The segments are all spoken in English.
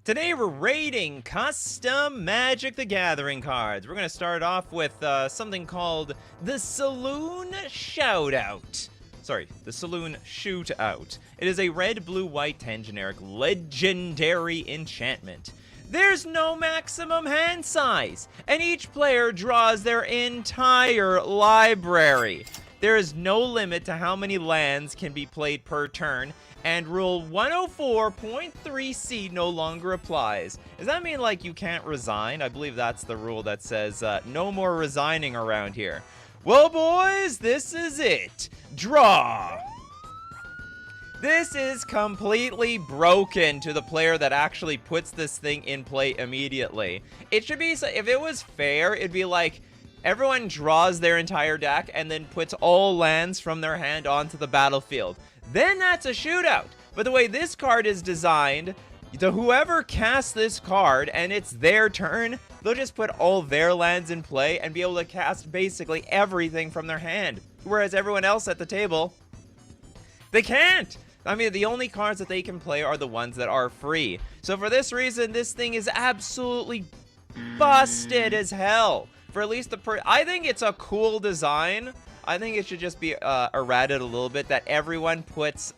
Today we're raiding custom Magic the Gathering cards. We're going to start off with something called the Saloon Shoutout. Sorry, the Saloon Shootout. It is a red, blue, white, 10 generic legendary enchantment. There's no maximum hand size, and each player draws their entire library. There is no limit to how many lands can be played per turn, and Rule 104.3c no longer applies. Does that mean, like, you can't resign? I believe that's the rule that says no more resigning around here. Well, boys, this is it. Draw. This is completely broken to the player that actually puts this thing in play immediately. It should be, if it was fair, it'd be like everyone draws their entire deck and then puts all lands from their hand onto the battlefield. Then that's a shootout. But the way this card is designed, to whoever casts this card and it's their turn, they'll just put all their lands in play and be able to cast basically everything from their hand. Whereas everyone else at the table, they can't. I mean, the only cards that they can play are the ones that are free. So for this reason, this thing is absolutely busted as hell. For at least I think it's a cool design. I think it should just be errated a little bit, that everyone puts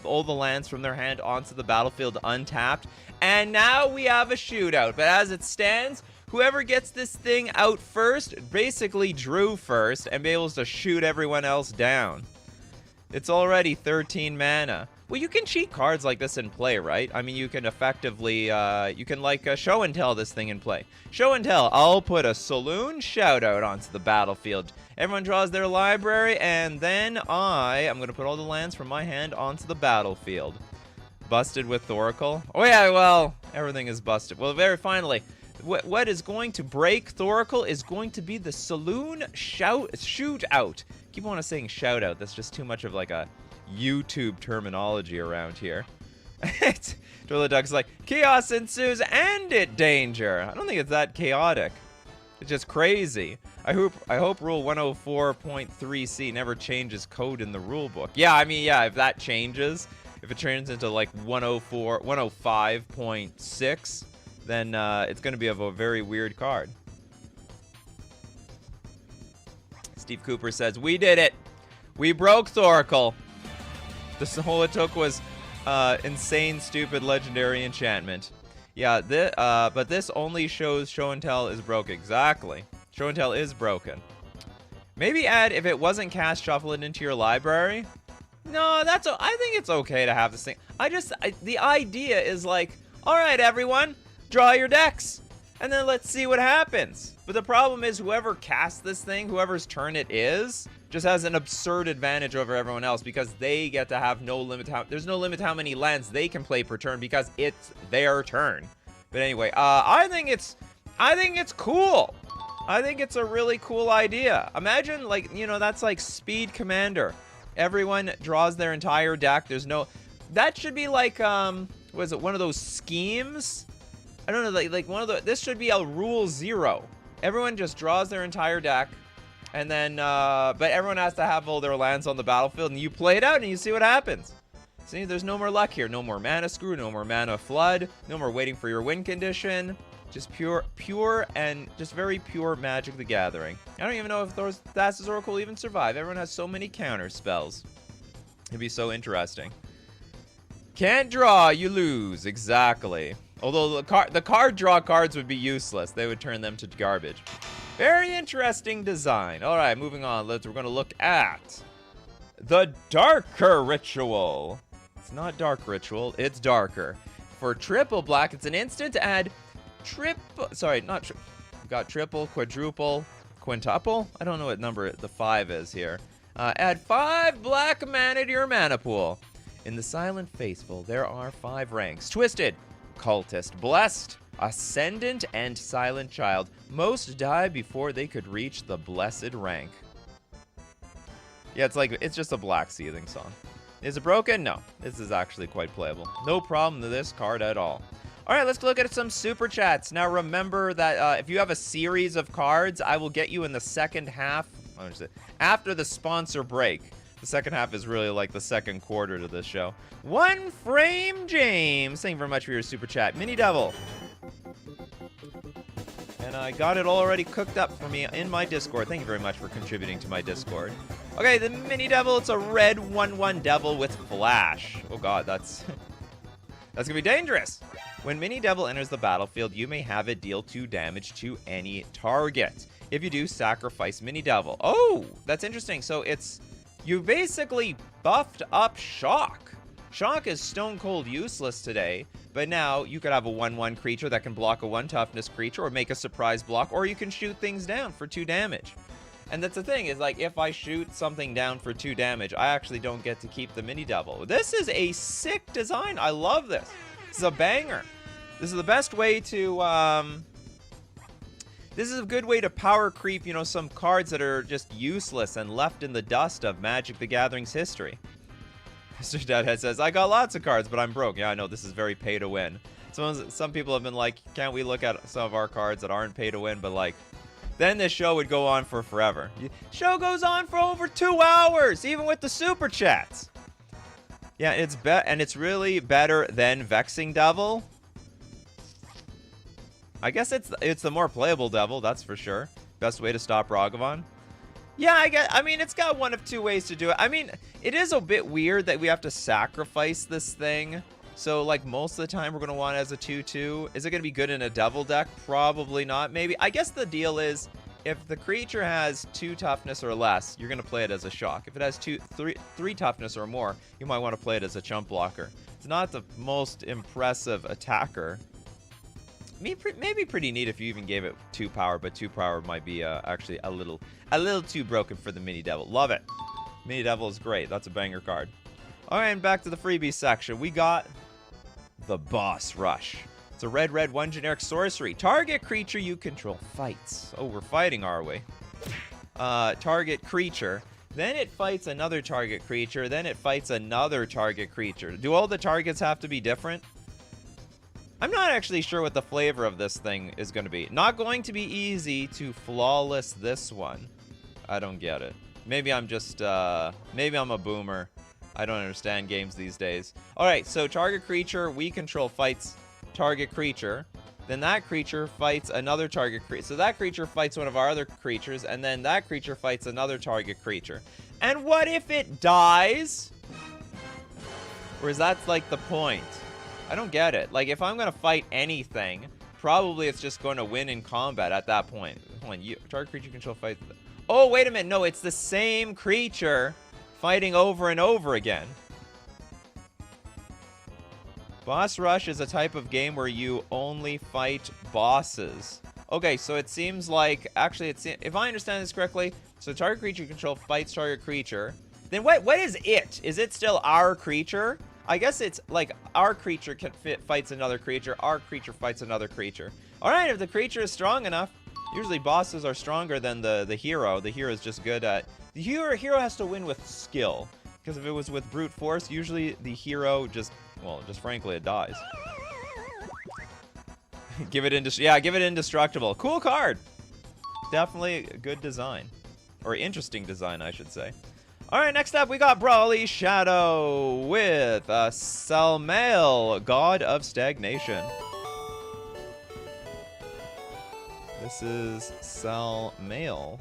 all the lands from their hand onto the battlefield untapped. And now we have a shootout. But as it stands, whoever gets this thing out first basically drew first and be able to shoot everyone else down. It's already 13 mana. Well, you can cheat cards like this in play, right? I mean, you can effectively, you can like show and tell this thing in play. Show and tell, I'll put a Saloon Shoutout onto the battlefield. Everyone draws their library, and then I'm going to put all the lands from my hand onto the battlefield. Busted with Thoracle. Oh yeah, well, everything is busted. Well, very finally, what is going to break Thoracle is going to be the Saloon Shootout. Keep on saying Shoutout. That's just too much of like a YouTube terminology around here. Twirly Duck's like, chaos ensues and it danger. I don't think it's that chaotic. It's just crazy. I hope Rule 104.3c never changes code in the rule book. Yeah, I mean, yeah, if that changes, if it turns into like 105.6, then it's going to be of a very weird card. Steve Cooper says, we did it. We broke Thoracle. All it took was insane, stupid, legendary enchantment. Yeah, but this only shows show and tell is broken. Exactly. Show and tell is broken. Maybe add, if it wasn't cast, shuffle it into your library. No, I think it's okay to have this thing. The idea is like, all right, everyone, draw your decks, and then let's see what happens. But the problem is whoever casts this thing, whoever's turn it is, just has an absurd advantage over everyone else because they get to have no limit. There's no limit how many lands they can play per turn because it's their turn. But anyway, I think it's cool. I think it's a really cool idea. Imagine, like, you know, that's like Speed Commander. Everyone draws their entire deck. There's no, that should be like what is it, one of those schemes? I don't know, like one of the, this should be a Rule 0. Everyone just draws their entire deck. And then, but everyone has to have all their lands on the battlefield, and you play it out, and you see what happens. See, there's no more luck here. No more mana screw, no more mana flood, no more waiting for your win condition. Just pure, and just very pure Magic the Gathering. I don't even know if Thassa's Oracle will even survive. Everyone has so many counter spells. It'd be so interesting. Can't draw, you lose. Exactly. Although the card draw cards would be useless. They would turn them to garbage. Very interesting design. All right, moving on. We're going to look at the Darker Ritual. It's not Dark Ritual. It's Darker. For triple black, it's an instant to add got triple, quadruple, quintuple. I don't know what number the 5 is here. Add 5 black mana to your mana pool. In the Silent Faithful, there are 5 ranks. Twisted, Cultist, Blessed, Ascendant, and Silent Child. Most die before they could reach the blessed rank. Yeah, it's just a black seething song. Is it broken? No. This is actually quite playable. No problem to this card at all. All right, let's look at some super chats. Now remember that if you have a series of cards, I will get you in the second half, after the sponsor break. The second half is really like the second quarter to this show. One Frame James, thank you very much for your super chat. Mini Devil. And I got it already cooked up for me in my Discord. Thank you very much for contributing to my Discord. Okay, the Mini Devil, it's a red 1/1 Devil with Flash. Oh god, that's gonna be dangerous. When Mini Devil enters the battlefield, you may have it deal 2 damage to any target. If you do, sacrifice Mini Devil. Oh, that's interesting. So you basically buffed up Shock. Shock is stone cold useless today, but now you could have a 1/1 creature that can block a 1 toughness creature or make a surprise block, or you can shoot things down for 2 damage. And that's the thing, is like if I shoot something down for 2 damage, I actually don't get to keep the Mini Devil. This is a sick design. I love this. This is a banger. This is the best way to this is a good way to power creep, you know, some cards that are just useless and left in the dust of Magic the Gathering's history. Mr. Deadhead says, I got lots of cards, but I'm broke. Yeah, I know, this is very pay to win. Some people have been like, can't we look at some of our cards that aren't pay to win? But like, then this show would go on for forever. Show goes on for over 2 hours, even with the super chats. Yeah, it's really better than Vexing Devil. I guess it's the more playable Devil, that's for sure. Best way to stop Ragavan. Yeah, I mean, it's got one of 2 ways to do it. I mean, it is a bit weird that we have to sacrifice this thing. So, like, most of the time we're going to want it as a 2/2. Is it going to be good in a Devil deck? Probably not. Maybe. I guess the deal is, if the creature has 2 toughness or less, you're going to play it as a Shock. If it has 3 toughness or more, you might want to play it as a chump blocker. It's not the most impressive attacker. Maybe pretty neat if you even gave it 2 power, but 2 power might be actually a little too broken for the Mini Devil. Love it. Mini Devil is great. That's a banger card. All right, and back to the freebie section. We got the Boss Rush. It's a red 1 generic sorcery. Target creature you control fights. Oh, we're fighting, are we? Target creature. Then it fights another target creature. Then it fights another target creature. Do all the targets have to be different? I'm not actually sure what the flavor of this thing is going to be. Not going to be easy to flawless this one. I don't get it. Maybe I'm just, maybe I'm a boomer. I don't understand games these days. Alright, so target creature we control fights target creature. Then that creature fights another target creature. So that creature fights one of our other creatures, and then that creature fights another target creature. And what if it dies? Or is that like the point? I don't get it. Like, if I'm going to fight anything, probably it's just going to win in combat at that point. Hold on, target creature control fights. Oh, wait a minute. No, it's the same creature fighting over and over again. Boss Rush is a type of game where you only fight bosses. Okay, so it seems like, actually, if I understand this correctly, so target creature control fights target creature. Then what is it? Is it still our creature? I guess it's like our creature fights another creature, our creature fights another creature. Alright, if the creature is strong enough, usually bosses are stronger than the hero. The hero is just good at... The hero has to win with skill. Because if it was with brute force, usually the hero just frankly, it dies. give it indestructible. Cool card! Definitely a good design. Or interesting design, I should say. Alright, next up we got Brawly Shadow with Selmail, God of Stagnation. This is Selmail,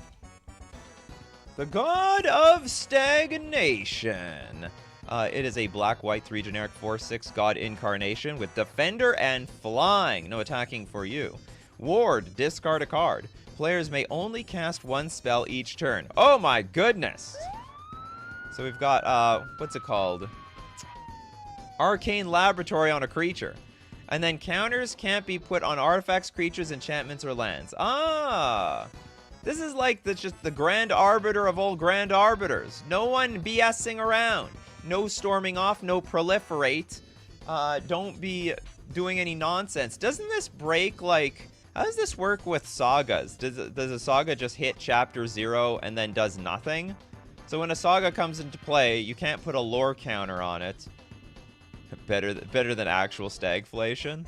the God of Stagnation. It is a black-white 3 generic 4/6 God incarnation with Defender and Flying. No attacking for you. Ward, discard a card. Players may only cast 1 spell each turn. Oh my goodness! So we've got, what's it called? Arcane Laboratory on a creature. And then counters can't be put on artifacts, creatures, enchantments, or lands. Ah! This is like just the Grand Arbiter of all Grand Arbiters. No one BSing around. No storming off, no proliferate. Don't be doing any nonsense. Doesn't this break, like... How does this work with sagas? Does a saga just hit chapter 0 and then does nothing? So when a saga comes into play, you can't put a lore counter on it. Better than actual stagflation.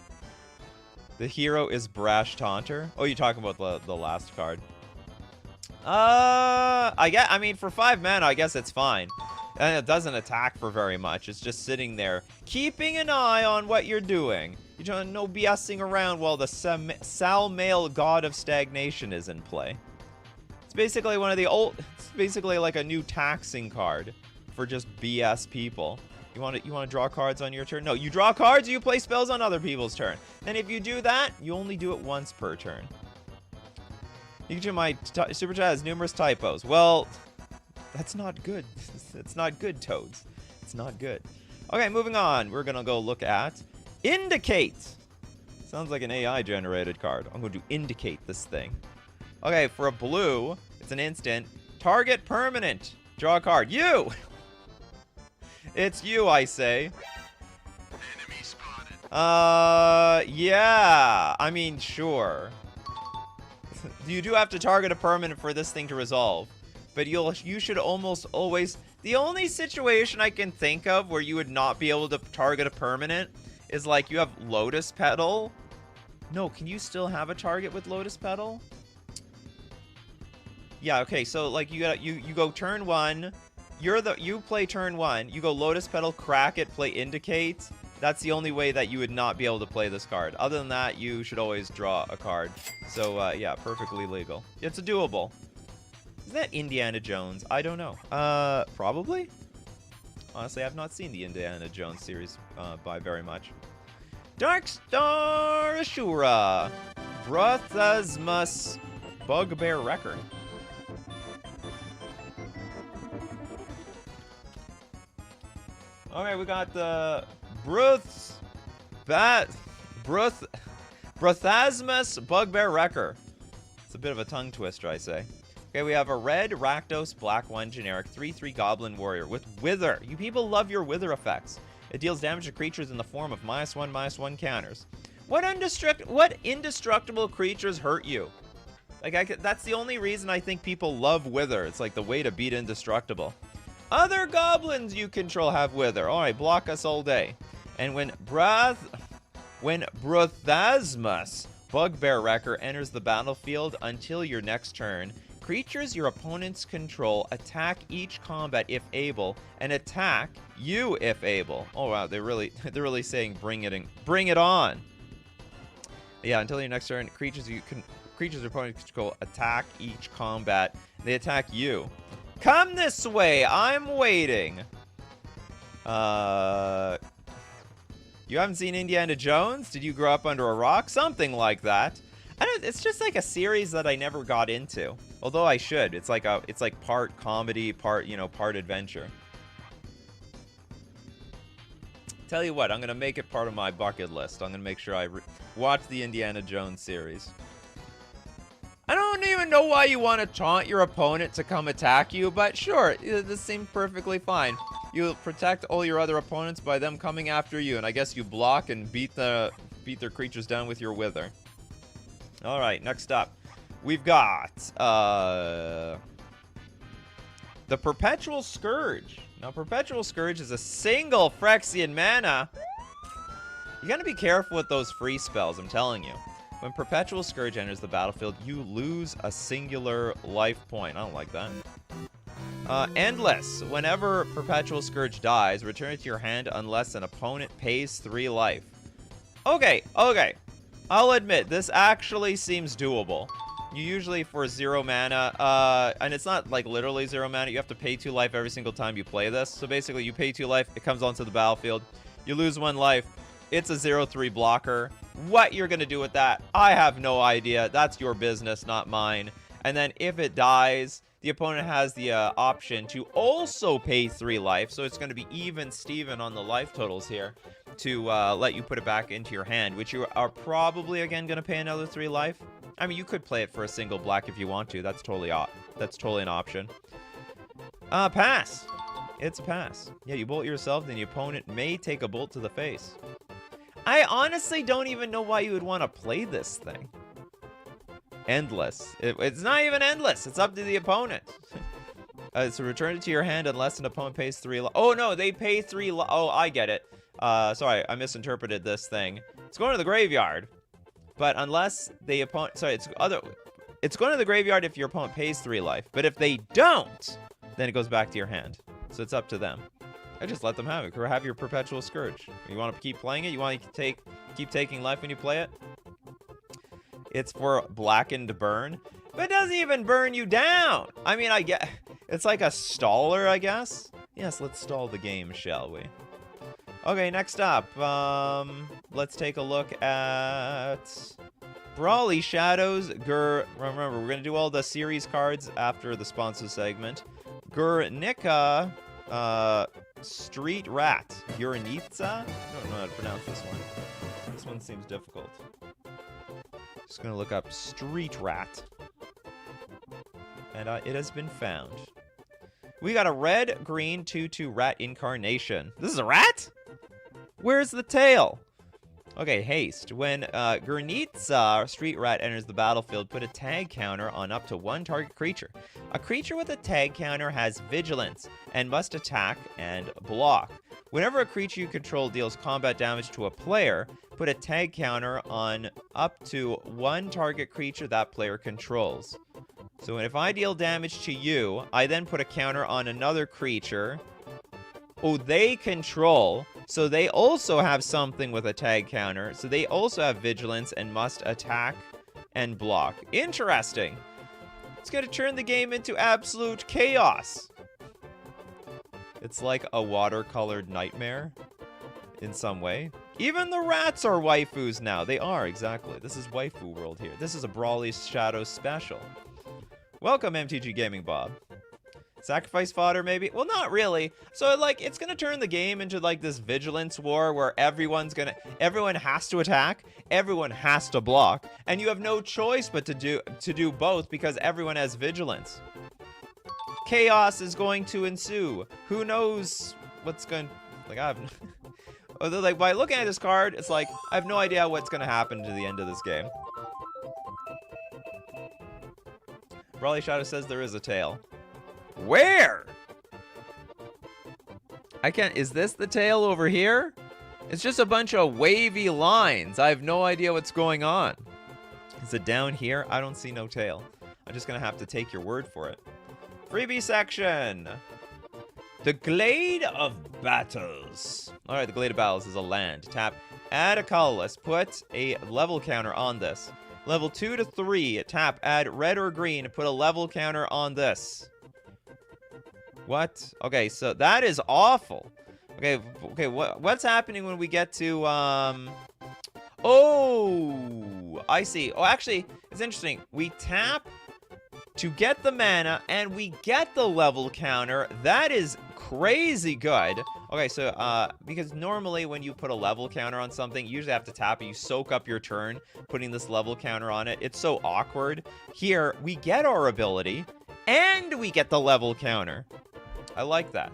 The hero is Brash Taunter. Oh, you're talking about the last card. I mean, for 5 mana, I guess it's fine. And it doesn't attack for very much. It's just sitting there, keeping an eye on what you're doing. You don't no BSing around while the Salmail God of Stagnation is in play. It's basically one of the old. It's basically like a new taxing card for just BS people. You want to draw cards on your turn? No, you draw cards. Or you play spells on other people's turn. And if you do that, you only do it once per turn. Nikachu, my super chat has numerous typos. Well, that's not good. It's not good, Toads. It's not good. Okay, moving on. We're gonna go look at Indicate. Sounds like an AI-generated card. I'm going to indicate this thing. Okay, for a blue, it's an instant. Target permanent. Draw a card. You! It's you, I say. Enemy spotted. Yeah. I mean, sure. You do have to target a permanent for this thing to resolve. But you should almost always... The only situation I can think of where you would not be able to target a permanent is like you have Lotus Petal. No, can you still have a target with Lotus Petal? Yeah, okay, so like you go turn 1. You play turn 1. You go Lotus Petal, crack it, play Indicate. That's the only way that you would not be able to play this card. Other than that, you should always draw a card. So, yeah, perfectly legal. It's doable. Is that Indiana Jones? I don't know. Probably? Honestly, I've not seen the Indiana Jones series by very much. Darkstar Ashura. Brothasmus Bugbear Wrecker. Okay, we got the Brothasmus Bugbear Wrecker. It's a bit of a tongue twister, I say. Okay, we have a red Rakdos Black 1 generic 3/3 Goblin Warrior with Wither. You people love your Wither effects. It deals damage to creatures in the form of -1/-1 counters. What indestructible creatures hurt you? Like, that's the only reason I think people love Wither. It's like the way to beat indestructible. Other goblins you control have Wither. Alright, block us all day. And when Brothasmus Bugbear Wrecker enters the battlefield until your next turn, creatures your opponents control attack each combat if able, and attack you if able. Oh wow, they're really saying bring it on. Yeah, until your next turn, creatures your opponents control attack each combat. They attack you. Come this way, I'm waiting. You haven't seen Indiana Jones? Did you grow up under a rock? Something like that. It's just like a series that I never got into. Although I should. It's like part comedy, part adventure. Tell you what, I'm gonna make it part of my bucket list. I'm gonna make sure I watch the Indiana Jones series. I don't even know why you want to taunt your opponent to come attack you, but sure, this seems perfectly fine. You protect all your other opponents by them coming after you, and I guess you block and beat their creatures down with your Wither. All right, next up, we've got the Perpetual Scourge. Now, Perpetual Scourge is a single Phyrexian mana. You gotta be careful with those free spells, I'm telling you. When Perpetual Scourge enters the battlefield, you lose a singular life point. I don't like that. Endless. Whenever Perpetual Scourge dies, return it to your hand unless an opponent pays 3 life. Okay. I'll admit, this actually seems doable. You usually, for 0 mana, and it's not like literally 0 mana, you have to pay 2 life every single time you play this. So basically, you pay 2 life, it comes onto the battlefield, you lose 1 life, it's a 0/3 blocker. What you're going to do with that, I have no idea. That's your business, not mine. And then if it dies, the opponent has the option to also pay 3 life. So it's going to be even Steven on the life totals here to let you put it back into your hand, which you are probably, again, going to pay another 3 life. I mean, you could play it for a single black if you want to. That's totally an option. Pass. It's a pass. Yeah, you bolt yourself, then the opponent may take a bolt to the face. I honestly don't even know why you would want to play this thing. Endless. It's not even endless. It's up to the opponent. So return it to your hand unless an opponent pays 3 life. Oh, no, they pay 3 life. Oh, I get it. Sorry, I misinterpreted this thing. It's going to the graveyard. But unless the opponent... Sorry, it's going to the graveyard if your opponent pays 3 life. But if they don't, then it goes back to your hand. So it's up to them. I just let them have it. Or have your Perpetual Scourge. You want to keep playing it? You want to keep taking life when you play it? It's for Blackened Burn. But it doesn't even burn you down. I mean, I get... It's like a staller, I guess. Yes, let's stall the game, shall we? Okay, next up. Let's take a look at... Brawly Shadows. Remember, we're going to do all the series cards after the sponsor segment. Nika... Street Rat. Uranitsa? I don't know how to pronounce this one. This one seems difficult. Just gonna look up Street Rat. And it has been found. We got a red, green, 2/2 rat incarnation. This is a rat? Where's the tail? Okay, haste. When Gurnitsa, Street Rat, enters the battlefield, put a tag counter on up to one target creature. A creature with a tag counter has vigilance and must attack and block. Whenever a creature you control deals combat damage to a player, put a tag counter on up to one target creature that player controls. So if I deal damage to you, I then put a counter on another creature who they control. So they also have something with a tag counter. So they also have vigilance and must attack and block. Interesting. It's going to turn the game into absolute chaos. It's like a watercolored nightmare in some way. Even the rats are waifus now. They are, exactly. This is waifu world here. This is a Brawly Shadows special. Welcome, MTG Gaming Bob. Sacrifice fodder, maybe? Well, not really. So, like, it's gonna turn the game into, like, this vigilance war where everyone has to attack, everyone has to block, and you have no choice but to do both because everyone has vigilance. Chaos is going to ensue. Who knows what's going... Like, I have... Although, like, by looking at this card, it's like, I have no idea what's gonna happen to the end of this game. Brawly Shadow says there is a tail. Where? I can't... Is this the tail over here? It's just a bunch of wavy lines. I have no idea what's going on. Is it down here? I don't see no tail. I'm just gonna have to take your word for it. Freebie section. The Glade of Battles. Alright, the Glade of Battles is a land. Tap, add a colorless. Put a level counter on this. Level 2 to 3. Tap, add red or green. Put a level counter on this. What? Okay, so that is awful. Okay, what's happening when we get to, Oh, I see. Oh, actually, it's interesting. We tap to get the mana, and we get the level counter. That is crazy good. Okay, so, because normally when you put a level counter on something, you usually have to tap it. You soak up your turn, putting this level counter on it. It's so awkward. Here, we get our ability, and we get the level counter. I like that.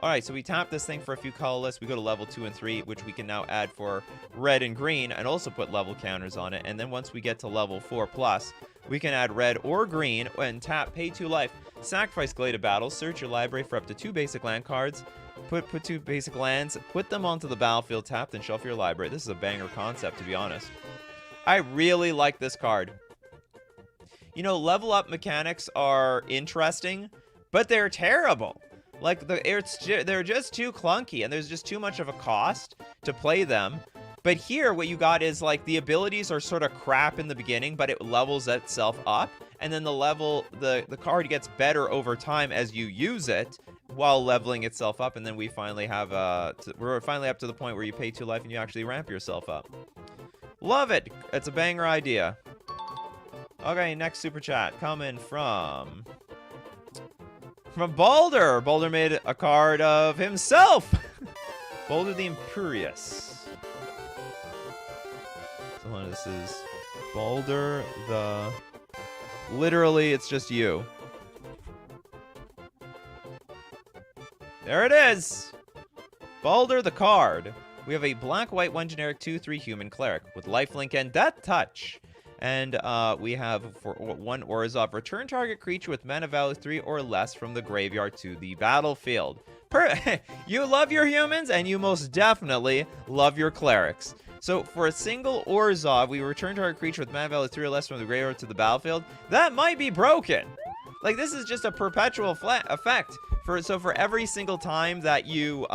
Alright, so we tap this thing for a few colorless. We go to level 2 and 3, which we can now add for red and green, and also put level counters on it. And then once we get to level 4+, we can add red or green, and tap, pay 2 life. Sacrifice Glade of Battle. Search your library for up to 2 basic land cards. Put 2 basic lands, put them onto the battlefield, tap, then shuffle your library. This is a banger concept, to be honest. I really like this card. You know, level up mechanics are interesting, but they're terrible. Like, they're just too clunky, and there's just too much of a cost to play them. But here, what you got is, like, the abilities are sort of crap in the beginning, but it levels itself up. And then the card gets better over time as you use it while leveling itself up. And then we finally have, we're finally up to the point where you pay 2 life and you actually ramp yourself up. Love it. It's a banger idea. Okay, next super chat coming from Balder. Balder made a card of himself. Balder the Imperious. So this is Balder the... Literally, it's just you. There it is. Balder the card. We have a black-white, 1 generic, 2/3 human cleric with lifelink and death touch. And we have for 1 Orzhov, return target creature with mana value 3 or less from the graveyard to the battlefield. You love your humans, and you most definitely love your clerics. So for a single Orzhov, we return target creature with mana value 3 or less from the graveyard to the battlefield. That might be broken. Like, this is just a perpetual effect. So for every single time that you,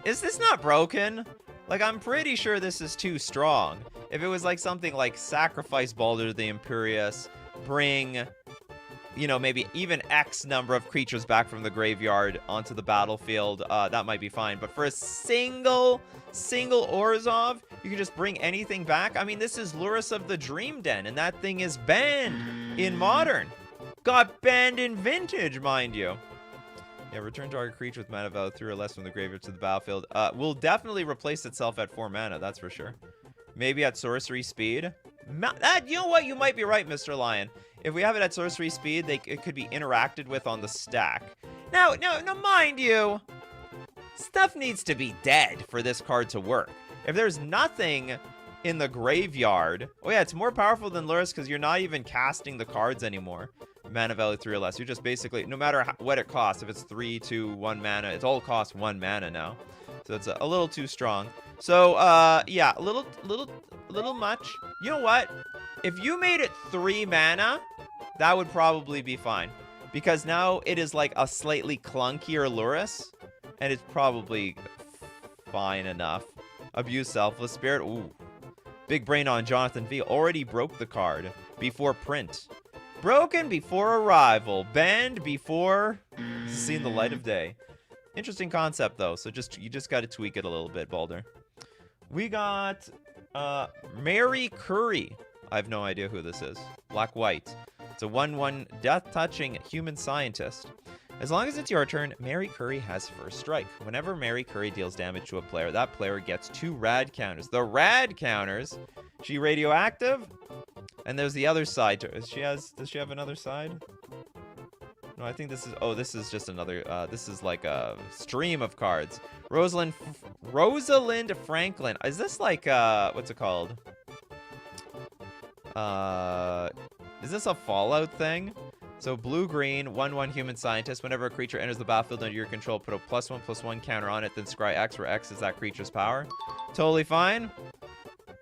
is this not broken? Like, I'm pretty sure this is too strong. If it was like something like sacrifice Baldur the Imperious, bring, you know, maybe even X number of creatures back from the graveyard onto the battlefield, that might be fine. But for a single Orzhov, you can just bring anything back. I mean, this is Lurrus of the Dream Den, and that thing is banned in Modern. Got banned in Vintage, mind you. Yeah, return target creature with mana value 3 or less from the graveyard to the battlefield. Will definitely replace itself at 4 mana, that's for sure. Maybe at sorcery speed. You know what? You might be right, Mr. Lion. If we have it at sorcery speed, it could be interacted with on the stack. Now, mind you, stuff needs to be dead for this card to work. If there's nothing in the graveyard... Oh yeah, it's more powerful than Lurrus because you're not even casting the cards anymore. Mana value 3 or less. You're just basically, no matter what it costs, if it's 3, 2, 1 mana, it all costs 1 mana now. So it's a little too strong. So, yeah, a little much. You know what? If you made it 3 mana, that would probably be fine. Because now it is like a slightly clunkier Lurrus, and it's probably fine enough. Abuse Selfless Spirit. Ooh. Big brain on Jonathan V. Already broke the card before print. Broken before arrival. Banned before seeing the light of day. Interesting concept, though. So you just got to tweak it a little bit, Baldur. We got Mary Curry. I have no idea who this is. Black-white. It's a 1/1 death-touching human scientist. As long as it's your turn, Mary Curry has first strike. Whenever Mary Curry deals damage to a player, that player gets 2 rad counters. The rad counters, she radioactive? And there's the other side. Does she have another side? No, I think this is... Oh, this is just another... this is like a stream of cards. Rosalind Franklin. Is this like... what's it called? Is this a Fallout thing? So blue-green, 1/1 human scientist. Whenever a creature enters the battlefield under your control, put a +1/+1 counter on it, then scry X, where X is that creature's power. Totally fine.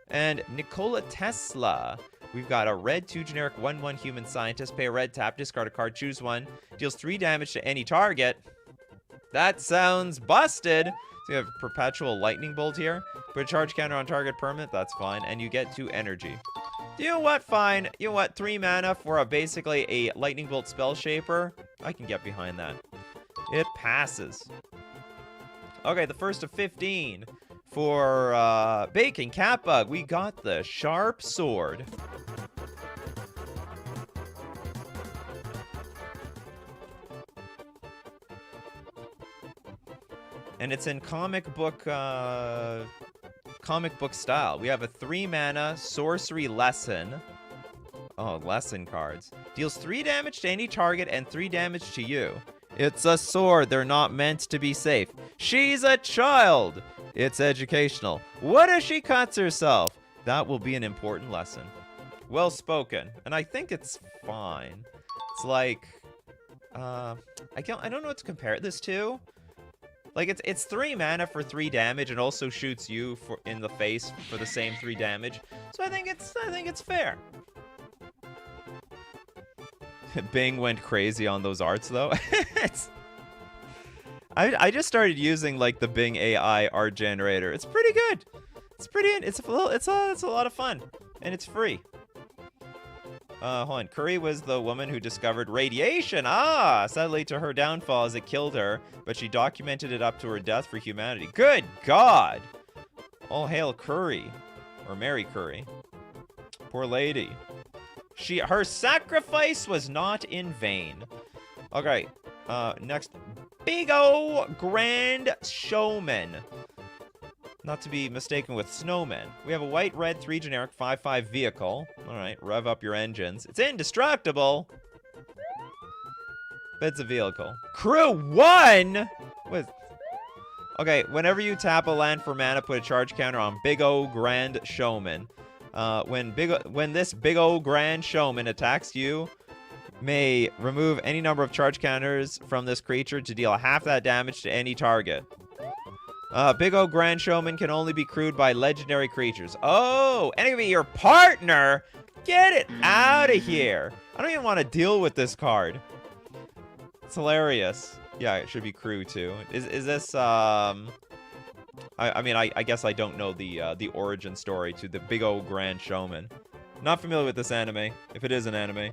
And Nikola Tesla. We've got a red 2 generic 1/1 human scientist. Pay a red tap, discard a card, choose one. Deals 3 damage to any target. That sounds busted. So you have perpetual lightning bolt here. Put a charge counter on target permanent. That's fine. And you get 2 energy. You know what? Fine. You know what? 3 mana for basically a lightning bolt spell shaper. I can get behind that. It passes. Okay, the first of 15. For Bacon Catbug, we got the Sharp Sword. And it's in comic book style. We have a 3 mana sorcery lesson. Oh, lesson cards. Deals 3 damage to any target and 3 damage to you. It's a sword. They're not meant to be safe. She's a child. It's educational. What if she cuts herself? That will be an important lesson. Well spoken. And I think it's fine. It's like, I don't know what to compare this to. Like, it's 3 mana for 3 damage and also shoots you in the face for the same 3 damage. So I think it's fair. Bing went crazy on those arts, though. I just started using like the Bing AI art generator. It's pretty good. It's a lot of fun, and it's free. Hold on. Curry was the woman who discovered radiation. Sadly to her downfall as it killed her, but she documented it up to her death for humanity. Good God! All hail Curry, or Mary Curry. Poor lady. Her sacrifice was not in vain. Okay. Next. Big O Grand Showman. Not to be mistaken with Snowman. We have a white-red 3 generic 5/5 vehicle. Alright, rev up your engines. It's indestructible! But it's a vehicle. Crew 1?! Okay, whenever you tap a land for mana, put a charge counter on Big O Grand Showman. When this Big O Grand Showman attacks you, may remove any number of charge counters from this creature to deal half that damage to any target. Big O Grand Showman can only be crewed by legendary creatures. Oh, and it can be your partner? Get it out of here. I don't even want to deal with this card. It's hilarious. Yeah, it should be crew too. Is this I mean I guess I don't know the origin story to the Big O Grand Showman. Not familiar with this anime, if it is an anime.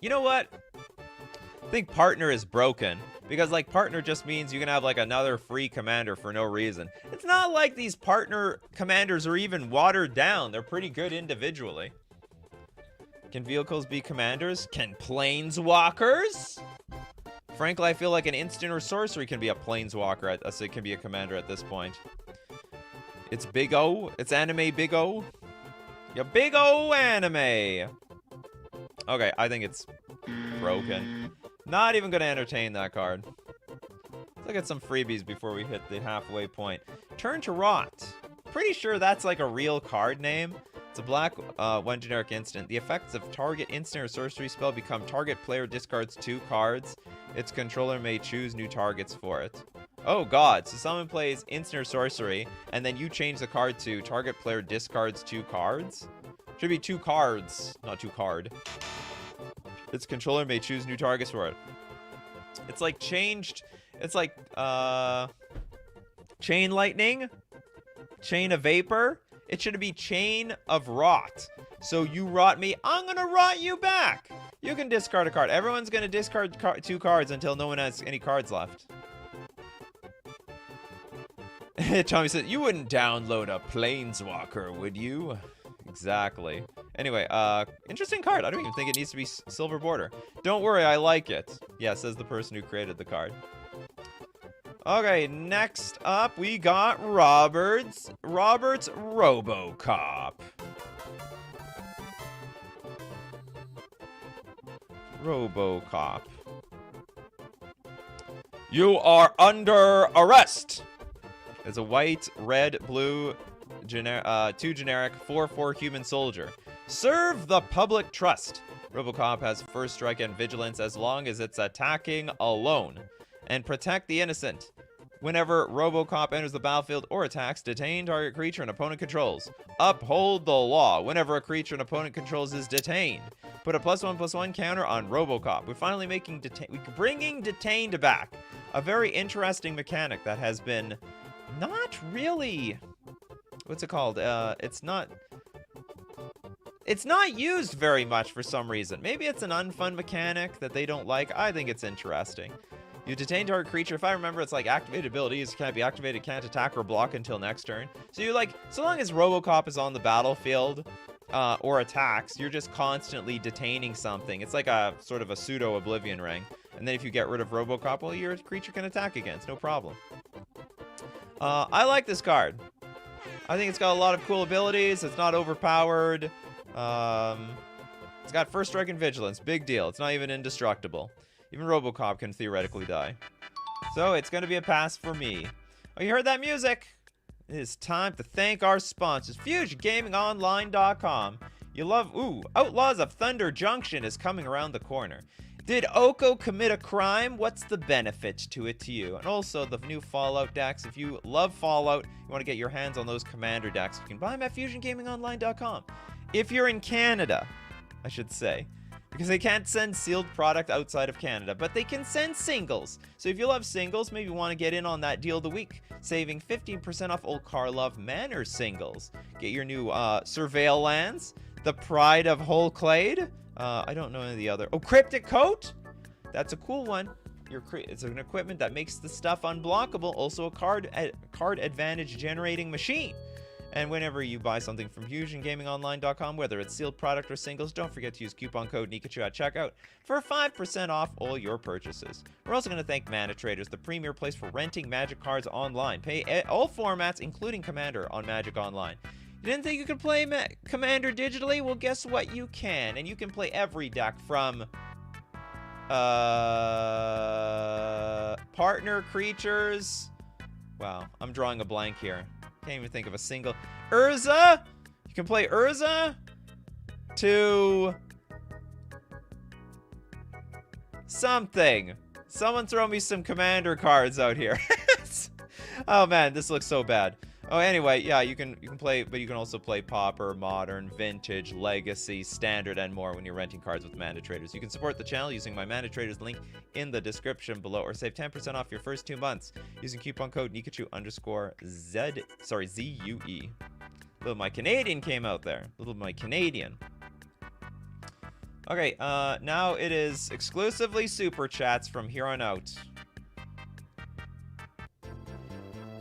You know what? I think partner is broken. Because, like, partner just means you can have, like, another free commander for no reason. It's not like these partner commanders are even watered down. They're pretty good individually. Can vehicles be commanders? Can planeswalkers? Frankly, I feel like an instant or sorcery can be a planeswalker. So it can be a commander at this point. It's Big O. It's anime Big O. Yeah, Big O anime. Okay, I think it's broken. Not even going to entertain that card. Let's look at some freebies before we hit the halfway point. Turn to Rot. Pretty sure that's like a real card name. It's a black, one generic instant. The effects of target instant or sorcery spell become target player discards 2 cards. Its controller may choose new targets for it. Oh god, so someone plays instant or sorcery, and then you change the card to target player discards 2 cards? Should be 2 cards, not 2 card. Its controller may choose new targets for it. It's like changed. It's like, Chain Lightning? Chain of Vapor? It should be Chain of Rot. So you rot me, I'm gonna rot you back! You can discard a card. Everyone's gonna discard 2 cards until no one has any cards left. Tommy says, you wouldn't download a Planeswalker, would you? Exactly. Anyway, interesting card. I don't even think it needs to be silver border. Don't worry, I like it. Yeah, says the person who created the card. Okay, next up we got Robert's RoboCop. RoboCop. You are under arrest. It's a white, red, blue, 2 generic, 4/4 human soldier. Serve the public trust. RoboCop has first strike and vigilance as long as it's attacking alone. And protect the innocent. Whenever RoboCop enters the battlefield or attacks, detain target creature an opponent controls. Uphold the law. Whenever a creature an opponent controls is detained. Put a +1/+1 counter on RoboCop. We're finally bringing detained back. A very interesting mechanic that has been not really... What's it called? It's not used very much for some reason. Maybe it's an unfun mechanic that they don't like. I think it's interesting. You detain target creature. If I remember, it's like activated abilities can't be activated, can't attack or block until next turn. So you like, so long as RoboCop is on the battlefield or attacks, you're just constantly detaining something. It's like a sort of a pseudo Oblivion Ring. And then if you get rid of RoboCop, well, your creature can attack again. It's no problem. I like this card. I think it's got a lot of cool abilities. It's not overpowered. It's got first strike and vigilance. Big deal. It's not even indestructible. Even RoboCop can theoretically die. So it's going to be a pass for me. Oh, you heard that music? It is time to thank our sponsors. FusionGamingOnline.com. You love... Ooh, Outlaws of Thunder Junction is coming around the corner. Did Oko commit a crime? What's the benefit to it to you? And also the new Fallout decks. If you love Fallout, you want to get your hands on those Commander decks, you can buy them at FusionGamingOnline.com. If you're in Canada, I should say. Because they can't send sealed product outside of Canada, but they can send singles. So if you love singles, maybe you want to get in on that deal of the week, saving 15% off old Karlov Manor singles. Get your new Surveil lands, the Pride of Holclade. I don't know any of the other. Oh, Cryptic Coat? That's a cool one. It's an equipment that makes the stuff unblockable. Also a card advantage generating machine. And whenever you buy something from FusionGamingOnline.com, whether it's sealed product or singles, don't forget to use coupon code Nikachu at checkout for 5% off all your purchases. We're also going to thank Mana Traders, the premier place for renting Magic cards online. Pay all formats, including Commander, on Magic Online. You didn't think you could play Commander digitally? Well, guess what? You can. And you can play every deck from... partner creatures... Wow, I'm drawing a blank here. Can't even think of a single... Urza! You can play Urza to... something. Someone throw me some Commander cards out here. Oh man, this looks so bad. Oh, anyway, yeah, you can play, but you can also play Pauper, Modern, Vintage, Legacy, Standard, and more when you're renting cards with Mana Traders. You can support the channel using my Mana Traders link in the description below, or save 10% off your first 2 months using coupon code Nikachu_ZUE. Little My Canadian came out there. Little My Canadian. Okay, now it is exclusively Super Chats from here on out.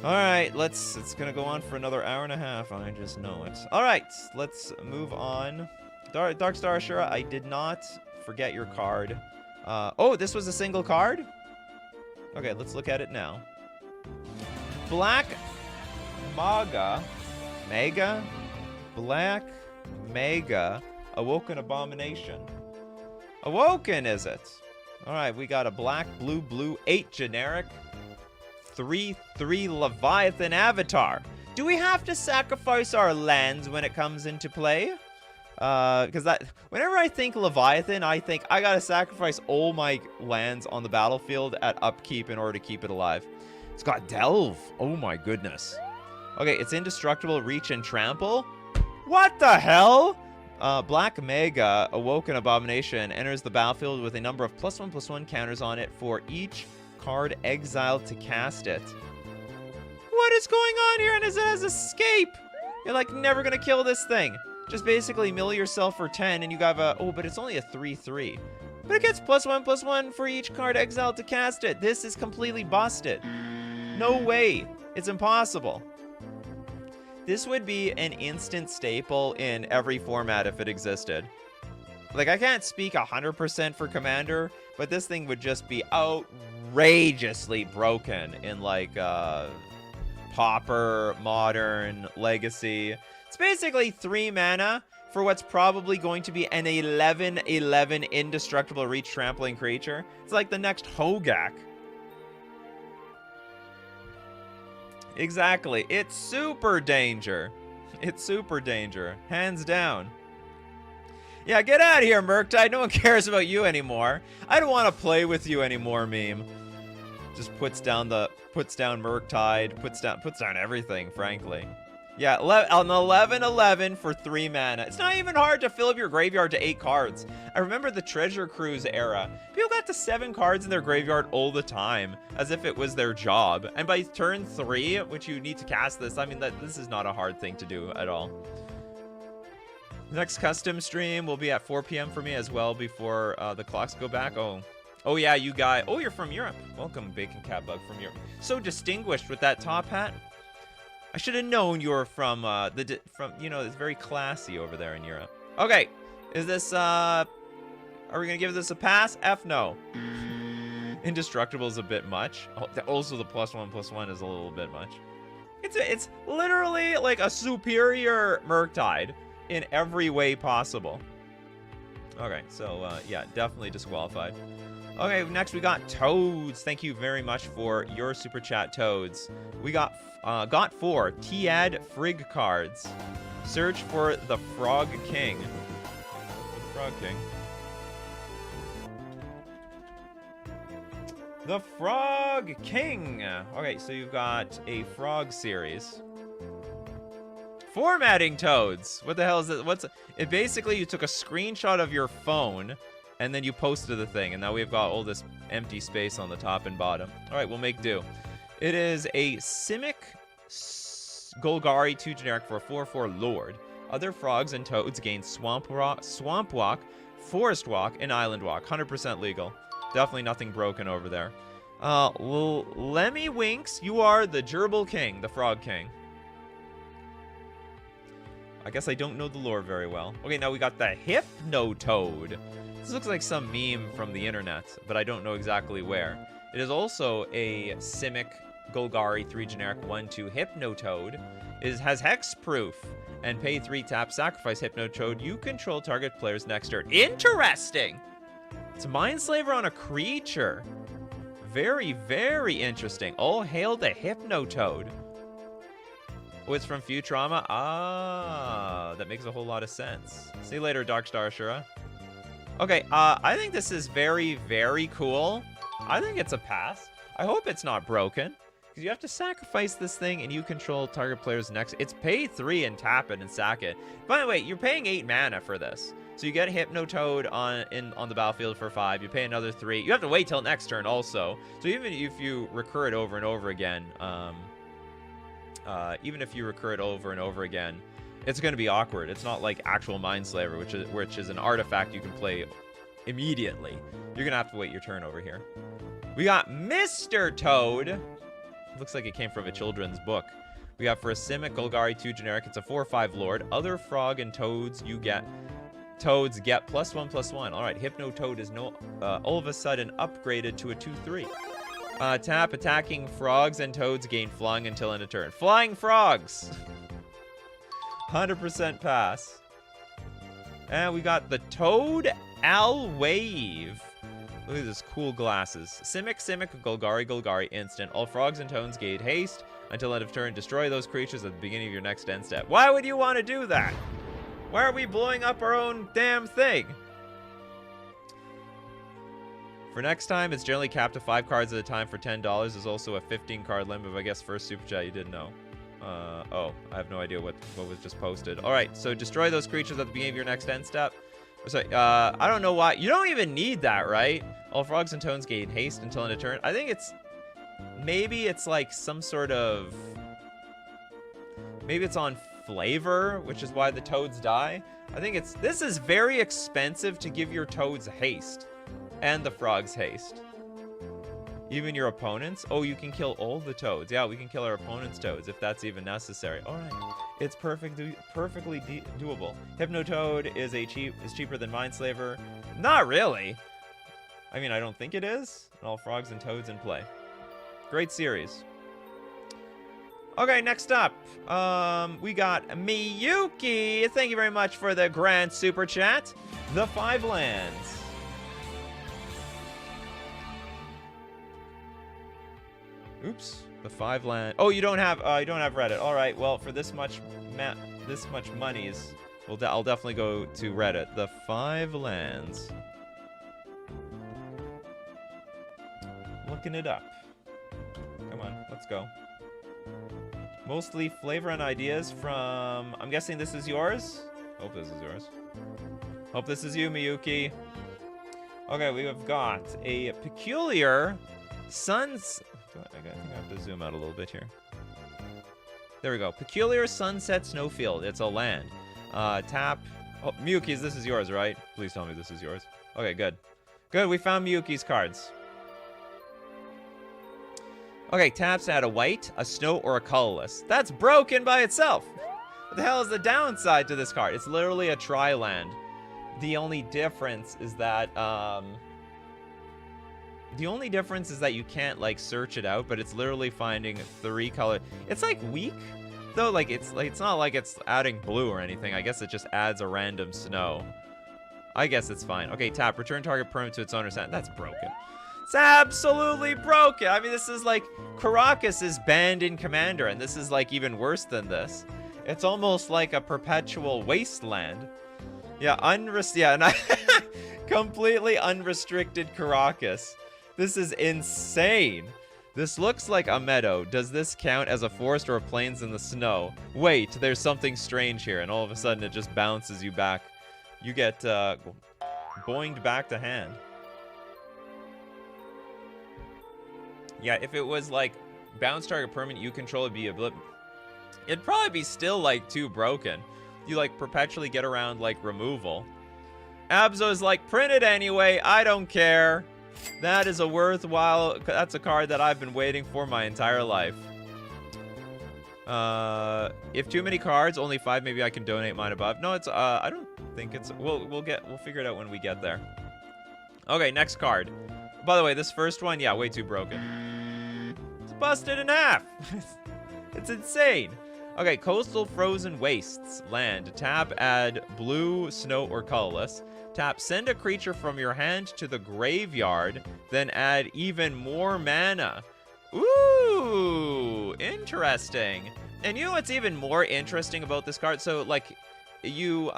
Alright, it's gonna go on for another hour and a half, I just know it. Alright, let's move on. Dark Star Ashura, I did not forget your card. Oh, this was a single card? Okay, let's look at it now. Black Black Mega Awoken Abomination. Awoken, is it? Alright, we got a black, blue, 8 generic. 3/3 Leviathan Avatar. Do we have to sacrifice our lands when it comes into play? Because whenever I think Leviathan, I think I gotta sacrifice all my lands on the battlefield at upkeep in order to keep it alive. It's got Delve. Oh my goodness. Okay, it's indestructible, reach, and trample. What the hell? Black Mega Awoken Abomination enters the battlefield with a number of +1/+1 counters on it for each card exiled to cast it. What is going on here? And it has escape. You're like never gonna kill this thing. Just basically mill yourself for 10 and you got a, oh, but it's only a 3/3. But it gets +1/+1 for each card exiled to cast it. This is completely busted. No way. It's impossible. This would be an instant staple in every format if it existed. Like, I can't speak 100% for Commander, but this thing would just be outrageously broken in, like, Pauper, Modern, Legacy. It's basically 3 mana for what's probably going to be an 11/11 indestructible reach trampling creature. It's like the next Hogak. Exactly. It's super danger. It's super danger. Hands down. Yeah, get out of here, Murktide. No one cares about you anymore. I don't want to play with you anymore, meme. Just puts down Murktide, puts down everything, frankly. Yeah, an 11/11 for 3 mana. It's not even hard to fill up your graveyard to 8 cards. I remember the Treasure Cruise era. People got to 7 cards in their graveyard all the time, as if it was their job. And by turn 3, which you need to cast this, I mean, this is not a hard thing to do at all. The next custom stream will be at 4 p.m. for me as well before the clocks go back. Oh yeah, you guy. Oh, you're from Europe. Welcome, Bacon Cat Bug from Europe. So distinguished with that top hat. I should have known you were from you know, it's very classy over there in Europe. Okay, is this are we gonna give this a pass? F no. Indestructible is a bit much. Oh, also the +1/+1 is a little bit much. It's literally like a superior Murktide in every way possible. Okay, so yeah, definitely disqualified. Okay, next we got Toads. Thank you very much for your super chat, Toads. We got 4 Tiad Frigg cards. Search for the Frog King. The Frog King. The Frog King. Okay, so you've got a Frog series. Formatting Toads. What the hell is this? It basically you took a screenshot of your phone and then you posted the thing, and now we've got all this empty space on the top and bottom. All right, we'll make do. It is a Simic Golgari 2 generic for a 4/4 Lord. Other frogs and toads gain Swamp Walk, Forest Walk, and Island Walk. 100% legal. Definitely nothing broken over there. Lemmy Winks, you are the Gerbil King, the Frog King. I guess I don't know the lore very well. Okay, now we got the Hypnotoad. This looks like some meme from the internet, but I don't know exactly where. It is also a Simic Golgari 3 generic 1/2 Hypnotoad. Has hexproof and pay 3 tap, sacrifice Hypnotoad. You control target player's next turn. Interesting! It's a Mindslaver on a creature. Very, very interesting. All hail the Hypnotoad. Oh, it's from Futurama? Ah, that makes a whole lot of sense. See you later, Dark Star Ashura. Okay, I think this is very, very cool. I think it's a pass. I hope it's not broken. Because you have to sacrifice this thing, and you control target player's next. It's pay 3 and tap it and sack it. By the way, you're paying 8 mana for this. So you get Hypnotoad on the battlefield for 5. You pay another 3. You have to wait till next turn also. So even if you recur it over and over again, it's going to be awkward. It's not like actual Mindslaver, which is an artifact you can play immediately. You're going to have to wait your turn over here. We got Mr. Toad. Looks like it came from a children's book. We got for a Simic, Golgari 2 generic. It's a 4/5 Lord. Other frog and toads get +1/+1. All right, Hypnotoad is all of a sudden upgraded to a 2/3. Tap attacking frogs and toads gain flying until end of turn. Flying frogs. 100% pass. And we got the Toad Owl Wave. Look at this cool glasses. Simic, Golgari, Golgari, instant. All frogs and toads gain haste until end of turn. Destroy those creatures at the beginning of your next end step. Why would you want to do that? Why are we blowing up our own damn thing? For next time, it's generally capped to 5 cards at a time for $10. There's also a 15-card limit, but I guess first Super Chat you didn't know. Oh, I have no idea what was just posted. All right, so destroy those creatures at the beginning of your next end step. Sorry, I don't know why. You don't even need that, right? All frogs and toads gain haste until end of turn. I think it's... Maybe it's like some sort of... Maybe it's on flavor, which is why the toads die. I think it's... This is very expensive to give your toads haste. And the frogs haste. Even your opponents? Oh, you can kill all the toads. Yeah, we can kill our opponent's toads if that's even necessary. All right. It's perfectly doable. Hypnotoad is cheaper than Mindslaver. Not really. I mean, I don't think it is. All frogs and toads in play. Great series. Okay, next up, we got Miyuki. Thank you very much for the grand super chat. The 5 lands. Oops, the 5 land. Oh, you don't have Reddit. All right, well, for this much monies, I'll definitely go to Reddit. The 5 lands. Looking it up. Come on, let's go. Mostly flavor and ideas from... I'm guessing this is yours? Hope this is yours. Hope this is you, Miyuki. Okay, we have got a peculiar suns... I think I have to zoom out a little bit here. There we go. Peculiar Sunset Snowfield. It's a land. Tap. Oh, Miyuki's, this is yours, right? Please tell me this is yours. Okay, good. Good, we found Miyuki's cards. Okay, taps add a white, a snow, or a colorless. That's broken by itself. What the hell is the downside to this card? It's literally a tri-land. The only difference is that, you can't, like, search it out, but it's literally finding 3 color. It's, like, weak, though. Like, it's not like it's adding blue or anything. I guess it just adds a random snow. I guess it's fine. Okay, tap. Return target permanent to its owner's hand. That's broken. It's absolutely broken. I mean, this is like... Caracas is banned in Commander, and this is, like, even worse than this. It's almost like a perpetual wasteland. Yeah, completely unrestricted Caracas. This is insane. This looks like a meadow. Does this count as a forest or a plains in the snow? Wait, there's something strange here, and all of a sudden it just bounces you back. You get boinged back to hand. Yeah, if it was like bounce target permanent you control, it'd be a blip. It'd probably be still like too broken. You like perpetually get around like removal. Abzo's like, print it anyway, I don't care. That is a worthwhile, that's a card that I've been waiting for my entire life. If too many cards, only 5, maybe I can donate mine above. No, it's, I don't think it's, we'll figure it out when we get there. Okay, next card. By the way, this first one, yeah, way too broken. It's busted in half. It's insane. Okay, Coastal Frozen Wastes. Land. Tap, add blue, snow, or colorless. Tap, send a creature from your hand to the graveyard, then add even more mana. Ooh, interesting. And you know what's even more interesting about this card? So, like, you,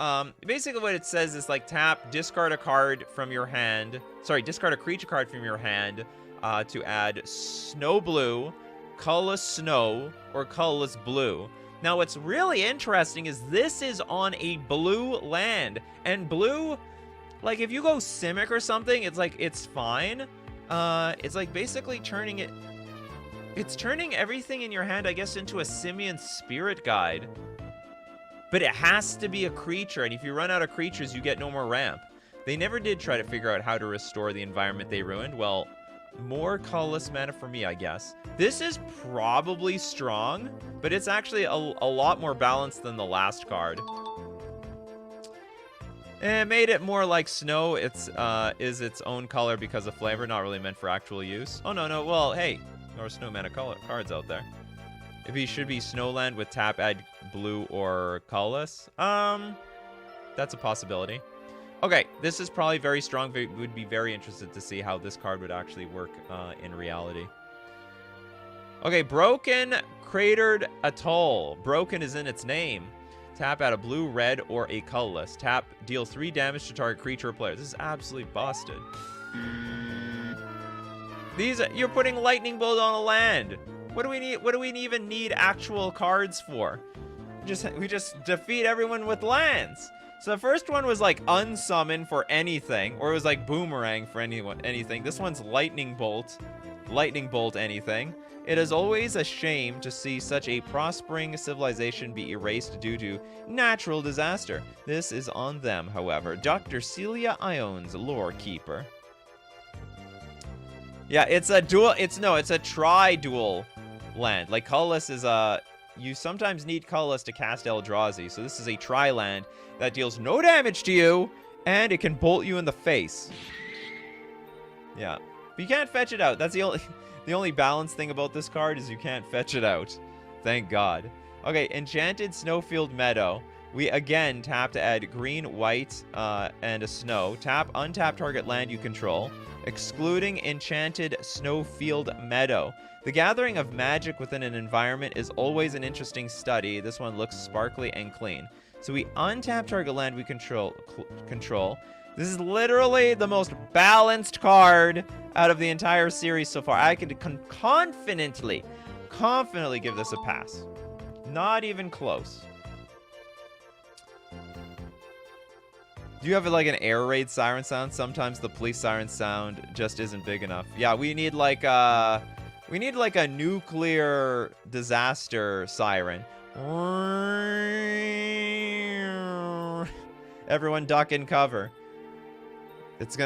basically what it says is, like, tap, discard a card from your hand. Sorry, discard a creature card from your hand to add snow blue, colorless snow, or colorless blue. Now, what's really interesting is this is on a blue land. And blue, like, if you go Simic or something, it's like, it's fine. It's like basically turning it... It's turning everything in your hand, I guess, into a Simian Spirit Guide. But it has to be a creature, and if you run out of creatures, you get no more ramp. They never did try to figure out how to restore the environment they ruined. Well, more colorless mana for me, I guess. This is probably strong, but it's actually a lot more balanced than the last card. It made it more like snow. It's is its own color because of flavor, not really meant for actual use. Oh, no. Well, hey, there are snow mana cards out there. If he should be Snowland with tap, add blue or colorless. That's a possibility. Okay, this is probably very strong. Would be very interested to see how this card would actually work in reality. Okay, Broken Cratered Atoll. Broken is in its name. Tap out a blue, red, or a colorless. Tap, deal 3 damage to target creature or player. This is absolutely busted. You're putting Lightning Bolt on a land. What do we need? What do we even need actual cards for? We just defeat everyone with lands. So the first one was like unsummon for anything, or it was like boomerang for anything. This one's lightning bolt anything. It is always a shame to see such a prospering civilization be erased due to natural disaster. This is on them, however. Dr. Celia Iones, Lore Keeper. Yeah, it's a dual. It's a tri-dual land. Like colorless is you sometimes need colorless to cast Eldrazi, so this is a tri-land that deals no damage to you, and it can bolt you in the face. Yeah, but you can't fetch it out. That's the only balanced thing about this card is you can't fetch it out. Thank God. Okay, Enchanted Snowfield Meadow. We again tap to add green, white, and a snow. Tap, untap target land you control, excluding Enchanted Snowfield Meadow. The gathering of magic within an environment is always an interesting study. This one looks sparkly and clean. So we untap target land we control. This is literally the most balanced card out of the entire series so far. I can confidently give this a pass. Not even close. Do you have like an air raid siren sound? Sometimes the police siren sound just isn't big enough. Yeah, we need like a nuclear disaster siren. Everyone duck and cover. It's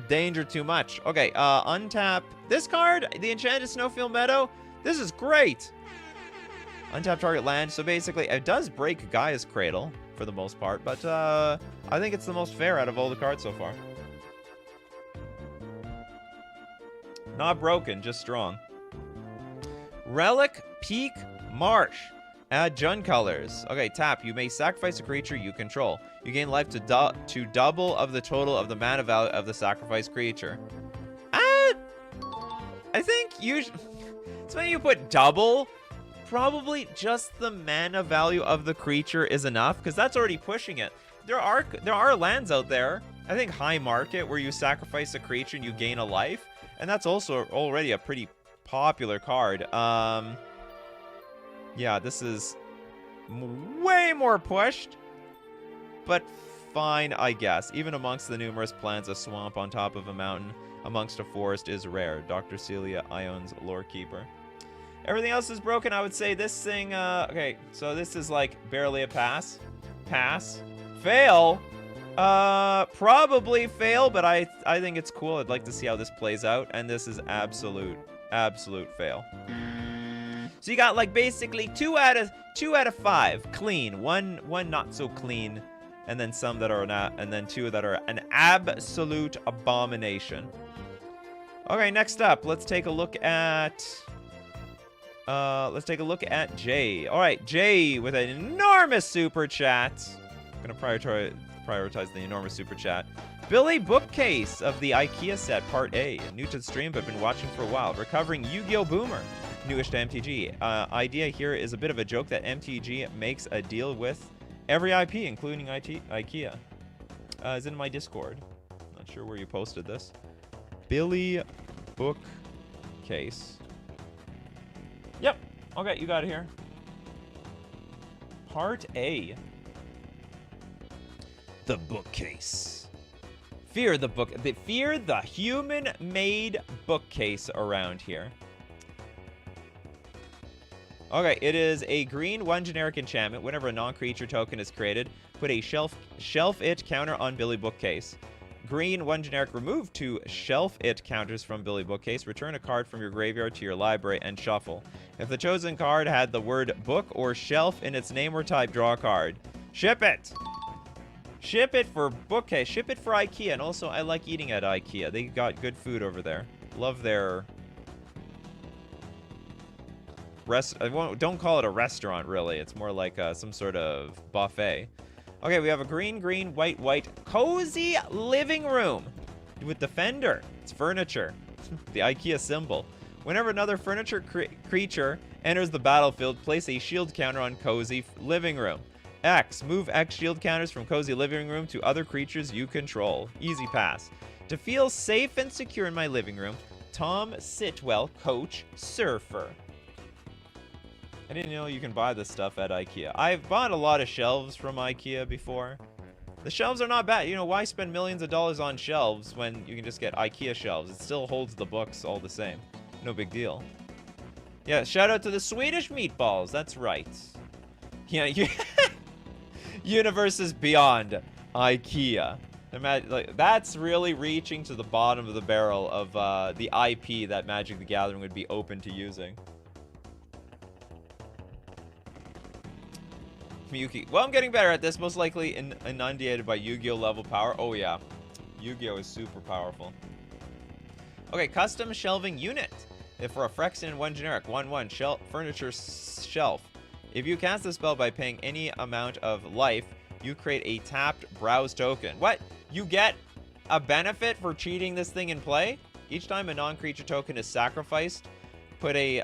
danger too much. Okay, untap this card, the Enchanted Snowfield Meadow. This is great. Untap target land. So basically, it does break Gaia's Cradle for the most part, but I think it's the most fair out of all the cards so far. Not broken, just strong. Relic Peak Marsh. Add Jund colors. Okay, tap. You may sacrifice a creature you control. You gain life to double of the total of the mana value of the sacrificed creature. I think it's when you put double, probably just the mana value of the creature is enough, because that's already pushing it. There are lands out there, I think High Market, where you sacrifice a creature and you gain a life, and that's also already a pretty popular card. Yeah, this is way more pushed, but fine, I guess. Even amongst the numerous plants, a swamp on top of a mountain amongst a forest is rare. Dr. Celia Iones, Lore Keeper. Everything else is broken. I would say this thing, okay, so this is like barely a pass. Pass. Fail. Probably fail, but I think it's cool. I'd like to see how this plays out, and this is absolute fail. So you got like basically 2 out of 5 clean, one not so clean, and then some that are not, and then 2 that are an absolute abomination. Okay, next up, let's take a look at Jay. All right, Jay with an enormous super chat. I'm gonna prioritize the enormous super chat. Billy Bookcase of the IKEA set Part A. New to the stream, but been watching for a while. Recovering Yu-Gi-Oh! Boomer. Newish to MTG. Idea here is a bit of a joke that MTG makes a deal with every IP, including IKEA. Is in my Discord. Not sure where you posted this. Billy Bookcase. Yep. Okay, you got it here. Part A. The bookcase. Fear the book. Fear the human-made bookcase around here. Okay, it is a green 1 generic enchantment. Whenever a non-creature token is created, put a shelf it counter on Billy Bookcase. Green 1 generic, remove 2 shelf it counters from Billy Bookcase. Return a card from your graveyard to your library and shuffle. If the chosen card had the word book or shelf in its name or type, draw a card. Ship it! Ship it for Bookcase. Ship it for IKEA. And also, I like eating at IKEA. They got good food over there. Love their... don't call it a restaurant, really. It's more like some sort of buffet. Okay, we have a green, white cozy living room with Defender. It's furniture. The IKEA symbol. Whenever another furniture creature enters the battlefield, place a shield counter on cozy living room. X. Move X shield counters from cozy living room to other creatures you control. Easy pass. To feel safe and secure in my living room, Tom Sitwell, Coach Surfer. I didn't know you can buy this stuff at IKEA. I've bought a lot of shelves from IKEA before. The shelves are not bad. You know, why spend millions of dollars on shelves when you can just get IKEA shelves? It still holds the books all the same. No big deal. Yeah, shout out to the Swedish meatballs. That's right. Yeah, universes beyond IKEA. Like, that's really reaching to the bottom of the barrel of the IP that Magic the Gathering would be open to using. Miyuki. Well, I'm getting better at this. Most likely inundated by Yu-Gi-Oh! Level power. Oh, yeah. Yu-Gi-Oh! Is super powerful. Okay, custom shelving unit. If for a Phyrexian 1 generic, 1/1 furniture shelf. If you cast the spell by paying any amount of life, you create a tapped browse token. What? You get a benefit for cheating this thing in play? Each time a non-creature token is sacrificed, put a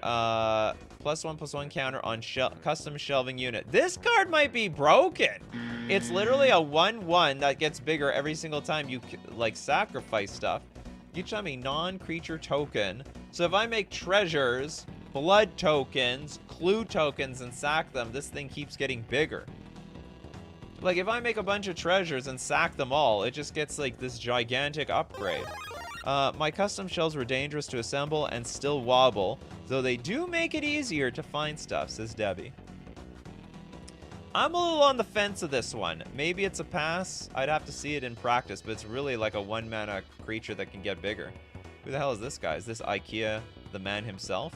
+1/+1 counter on custom shelving unit. This card might be broken. It's literally a 1/1 that gets bigger every single time you like sacrifice stuff. Each time a non-creature token. So if I make treasures, blood tokens, clue tokens, and sack them, this thing keeps getting bigger. Like if I make a bunch of treasures and sack them all, it just gets like this gigantic upgrade. My custom shells were dangerous to assemble and still wobble, though they do make it easier to find stuff, says Debbie. I'm a little on the fence of this one. Maybe it's a pass. I'd have to see it in practice, but it's really like a 1-mana creature that can get bigger. Who the hell is this guy? Is this IKEA, the man himself?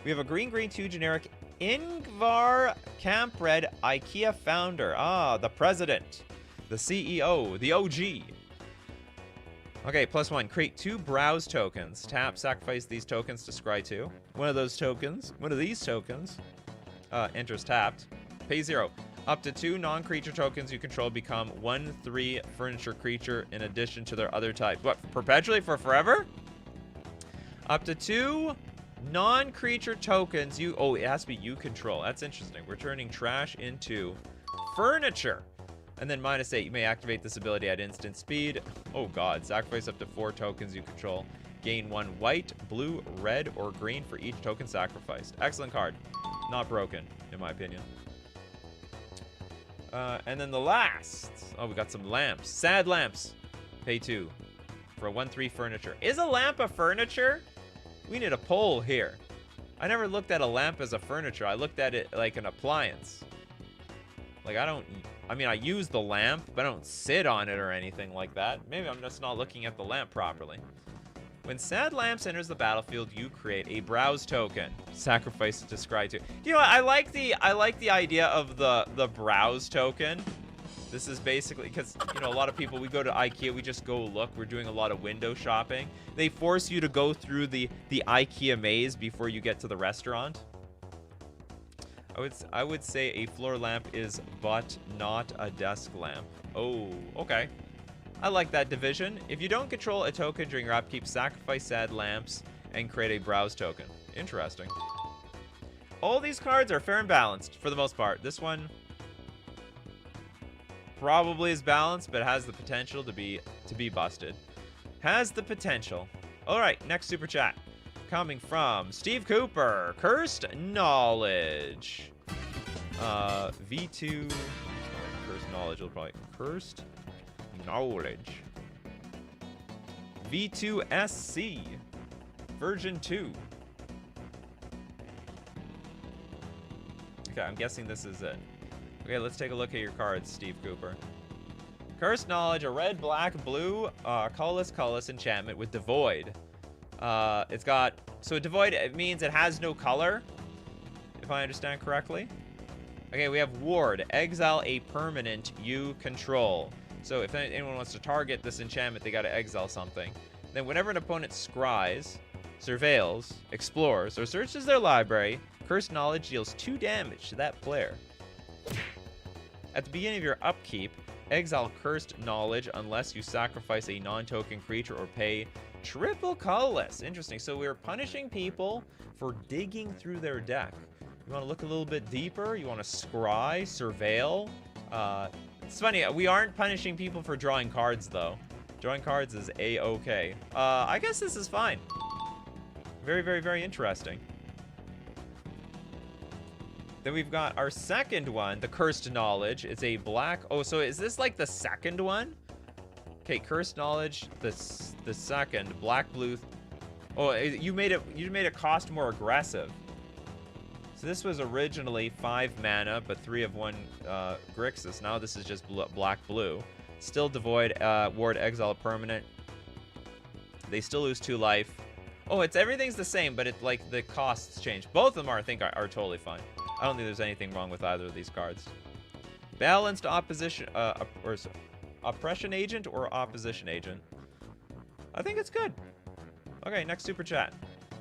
We have a green 2 generic Ingvar Kamprad, IKEA founder. Ah, the president, the CEO, the OG. Okay, +1. Create 2 browse tokens. Tap, sacrifice these tokens to scry 2. One of these tokens, enters tapped. Pay 0. Up to 2 non-creature tokens you control become 1/3 furniture creature in addition to their other type. What, perpetually for forever? Up to 2 non-creature tokens you... Oh, it has to be you control. That's interesting. We're turning trash into furniture. And then -8, you may activate this ability at instant speed. Oh god, sacrifice up to 4 tokens you control. Gain 1 white, blue, red, or green for each token sacrificed. Excellent card. Not broken, in my opinion. And then the last. Oh, we got some lamps. Sad lamps. Pay 2 for a 1/3 furniture. Is a lamp a furniture? We need a poll here. I never looked at a lamp as a furniture. I looked at it like an appliance. Like, I mean, I use the lamp, but I don't sit on it or anything like that. Maybe I'm just not looking at the lamp properly. When Sad Lamps enters the battlefield, you create a browse token. Sacrifice it to scry 2. You know what? I like the idea of the browse token. This is basically because, you know, a lot of people, we go to IKEA, we just go look. We're doing a lot of window shopping. They force you to go through the IKEA maze before you get to the restaurant. I would say a floor lamp is but not a desk lamp. Oh, okay. I like that division. If you don't control a token during your upkeep, sacrifice Sad Lamps and create a browse token. Interesting. All these cards are fair and balanced for the most part. This one probably is balanced, but has the potential to be busted. Has the potential. All right, next super chat coming from Steve Cooper. Cursed Knowledge. V2. Cursed Knowledge will probably. Cursed Knowledge. V2SC. Version 2. Okay, I'm guessing this is it. Okay, let's take a look at your cards, Steve Cooper. Cursed Knowledge, a red, black, blue, colorless enchantment with Devoid. It's got... So Devoid, it means it has no color, if I understand correctly. Okay, we have Ward. Exile a permanent you control. So if anyone wants to target this enchantment, they gotta exile something. Then whenever an opponent scries, surveils, explores, or searches their library, Cursed Knowledge deals 2 damage to that player. At the beginning of your upkeep, exile Cursed Knowledge unless you sacrifice a non-token creature or pay triple colorless. Interesting. So we're punishing people for digging through their deck. You want to look a little bit deeper? You want to scry, surveil? It's funny, we aren't punishing people for drawing cards, though. Drawing cards is A-okay. I guess this is fine. Very, very, very interesting. Then we've got our second one, the Cursed Knowledge. It's a black... Oh, so is this like the second one? Okay, Cursed Knowledge, the second. Black, blue... Oh, you made it cost more aggressive. So this was originally 5 mana, but 3 of 1 Grixis. Now this is just black, blue. Still Devoid, Ward, Exile, Permanent. They still lose 2 life. Oh, everything's the same, but like the costs change. Both of them I think are totally fine. I don't think there's anything wrong with either of these cards. Balanced opposition, or oppression agent or opposition agent. I think it's good. Okay, next super chat.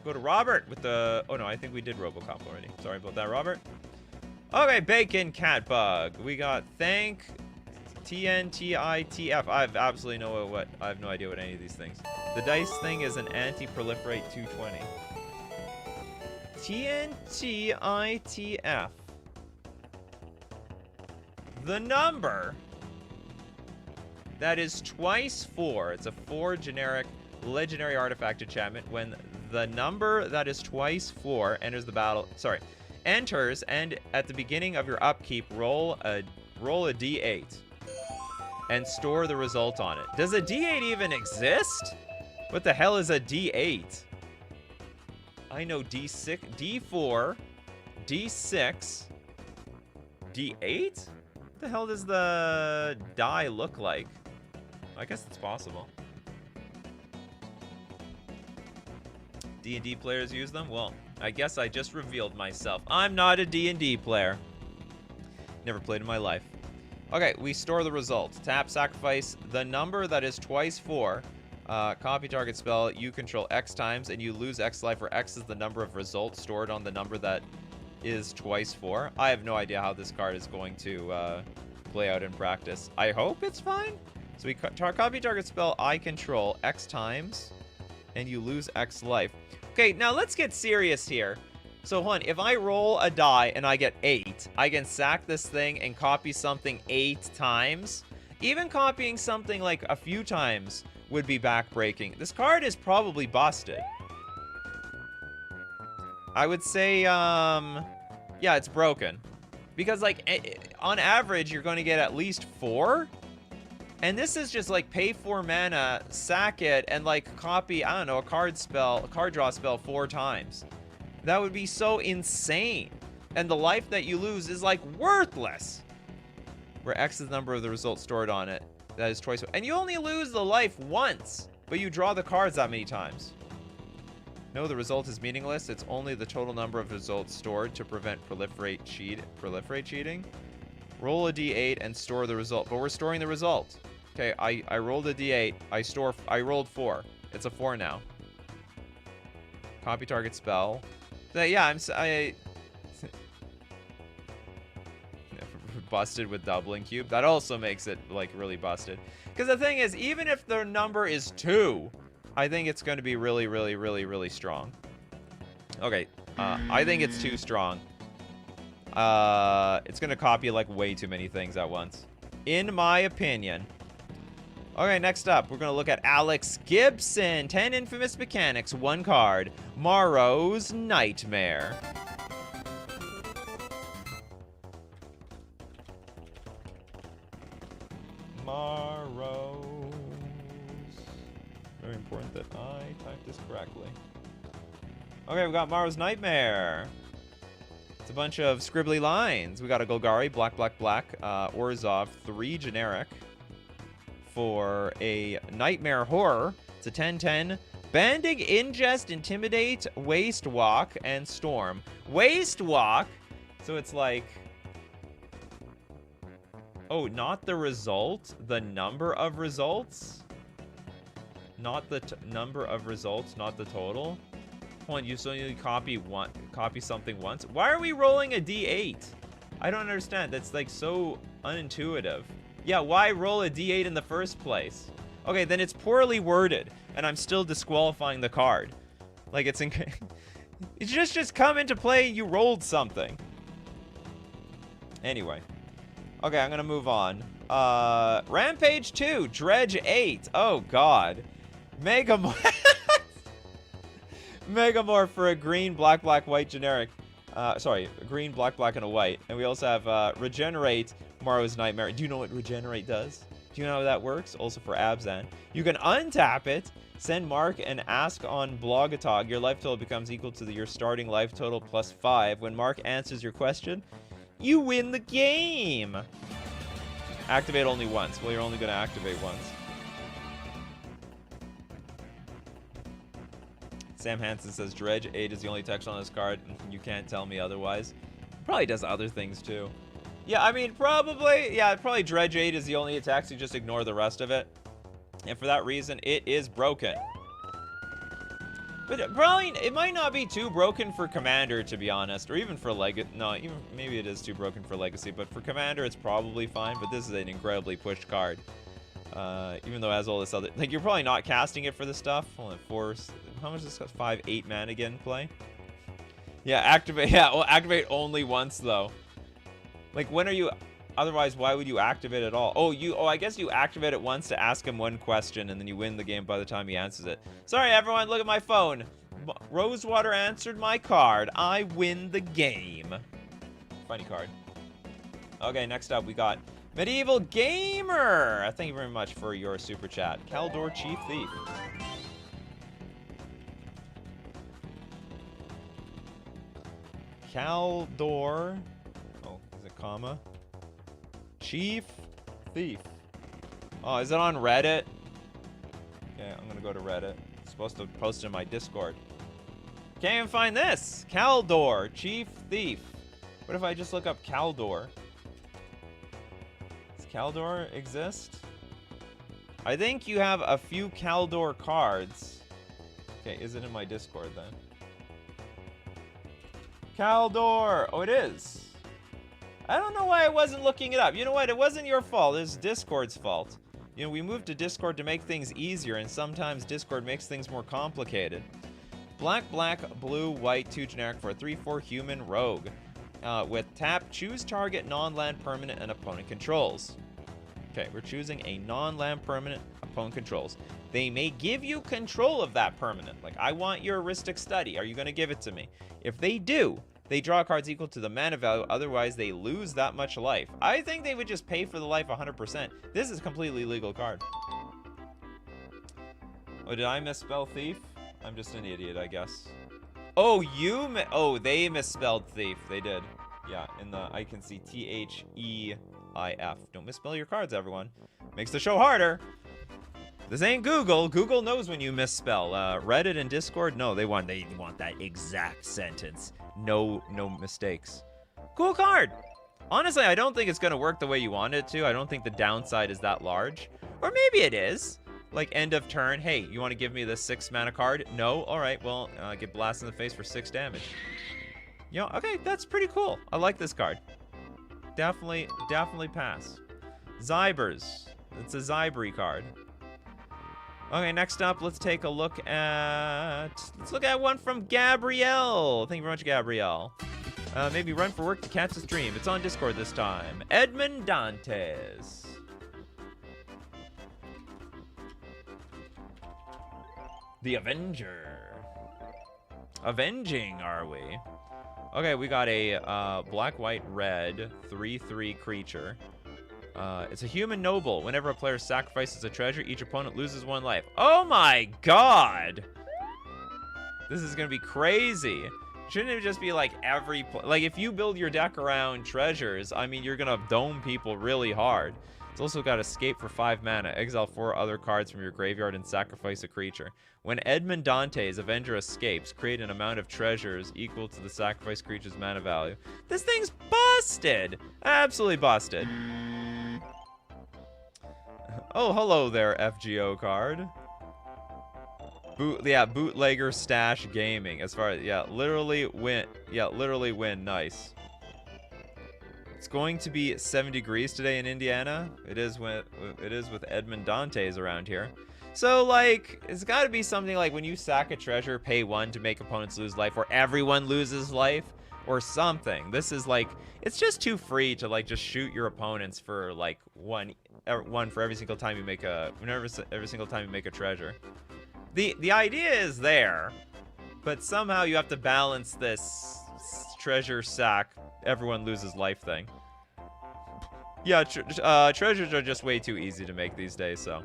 Go to Robert with the... Oh no, I think we did Robocop already. Sorry about that, Robert. Okay, Bacon Catbug. We got Thank TNTITF. I have absolutely I have no idea what any of these things. The dice thing is an anti-proliferate 220. TNTITF. The number that is twice 4. It's a 4 generic legendary artifact enchantment. When the number that is twice 4 enters the battle, enters, and at the beginning of your upkeep, roll a d8 and store the result on it. Does a d8 even exist? What the hell is a d8? I know d6, d4, d6, d8? What the hell does the die look like? I guess it's possible. D&D players use them? Well, I guess I just revealed myself. I'm not a D&D player. Never played in my life. Okay, we store the result. Tap, sacrifice the number that is twice 4. Copy target spell, you control X times, and you lose X life, where X is the number of results stored on the number that is twice 4. I have no idea how this card is going to play out in practice. I hope it's fine. So we copy target spell, I control X times, and you lose X life. Okay, now let's get serious here. So, hold on, if I roll a die and I get 8, I can sack this thing and copy something 8 times. Even copying something like a few times would be backbreaking. This card is probably busted. I would say, yeah, it's broken. Because, like, on average, you're going to get at least 4. And this is just, like, pay 4 mana, sack it, and, like, copy, I don't know, a card draw spell 4 times. That would be so insane. And the life that you lose is, like, worthless. Where X is the number of the results stored on it. That is twice. And you only lose the life once, but you draw the cards that many times. No, the result is meaningless. It's only the total number of results stored to prevent proliferate cheating. Roll a d8 and store the result. But we're storing the result. Okay, I rolled a d8. I rolled 4. It's a 4 now. Copy target spell. Yeah, I busted with doubling cube. That also makes it, like, really busted. Because the thing is, even if the number is 2, I think it's going to be really, really, really, really strong. Okay, I think it's too strong. It's going to copy, like, way too many things at once, in my opinion. Okay, next up, we're going to look at Alex Gibson. 10 infamous mechanics, 1 card. Morrow's Nightmare. Morrow's. Very important that I type this correctly. Okay, we got Morrow's Nightmare. It's a bunch of scribbly lines. We got a Golgari, black, black, black. Orzhov, 3 generic. For a Nightmare Horror. It's a 10-10. Banding, Ingest, Intimidate, Waste Walk, and Storm. Waste Walk. So it's like... Oh, not the result. The number of results. Not the number of results, not the total. Hold on, you still need to copy something once. Why are we rolling a D8? I don't understand. That's like so unintuitive. Yeah, why roll a D8 in the first place? Okay, then it's poorly worded, and I'm still disqualifying the card. Like it's just come into play. You rolled something. Anyway, okay, I'm gonna move on. Rampage 2, Dredge 8. Oh God, Megamorph. Megamorph for a green, black, black, white generic. Sorry, a green, black, black, and a white. And we also have Regenerate, Morrow's Nightmare. Do you know what Regenerate does? Do you know how that works? Also for Abzan. You can untap it, send Mark, and ask on Blogatog. Your life total becomes equal to your starting life total plus 5. When Mark answers your question, you win the game. Activate only once. Well, you're only going to activate once. Sam Hansen says Dredge 8 is the only text on this card. You can't tell me otherwise. Probably does other things too. Yeah, I mean, probably. Yeah, probably Dredge 8 is the only attack, so you just ignore the rest of it. And for that reason, it is broken. But probably, it might not be too broken for Commander, to be honest. Or even for Legacy. No, even, maybe it is too broken for Legacy. But for Commander, it's probably fine. But this is an incredibly pushed card. Even though it has all this other... Like, you're probably not casting it for this stuff. Hold on, 4... How much does this cost? 5, 8 mana again play? Yeah, activate... Yeah, well, activate only once, though. Like, when are you... Otherwise, why would you activate at all? Oh, I guess you activate it once to ask him one question, and then you win the game by the time he answers it. Sorry, everyone, look at my phone. Rosewater answered my card. I win the game. Funny card. Okay, next up, we got Medieval Gamer. Thank you very much for your super chat. Kaldor Chief Thief. Kaldor. Oh, is it comma? Chief Thief. Oh, is it on Reddit? Okay, I'm gonna go to Reddit. It's supposed to post in my Discord. Can't even find this. Kaldor, Chief Thief. What if I just look up Kaldor? Does Kaldor exist? I think you have a few Kaldor cards. Okay, is it in my Discord then? Kaldor! Oh, it is. I don't know why I wasn't looking it up. You know what? It wasn't your fault. It's Discord's fault. You know, we moved to Discord to make things easier, and sometimes Discord makes things more complicated. Black, black, blue, white, 2 generic for a 3/4 human rogue. With tap, choose target non-land permanent and opponent controls. Okay, we're choosing a non-land permanent opponent controls. They may give you control of that permanent. Like, I want your heuristic study. Are you going to give it to me? If they do, they draw cards equal to the mana value. Otherwise, they lose that much life. I think they would just pay for the life 100%. This is a completely legal card. Oh, did I misspell thief? I'm just an idiot, I guess. Oh, they misspelled thief. They did. Yeah, in the, I can see T-H-E-I-F. Don't misspell your cards, everyone. Makes the show harder. This ain't Google. Google knows when you misspell. Reddit and Discord, no, they want that exact sentence. No mistakes. Cool card. Honestly, I don't think it's going to work the way you want it to. I don't think the downside is that large. Or maybe it is. Like, end of turn. Hey, you want to give me this 6 mana card? No? All right, well, get blasted in the face for 6 damage. You know, okay, that's pretty cool. I like this card. Definitely pass. Zybers. It's a Zybri card. Okay, next up, let's take a look at... Let's look at one from Gabrielle. Thank you very much, Gabrielle. Maybe run for work to catch the stream. It's on Discord this time. Edmund Dantes. The Avenger. Avenging, are we? Okay, we got a black, white, red 3/3 creature. It's a human noble. Whenever a player sacrifices a treasure, each opponent loses 1 life. Oh my god! This is gonna be crazy. Shouldn't it just be like like if you build your deck around treasures, I mean, you're gonna dome people really hard. It's also got escape for 5 mana. Exile 4 other cards from your graveyard and sacrifice a creature. When Edmond Dante's Avenger escapes, create an amount of treasures equal to the sacrifice creature's mana value. This thing's busted! Absolutely busted. Oh, hello there, FGO card. Bootlegger Stash Gaming. As far as, literally win. Yeah, literally win. Nice. It's going to be 7 degrees today in Indiana. It is with Edmond Dante's around here. So, like, it's got to be something like when you sack a treasure, pay 1 to make opponents lose life, or everyone loses life, or something. This is like, it's just too free to like just shoot your opponents for like one for every single time you make every single time you make a treasure. The idea is there, but somehow you have to balance this treasure sack, everyone loses life thing. Yeah, treasures are just way too easy to make these days, so.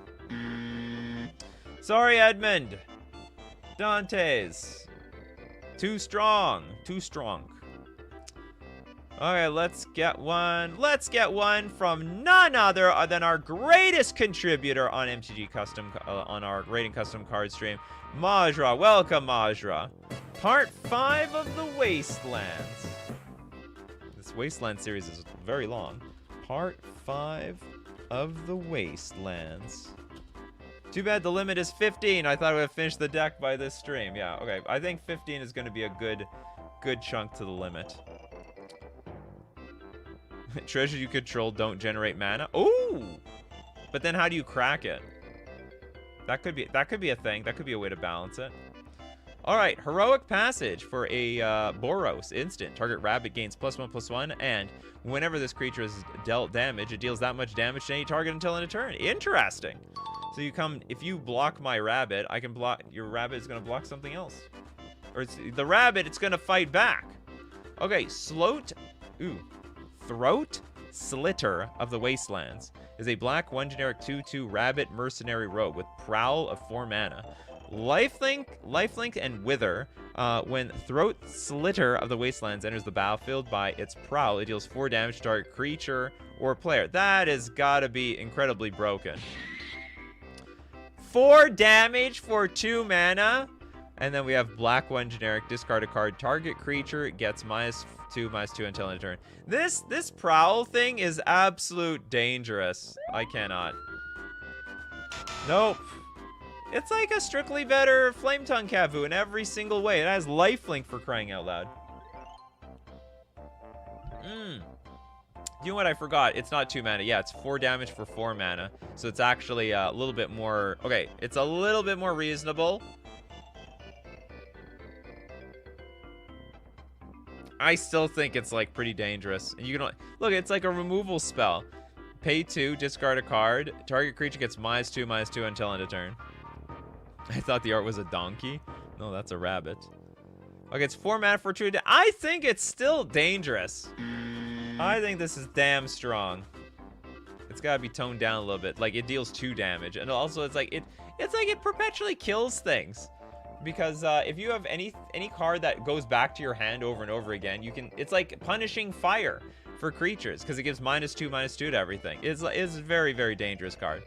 Sorry, Edmund. Dante's. Too strong. Too strong. Okay, let's get one. Let's get one from none other than our greatest contributor on MTG Custom, on our Rating Custom Card stream, Majra. Welcome, Majra. Part 5 of the Wastelands. This Wasteland series is very long. Part 5 of the Wastelands. Too bad the limit is 15. I thought I would have finished the deck by this stream. Yeah, okay. I think 15 is going to be a good chunk to the limit. Treasure you control don't generate mana. Ooh! But then how do you crack it? That could be a thing. That could be a way to balance it. All right, Heroic Passage for a Boros instant. Target rabbit gains +1/+1, and whenever this creature is dealt damage, it deals that much damage to any target until end of turn. Interesting. So you come, if you block my rabbit, I can block, your rabbit is going to block something else. Or it's the rabbit, it's going to fight back. Okay, Throat Slitter of the Wastelands is a black 1 generic 2/2 rabbit mercenary rogue with Prowl of 4 mana. Lifelink, and Wither. When Throat Slitter of the Wastelands enters the battlefield by its Prowl, it deals 4 damage to target creature or player. That has got to be incredibly broken. 4 damage for 2 mana. And then we have black 1 generic, discard a card. Target creature gets -2/-2 until end of turn. This Prowl thing is absolute dangerous. I cannot. Nope. It's like a strictly better Flame Tongue Kavu in every single way. It has lifelink for crying out loud. You know what I forgot? It's not 2 mana. Yeah, it's 4 damage for 4 mana. So it's actually a little bit more... Okay, it's a little bit more reasonable. I still think it's like pretty dangerous. And you can look, it's like a removal spell. Pay 2, discard a card. Target creature gets -2/-2 until end of turn. I thought the art was a donkey. No, that's a rabbit. Okay, it's 4 mana for 2. I think it's still dangerous. I think this is damn strong. It's gotta be toned down a little bit. Like, it deals 2 damage, and also it's like it perpetually kills things. Because if you have any card that goes back to your hand over and over again, you can. It's like punishing fire for creatures because it gives -2/-2 to everything. It's a very, very dangerous card.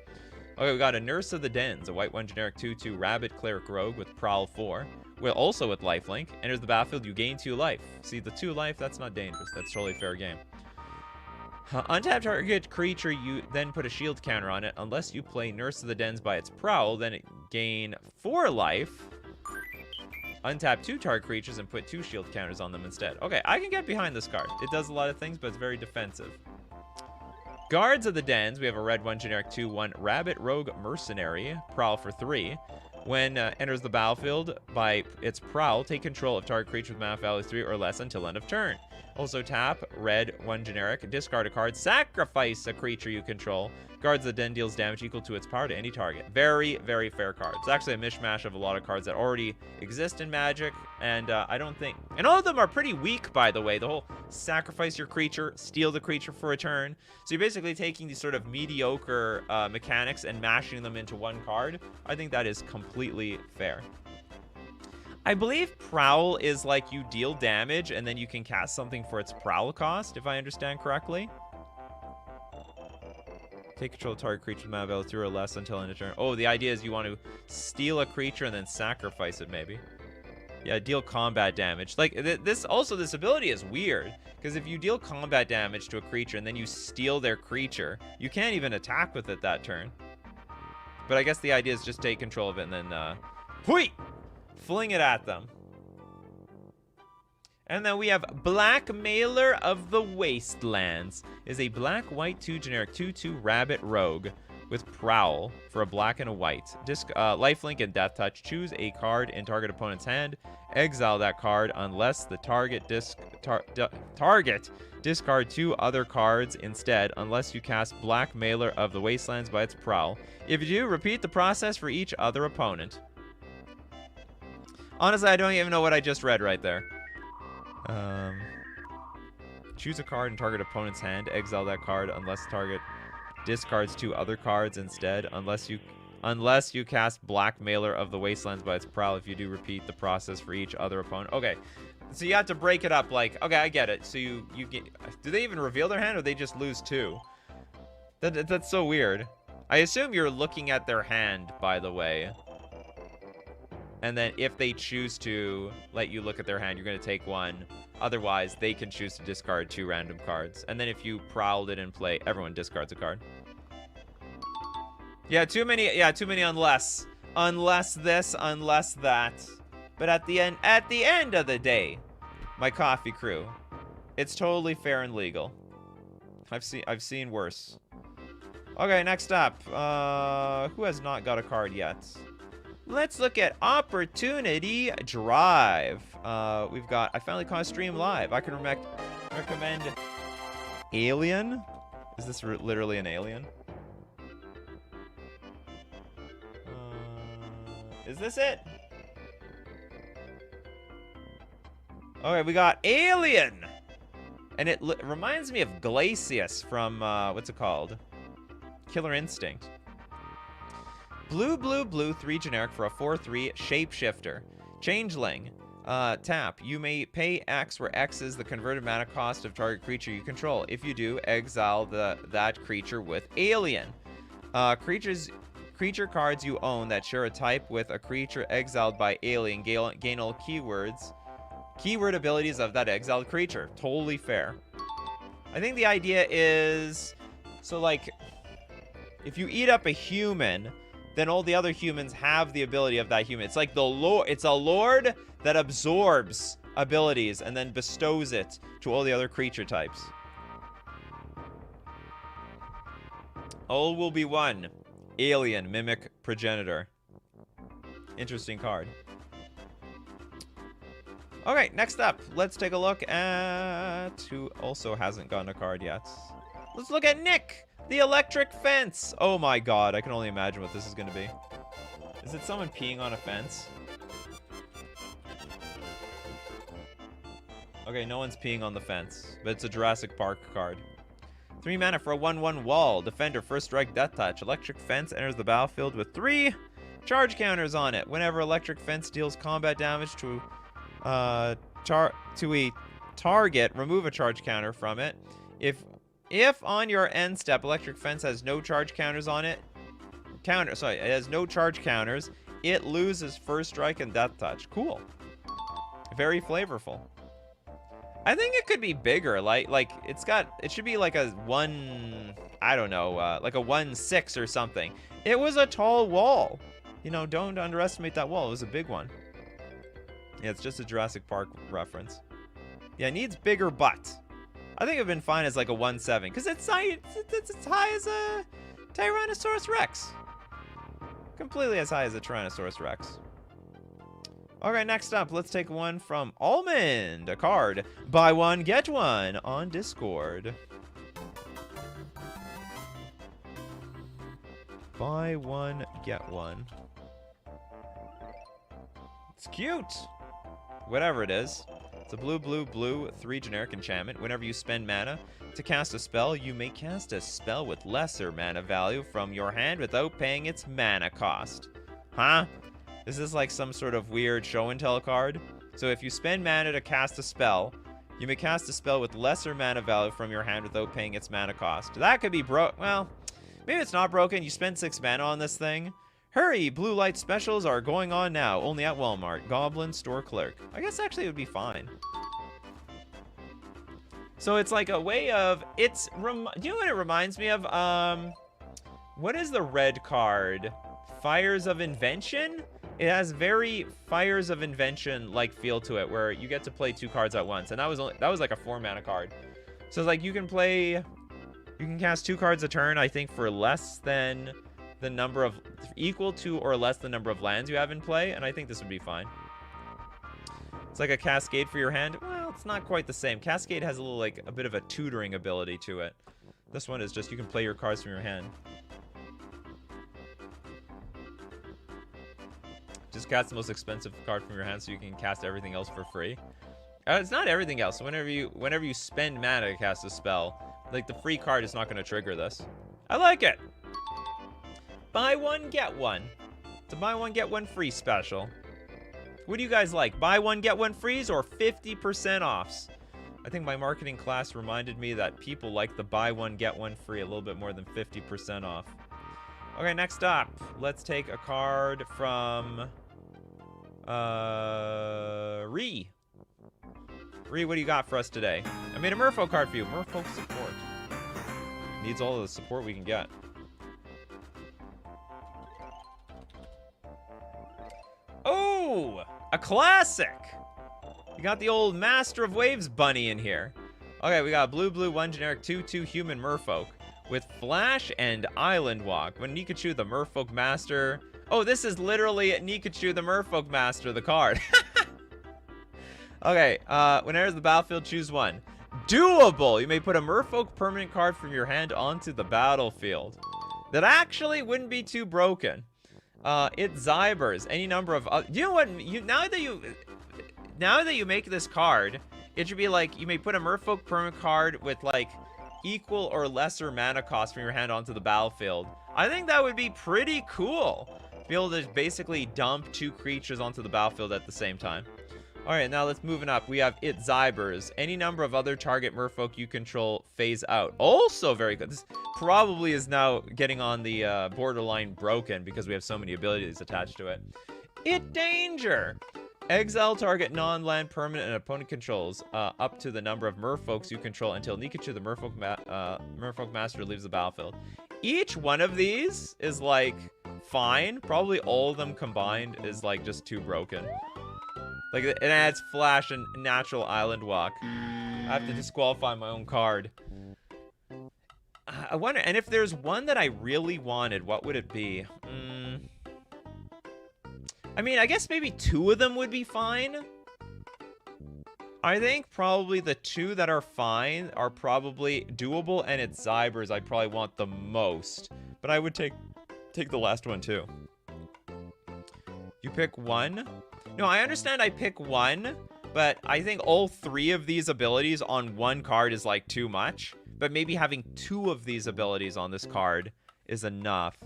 Okay, we got a Nurse of the Dens, a white 1 generic 2/2 rabbit cleric rogue with Prowl 4. Also with lifelink. Enters the battlefield, you gain 2 life. See, the 2 life, that's not dangerous. That's totally fair game. Untap target creature, you then put a shield counter on it. Unless you play Nurse of the Dens by its Prowl, then it gain 4 life. Untap 2 target creatures and put 2 shield counters on them instead. Okay, I can get behind this card. It does a lot of things, but it's very defensive. Guards of the Dens, we have a red 1 generic 2/1 rabbit rogue mercenary, Prowl for 3. When enters the battlefield by its prowl, take control of target creature with mana value 3 or less until end of turn. Also tap, red, 1 generic, discard a card, sacrifice a creature you control. Cards that then deals damage equal to its power to any target. Very, very fair card. It's actually a mishmash of a lot of cards that already exist in Magic, and I don't think... And all of them are pretty weak, by the way. The whole sacrifice your creature, steal the creature for a turn. So you're basically taking these sort of mediocre mechanics and mashing them into one card. I think that is completely fair. I believe Prowl is like you deal damage, and then you can cast something for its Prowl cost, if I understand correctly. Take control of target creature with mana value 3 or less until end of turn. Oh, the idea is you want to steal a creature and then sacrifice it, maybe. Yeah, deal combat damage. Like, this ability is weird, because if you deal combat damage to a creature and then you steal their creature, you can't even attack with it that turn. But I guess the idea is just take control of it and then, hui! Fling it at them. And then we have Blackmailer of the Wastelands. Is a black-white 2 generic 2/2 rabbit rogue with Prowl for a black and a white. Lifelink and Death Touch. Choose a card in target opponent's hand. Exile that card unless the target discard 2 other cards instead, unless you cast Blackmailer of the Wastelands by its Prowl. If you do, repeat the process for each other opponent. Honestly, I don't even know what I just read right there. Choose a card in target opponent's hand. Exile that card unless target discards 2 other cards instead. Unless you cast Blackmailer of the Wastelands by its Prowl. If you do, repeat the process for each other opponent. Okay, so you have to break it up. Like, okay, I get it. So you get. Do they even reveal their hand, or they just lose 2? That's so weird. I assume you're looking at their hand, by the way. And then if they choose to let you look at their hand, you're going to take 1. Otherwise, they can choose to discard 2 random cards. And then if you prowled it in play, everyone discards a card. Yeah, too many unless. Unless this, unless that. But at the end of the day, my coffee crew, it's totally fair and legal. I've seen worse. Okay, next up. Who has not got a card yet? Let's look at Opportunity Drive. We've got, I finally caught a stream live. I can recommend Alien. Is this literally an alien? Is this it? Okay, we got Alien. And it reminds me of Glacius from, what's it called? Killer Instinct. Blue, blue, blue, 3 generic for a 4/3 shapeshifter. Changeling. Tap. You may pay X, where X is the converted mana cost of target creature you control. If you do, exile that creature with Alien. Creature cards you own that share a type with a creature exiled by Alien gain all keyword abilities of that exiled creature. Totally fair. I think the idea is, so like, if you eat up a human, then all the other humans have the ability of that human. It's like it's a lord that absorbs abilities and then bestows it to all the other creature types. All will be one. Alien, Mimic Progenitor. Interesting card. Okay, next up, let's take a look at who also hasn't gotten a card yet. Let's look at Nick, the Electric Fence. Oh my god, I can only imagine what this is going to be. Is it someone peeing on a fence? Okay, no one's peeing on the fence, but it's a Jurassic Park card. 3 mana for a 1/1 wall. Defender, first strike, death touch. Electric Fence enters the battlefield with 3 charge counters on it. Whenever Electric Fence deals combat damage to a target, remove a charge counter from it. If on your end step Electric Fence has no charge counters on it, it has no charge counters, it loses first strike and death touch. Cool. Very flavorful. I think it could be bigger. Like it should be like a 1, I don't know, like a 1/6 or something. It was a tall wall. You know, don't underestimate that wall. It was a big one. Yeah, it's just a Jurassic Park reference. Yeah, it needs bigger butt. I think it'd been fine as like a 1/7, because it's as high as a Tyrannosaurus Rex. completely as high as a Tyrannosaurus Rex. Okay, next up, let's take one from Almond, a card. Buy one, get one on Discord. Buy one, get one. It's cute. Whatever it is. It's a blue, blue, blue, 3 generic enchantment. Whenever you spend mana to cast a spell, you may cast a spell with lesser mana value from your hand without paying its mana cost. Huh? Is this like some sort of weird show and tell card? So if you spend mana to cast a spell, you may cast a spell with lesser mana value from your hand without paying its mana cost. That could be well, maybe it's not broken. You spend 6 mana on this thing. Hurry, blue light specials are going on now, only at Walmart. Goblin store clerk. I guess actually it would be fine. So it's like a way of, do you know what it reminds me of? What is the red card? Fires of Invention? It has very Fires of Invention like feel to it, where you get to play 2 cards at once, and that was like a 4 mana card. So it's like you can cast 2 cards a turn, I think, for less than the number of, equal to or less the number of lands you have in play, and I think this would be fine. It's like a Cascade for your hand. Well, it's not quite the same. Cascade has a bit of a tutoring ability to it. This one is just you can play your cards from your hand. Just cast the most expensive card from your hand so you can cast everything else for free. It's not everything else. Whenever you spend mana to cast a spell, like the free card is not going to trigger this. I like it. Buy one, get one. It's a buy one, get one free special. What do you guys like? Buy one, get one frees or 50% offs? I think my marketing class reminded me that people like the buy one, get one free a little bit more than 50% off. Okay, next up, let's take a card from Ree. Ree, what do you got for us today? I made a Merfolk card for you. Merfolk support. Needs all of the support we can get. Oh, a classic. You got the old Master of Waves bunny in here. Okay, we got blue, blue, 1 generic, 2/2 human Merfolk with Flash and Island Walk. When Nikachu, the Merfolk Master. Oh, this is literally Nikachu, the Merfolk Master, the card. Okay, when enters the battlefield, choose one. Doable! You may put a Merfolk permanent card from your hand onto the battlefield. That actually wouldn't be too broken. It Zybers. Any number of... you know what? Now that you make this card, it should be like, you may put a Merfolk permanent card with, like, equal or lesser mana cost from your hand onto the battlefield. I think that would be pretty cool. Be able to basically dump 2 creatures onto the battlefield at the same time. Alright, now let's move it up. We have It Zybers. Any number of other target Merfolk you control phase out. Also very good. This probably is now getting on the borderline broken because we have so many abilities attached to it. It Danger. Exile target non-land permanent and opponent controls up to the number of Merfolks you control until Nikachu, the Merfolk Master, leaves the battlefield. Each one of these is, like, fine. Probably all of them combined is, like, just too broken. Like, it adds Flash and Natural Island Walk. I have to disqualify my own card. I wonder, and if there's one that I really wanted, what would it be? I mean, I guess maybe 2 of them would be fine. I think probably the 2 that are fine are probably Doable and It's Zybers I probably want the most. But I would take the last one too. You pick one? No, I understand I pick one, but I think all 3 of these abilities on one card is like too much. But maybe having 2 of these abilities on this card is enough.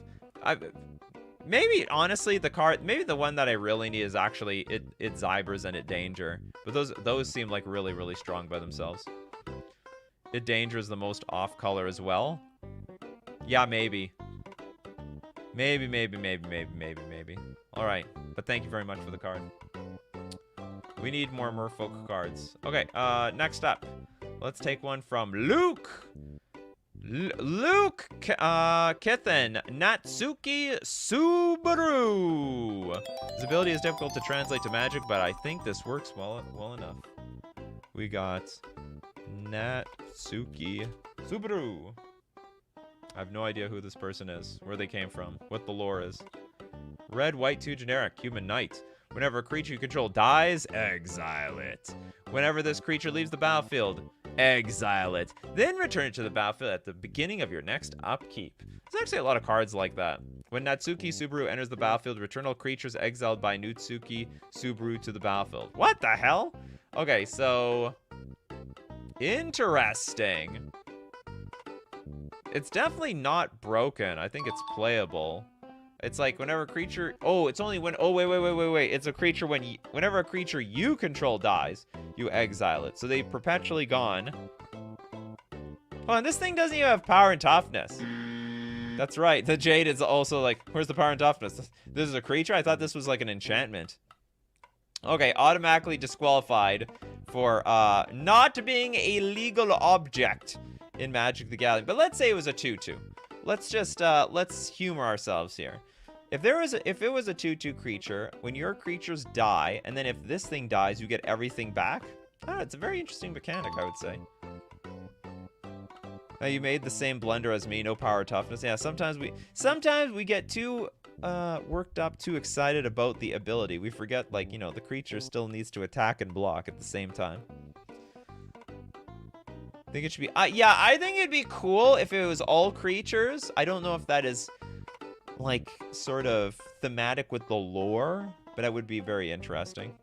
Maybe, honestly, maybe the one that I really need is actually It Zybers and It Danger. But those seem like really, really strong by themselves. It Danger is the most off color as well. Yeah, maybe. Maybe. All right, but thank you very much for the card. We need more Merfolk cards. Okay, next up, let's take one from Luke. Luke Kithen Natsuki Subaru. His ability is difficult to translate to magic, but I think this works well enough. We got Natsuki Subaru. I have no idea who this person is, where they came from, what the lore is. Red, white, 2 generic, human knight. Whenever a creature you control dies, exile it. Whenever this creature leaves the battlefield, exile it. Then return it to the battlefield at the beginning of your next upkeep. There's actually a lot of cards like that. When Natsuki Subaru enters the battlefield, return all creatures exiled by Natsuki Subaru to the battlefield. What the hell? Okay, so... interesting. It's definitely not broken. I think it's playable. It's like whenever a creature... oh, it's only when... oh, wait. It's a creature when... whenever a creature you control dies, you exile it. So they've perpetually gone. Oh, and this thing doesn't even have power and toughness. That's right. The Jade is also like, where's the power and toughness? This is a creature? I thought this was like an enchantment. Okay, automatically disqualified for not being a legal object in Magic the Gathering. But let's say it was a 2/2. Let's just, let's humor ourselves here. If it was a 2/2 creature, when your creatures die, and then if this thing dies, you get everything back? Ah, it's a very interesting mechanic, I would say. Now, you made the same blunder as me, no power toughness. Yeah, sometimes we get too worked up, too excited about the ability. We forget, like, you know, the creature still needs to attack and block at the same time. I think it should be... yeah, I think it'd be cool if it was all creatures. I don't know if that is, like, sort of thematic with the lore, but that would be very interesting.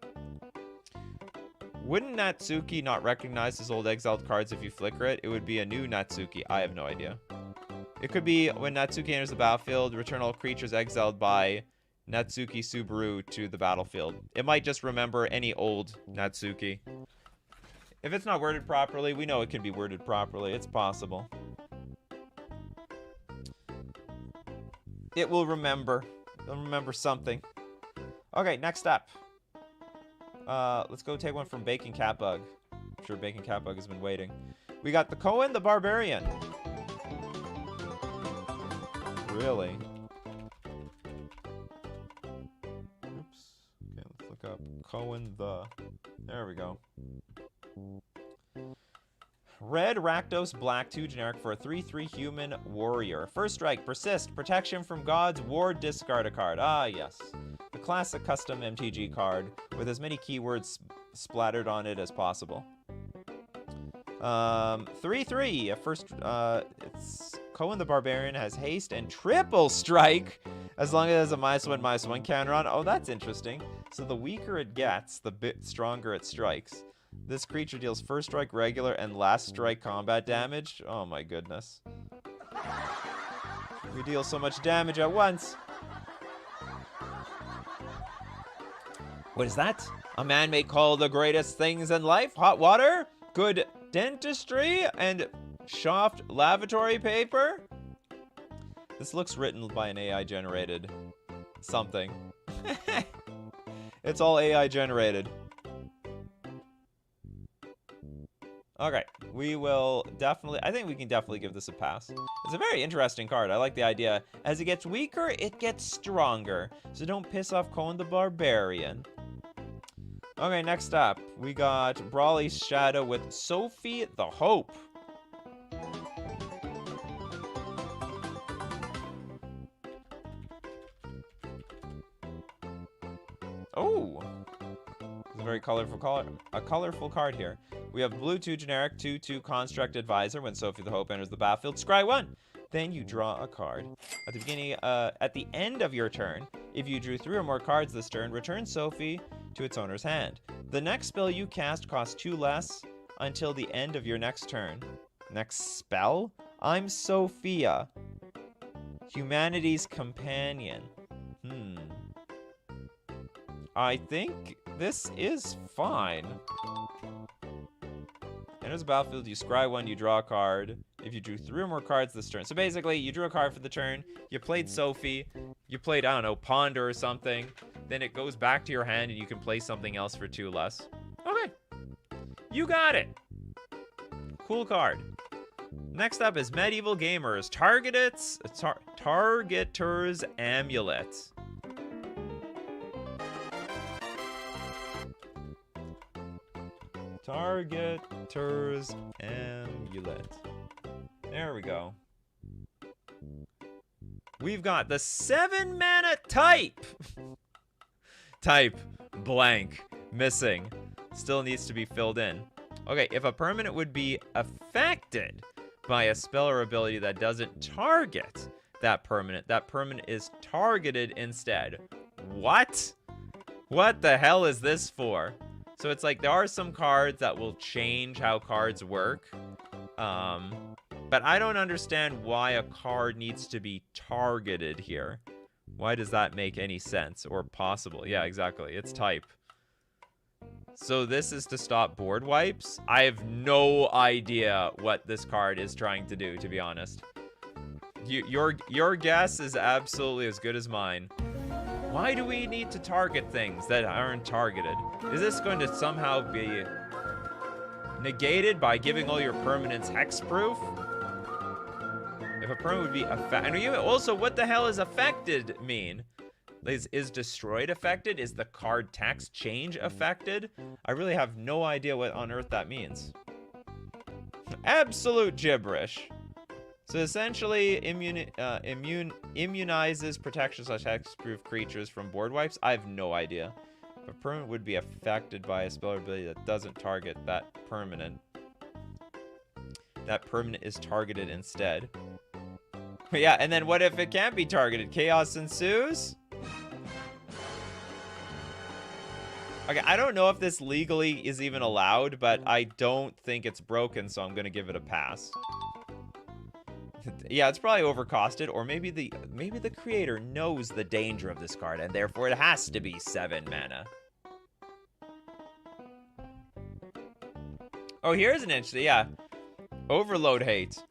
Wouldn't Natsuki not recognize his old exiled cards if you flicker it? It would be a new Natsuki. I have no idea. It could be when Natsuki enters the battlefield, return all creatures exiled by Natsuki Subaru to the battlefield. It might just remember any old Natsuki. If it's not worded properly, we know it can be worded properly. It's possible. It will remember. It'll remember something. Okay, next up. Let's go take one from Bacon Catbug. I'm sure Bacon Catbug has been waiting. We got the Cohen the Barbarian. Really? Oops. Okay, let's look up Cohen the... there we go. Red, Rakdos, black, 2 generic for a 3/3 human warrior. First strike, persist, protection from gods, ward, discard a card. Ah, yes. The classic custom MTG card with as many keywords splattered on it as possible. 3/3. First, it's Cohen the Barbarian has haste and triple strike as long as it has a -1/-1 counter on. Oh, that's interesting. So the weaker it gets, the bit stronger it strikes. This creature deals first strike regular and last strike combat damage. Oh my goodness. We deal so much damage at once. What is that? A man may call the greatest things in life hot water, good dentistry, and soft lavatory paper? This looks written by an AI generated something. It's all AI generated. Okay, we will definitely... I think we can definitely give this a pass. It's a very interesting card. I like the idea. As it gets weaker, it gets stronger. So don't piss off Cohen the Barbarian. Okay, next up, we got Brawly's Shadow with Sophie the Hope. Oh! It's a very colorful card here. We have blue 2 generic, 2/2 construct advisor. When Sophie the Hope enters the battlefield, scry 1. Then you draw a card. At the beginning, at the end of your turn, if you drew 3 or more cards this turn, return Sophie to its owner's hand. The next spell you cast costs 2 less until the end of your next turn. Next spell? I'm Sophia, humanity's companion. I think this is fine. Enters the battlefield, you scry 1, you draw a card. If you drew 3 or more cards this turn. So basically, you drew a card for the turn, you played Sophie, you played, I don't know, Ponder or something. Then it goes back to your hand and you can play something else for 2 less. Okay. You got it. Cool card. Next up is Medieval Gamers. Targeter's Amulet. Targeter's Amulet. There we go. we've got the 7-mana type. Type blank, missing. Still needs to be filled in. Okay, if a permanent would be affected by a spell or ability that doesn't target that permanent is targeted instead. What? What the hell is this for? So it's like there are some cards that will change how cards work. But I don't understand why a card needs to be targeted here. Why does that make any sense or possible? Yeah, exactly. It's type. So this is to stop board wipes? I have no idea what this card is trying to do, to be honest. Your guess is absolutely as good as mine. Why do we need to target things that aren't targeted? Is this going to somehow be negated by giving all your permanents hexproof? If a permanent would be affected... And also, what the hell does affected mean? Is destroyed affected? Is the card text change affected? I really have no idea what on earth that means. Absolute gibberish. So essentially, immunizes protection/hexproof creatures from board wipes. I have no idea. If a permanent would be affected by a spell or ability that doesn't target that permanent is targeted instead. But yeah, and then what if it can't be targeted? Chaos ensues? Okay, I don't know if this legally is even allowed, but I don't think it's broken, so I'm gonna give it a pass. Yeah, it's probably overcosted, or maybe the creator knows the danger of this card, and therefore it has to be 7 mana. Oh, here's an interesting, yeah. Overload hate.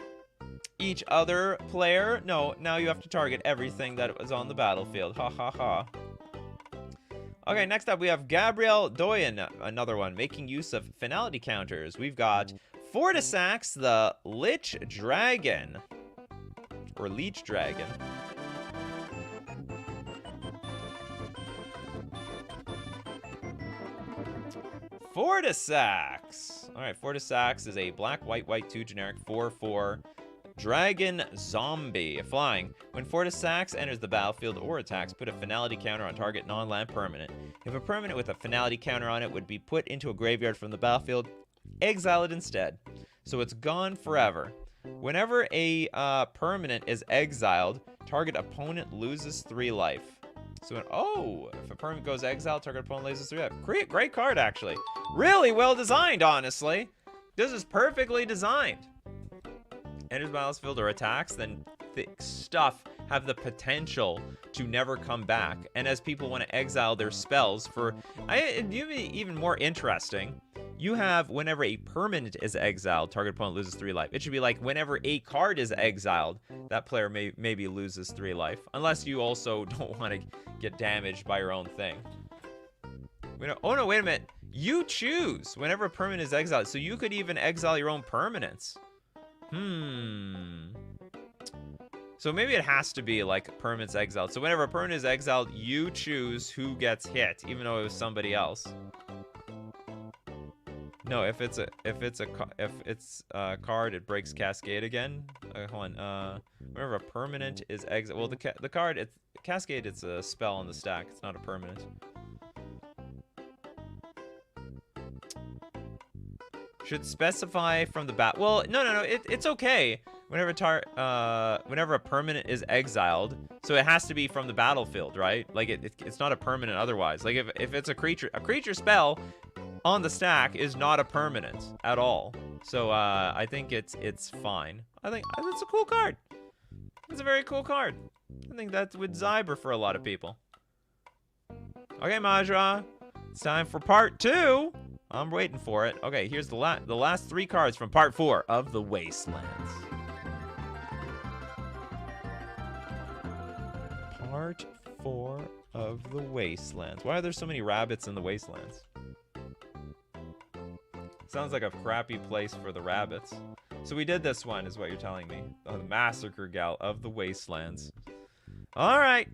Each other player, no, now you have to target everything that was on the battlefield. Ha ha ha. Okay, next up we have Gabrielle Doyen, another one, making use of finality counters. We've got Fortisax, the Lich Dragon. Or Leech Dragon. Fortisax. Alright, Fortisax is a black, white, 2 generic 4/4 dragon zombie. Flying. When Fortisax enters the battlefield or attacks, put a finality counter on target non-land permanent. If a permanent with a finality counter on it would be put into a graveyard from the battlefield, exile it instead. So it's gone forever. Whenever a permanent is exiled, target opponent loses 3 life. So, if a permanent goes exiled, target opponent loses 3 life. Great card, actually. Really well designed, honestly. This is perfectly designed. Enters battlefield or attacks, then thick stuff have the potential to never come back. And as people want to exile their spells for... even more interesting... You have, whenever a permanent is exiled, target opponent loses 3 life. It should be like, whenever a card is exiled, that player maybe loses 3 life. Unless you also don't want to get damaged by your own thing. Oh no, wait a minute. You choose whenever a permanent is exiled. So you could even exile your own permanents. So maybe it has to be like permanents exiled. So whenever a permanent is exiled, you choose who gets hit, even though it was somebody else. No, if it's a card, it breaks Cascade again. Hold on. Whenever a permanent is exiled, well, the card, Cascade, it's a spell on the stack. It's not a permanent. Should specify from the bat. Well, no. It's okay. Whenever a permanent is exiled, so it has to be from the battlefield, right? Like it's not a permanent otherwise. Like if it's a creature spell on the stack is not a permanent at all. So I think it's fine. I think it's a cool card. It's a very cool card. I think that would Zyber for a lot of people. Okay, Majra, it's time for part 2. I'm waiting for it. Okay, here's the last 3 cards from part 4 of the Wastelands. Part 4 of the Wastelands. Why are there so many rabbits in the Wastelands? Sounds like a crappy place for the rabbits. So we did this one, is what you're telling me. Oh, the Massacre Gal of the Wastelands. Alright.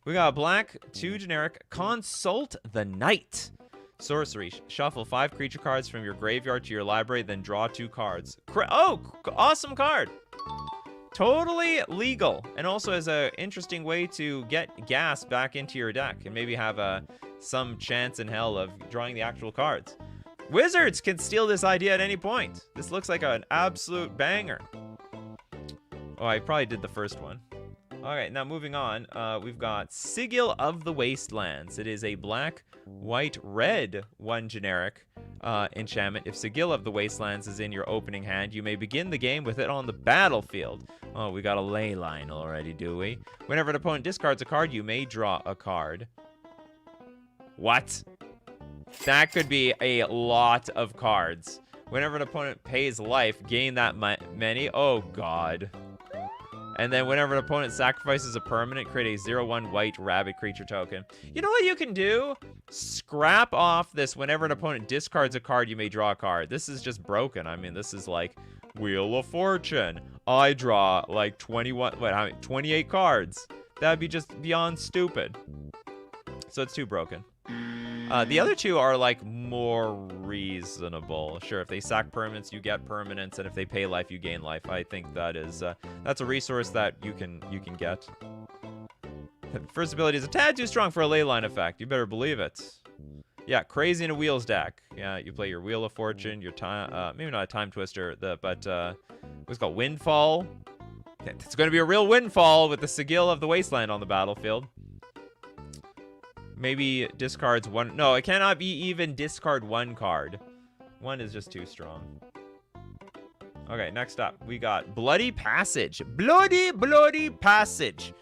We got a black, 2 generic. Consult the Knight. Sorcery. Shuffle 5 creature cards from your graveyard to your library, then draw 2 cards. Awesome card! Totally legal, and also as an interesting way to get gas back into your deck and maybe have some chance in hell of drawing the actual cards. Wizards can steal this idea at any point. This looks like an absolute banger. Oh, I probably did the first one. All right, now moving on, we've got Sigil of the Wastelands. It is a black, white, red, 1 generic enchantment. If Sigil of the Wastelands is in your opening hand, you may begin the game with it on the battlefield. Oh, we got a ley line already, do we? Whenever an opponent discards a card, you may draw a card. What? That could be a lot of cards. Whenever an opponent pays life, gain that many. Oh, God. And then whenever an opponent sacrifices a permanent, create a 0/1 white rabbit creature token. You know what you can do? Scrap off this whenever an opponent discards a card, you may draw a card. This is just broken. I mean, this is like Wheel of Fortune. I draw like 28 cards. That'd be just beyond stupid. So it's too broken. The other two are like more reasonable. Sure, if they sack permanents, you get permanents, and if they pay life, you gain life. I think that is that's a resource that you can get. First ability is a tad too strong for a ley line effect. You better believe it. Yeah, crazy in a wheels deck. Yeah, you play your Wheel of Fortune, your time, maybe not a time twister, but what's it called, Windfall. It's going to be a real windfall with the Sigil of the Wasteland on the battlefield. Maybe discards 1. No, it cannot be even discard 1 card. 1 is just too strong. Okay, next up, we got Bloody Passage. Bloody Passage.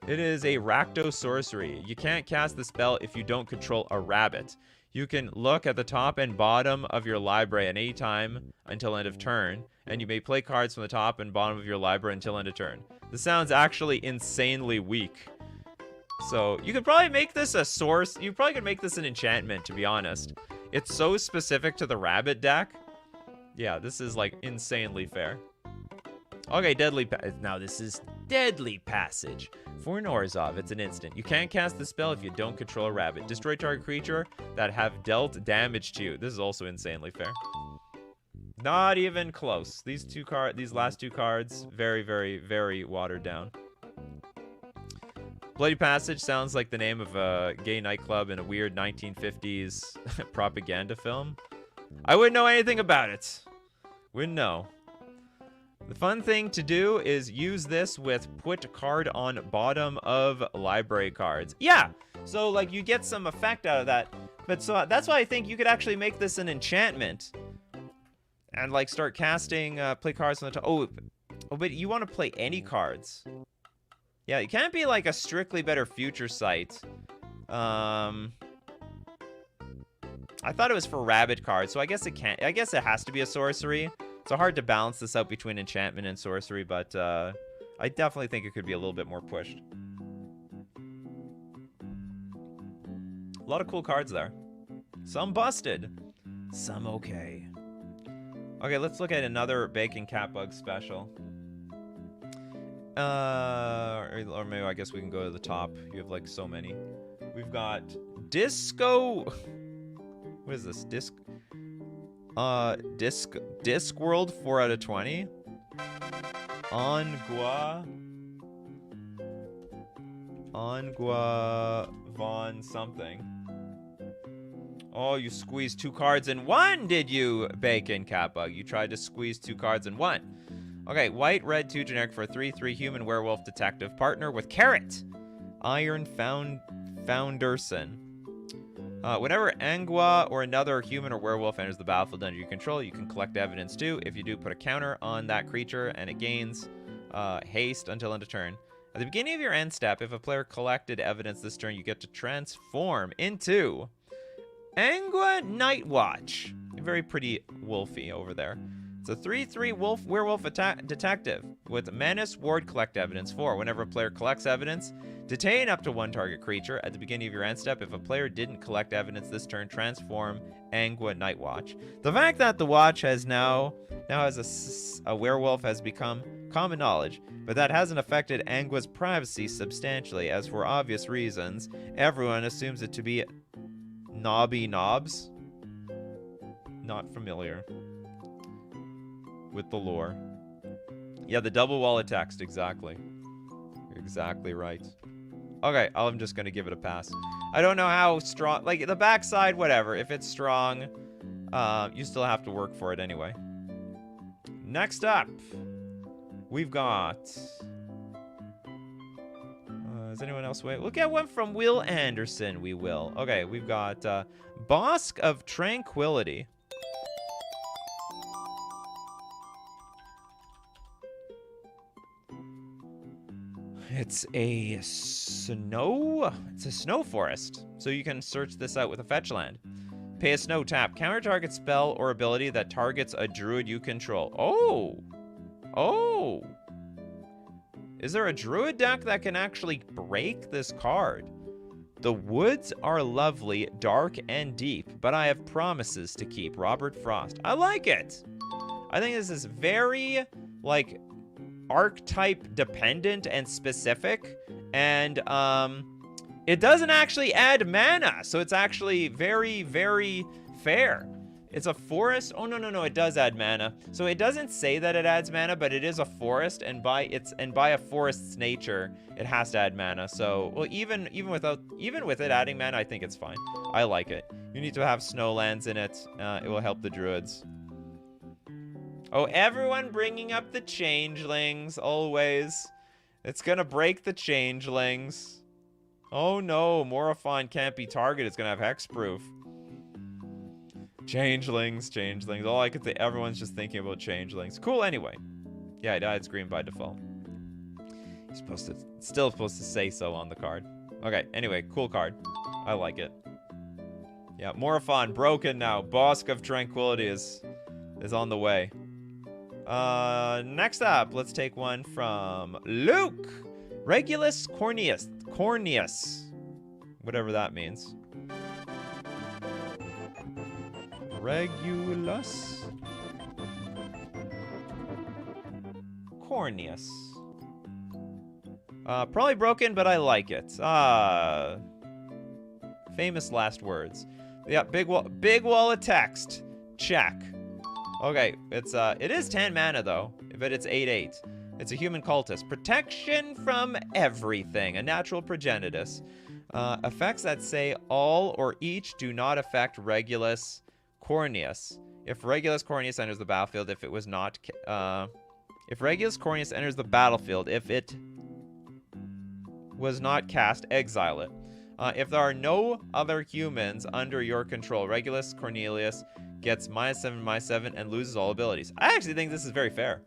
It is a Rakdos sorcery. You can't cast the spell if you don't control a rabbit. You can look at the top and bottom of your library at any time until end of turn, and you may play cards from the top and bottom of your library until end of turn. This sounds actually insanely weak. So you could probably make this a source. You probably could make this an enchantment, to be honest. It's so specific to the rabbit deck. Yeah, this is like insanely fair. Okay, now this is Deadly Passage. For Norzov, it's an instant. You can't cast the spell if you don't control a rabbit. Destroy target creature that have dealt damage to you. This is also insanely fair. Not even close. These last two cards, very, very, very watered down. Bloody Passage sounds like the name of a gay nightclub in a weird 1950s propaganda film. I wouldn't know anything about it. Wouldn't know. The fun thing to do is use this with put card on bottom of library cards. Yeah, so like you get some effect out of that. But so that's why I think you could actually make this an enchantment. And like start casting, play cards on the top. Oh, but you want to play any cards. Yeah, it can't be like a strictly better future sight. I thought it was for rabbit cards, so I guess it can't. I guess it has to be a sorcery. So hard to balance this out between enchantment and sorcery, but I definitely think it could be a little bit more pushed. A lot of cool cards there. Some busted, some okay. Okay, let's look at another Bacon Catbug special. Or maybe I guess we can go to the top. You have like so many. We've got Disco. What is this? Disc World 4 out of 20. Angua Von something. Oh, you squeezed 2 cards in 1, did you, Bacon Catbug? You tried to squeeze 2 cards in 1. Okay, white, red, 2 generic for a 3/3 human werewolf detective. Partner with Carrot. Iron Founderson. Whenever Angua or another human or werewolf enters the battlefield under your control, you can collect evidence too. If you do, put a counter on that creature, and it gains haste until end of turn. At the beginning of your end step, if a player collected evidence this turn, you get to transform into Angua Nightwatch. Very pretty wolfy over there. It's a 3/3 werewolf detective with Menace, Ward, Collect Evidence 4. Whenever a player collects evidence, detain up to 1 target creature. At the beginning of your end step, if a player didn't collect evidence this turn, transform Angua Nightwatch. The fact that the watch has now has a werewolf has become common knowledge, but that hasn't affected Angua's privacy substantially, as for obvious reasons, everyone assumes it to be Knobby Knobs. Not familiar with the lore. Yeah, the double wall of text, exactly. You're exactly right. Okay, I'm just gonna give it a pass. I don't know how strong, like, the backside, whatever. If it's strong, you still have to work for it anyway. Next up, we've got... is anyone else wait? We'll get one from Will Anderson, we will. Okay, we've got Bosk of Tranquility. It's a snow forest. So you can search this out with a fetch land. Pay a snow tap. Counter target spell or ability that targets a druid you control. Oh. Oh. Is there a druid deck that can actually break this card? The woods are lovely, dark, and deep, but I have promises to keep. Robert Frost. I like it. I think this is very, like, archetype dependent and specific, and it doesn't actually add mana, so it's actually very, very fair. It's a forest. Oh, no, it does add mana. So it doesn't say that it adds mana, but it is a forest, and by a forest's nature, it has to add mana. So, well, even with it adding mana, I think it's fine. I like it. You need to have snowlands in it. It will help the druids. Oh, everyone bringing up the changelings, always. It's gonna break the changelings. Oh no, Morophon can't be targeted. It's gonna have hexproof. Changelings. All I could think, everyone's just thinking about changelings. Cool, anyway. Yeah, it adds green by default. You're still supposed to say so on the card. Okay, anyway, cool card. I like it. Yeah, Morophon broken now. Bosk of Tranquility is on the way. Next up, let's take one from Luke. Regulus Corneus. Whatever that means. Regulus Corneus. Probably broken, but I like it. Famous last words. Yeah, big wall of text. Check. Okay, it is 10 mana though, but it's 8/8. It's a human cultist. Protection from everything. A natural progenitus. Effects that say all or each do not affect Regulus Corneus. If Regulus Corneus enters the battlefield, if Regulus Corneus enters the battlefield, if it was not cast, exile it. If there are no other humans under your control, Regulus Cornelius gets -7/-7 and loses all abilities. I actually think this is very fair.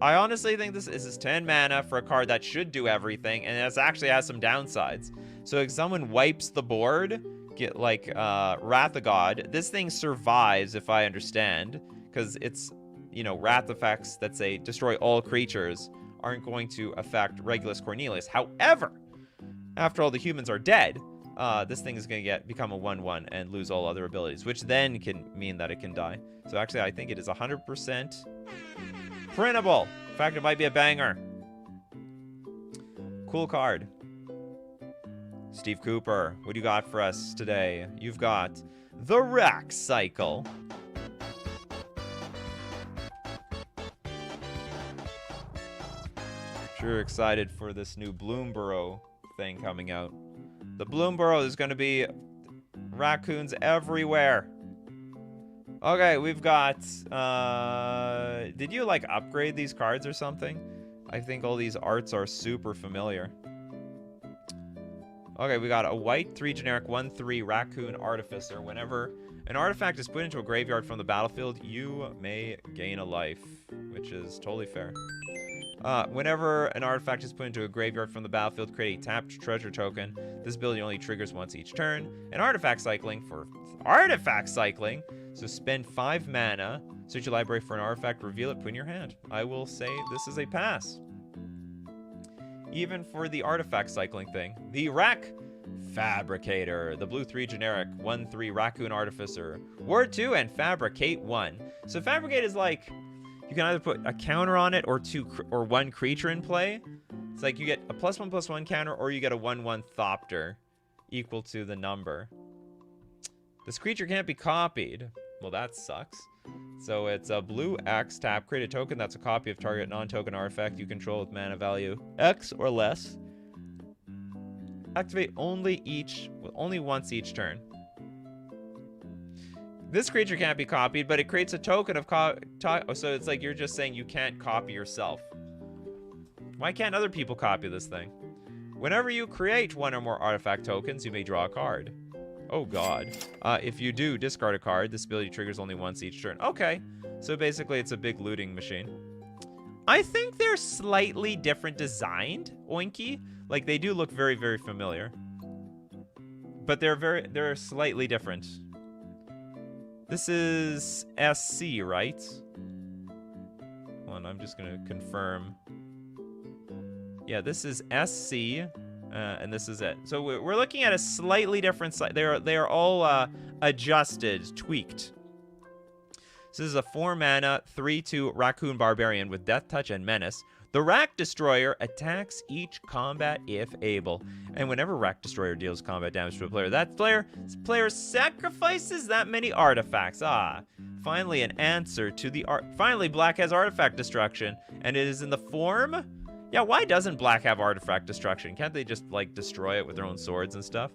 I honestly think this is 10 mana for a card that should do everything, and it actually has some downsides. So if someone wipes the board, get like Wrath of God, this thing survives, if I understand, because it's, you know, Wrath effects that say destroy all creatures aren't going to affect Regulus Cornelius. However, after all the humans are dead, this thing is going to become a 1/1 and lose all other abilities, which then can mean that it can die. So actually, I think it is 100% printable. In fact, it might be a banger. Cool card. Steve Cooper, what do you got for us today? You've got the Rack Cycle. Sure excited for this new Bloomborough thing coming out. The Bloomborough is going to be raccoons everywhere. Okay, we've got... did you, like, upgrade these cards or something? I think all these arts are super familiar. Okay, we got a white 3 generic 1/3 Raccoon Artificer. Whenever an artifact is put into a graveyard from the battlefield, you may gain a life, which is totally fair. Whenever an artifact is put into a graveyard from the battlefield, create a tapped treasure token. This ability only triggers once each turn. And artifact cycling for artifact cycling. So spend 5 mana, search your library for an artifact, reveal it, put in your hand. I will say this is a pass. Even for the artifact cycling thing. The Rack Fabricator. The blue 3 generic 1/3 Raccoon Artificer. Ward 2 and Fabricate 1. So Fabricate is like... you can either put a counter on it or 1 creature in play. It's like you get a +1/+1 counter, or you get a 1/1 Thopter equal to the number. This creature can't be copied. Well, that sucks. So it's a blue X, tap, create a token that's a copy of target non-token artifact you control with mana value X or less. Activate only once each turn. This creature can't be copied, but it creates a token of so it's like you're just saying you can't copy yourself. Why can't other people copy this thing? Whenever you create one or more artifact tokens, you may draw a card. Oh god. If you do discard a card, this ability triggers only once each turn. Okay. So basically it's a big looting machine. I think they're slightly different designed, Oinky. Like they do look very, very familiar. But they're slightly different. This is SC, right? Hold on, I'm just gonna confirm. Yeah, this is SC. And this is it. So we're looking at a slightly different side. They are all adjusted, tweaked. So this is a 4-mana, 3/2 Raccoon Barbarian with Death Touch and Menace. The Rack Destroyer attacks each combat if able. And whenever Rack Destroyer deals combat damage to a player, that player sacrifices that many artifacts. Ah, finally an answer to the finally Black has artifact destruction, and it is in the form. Yeah, why doesn't Black have artifact destruction? Can't they just, like, destroy it with their own swords and stuff?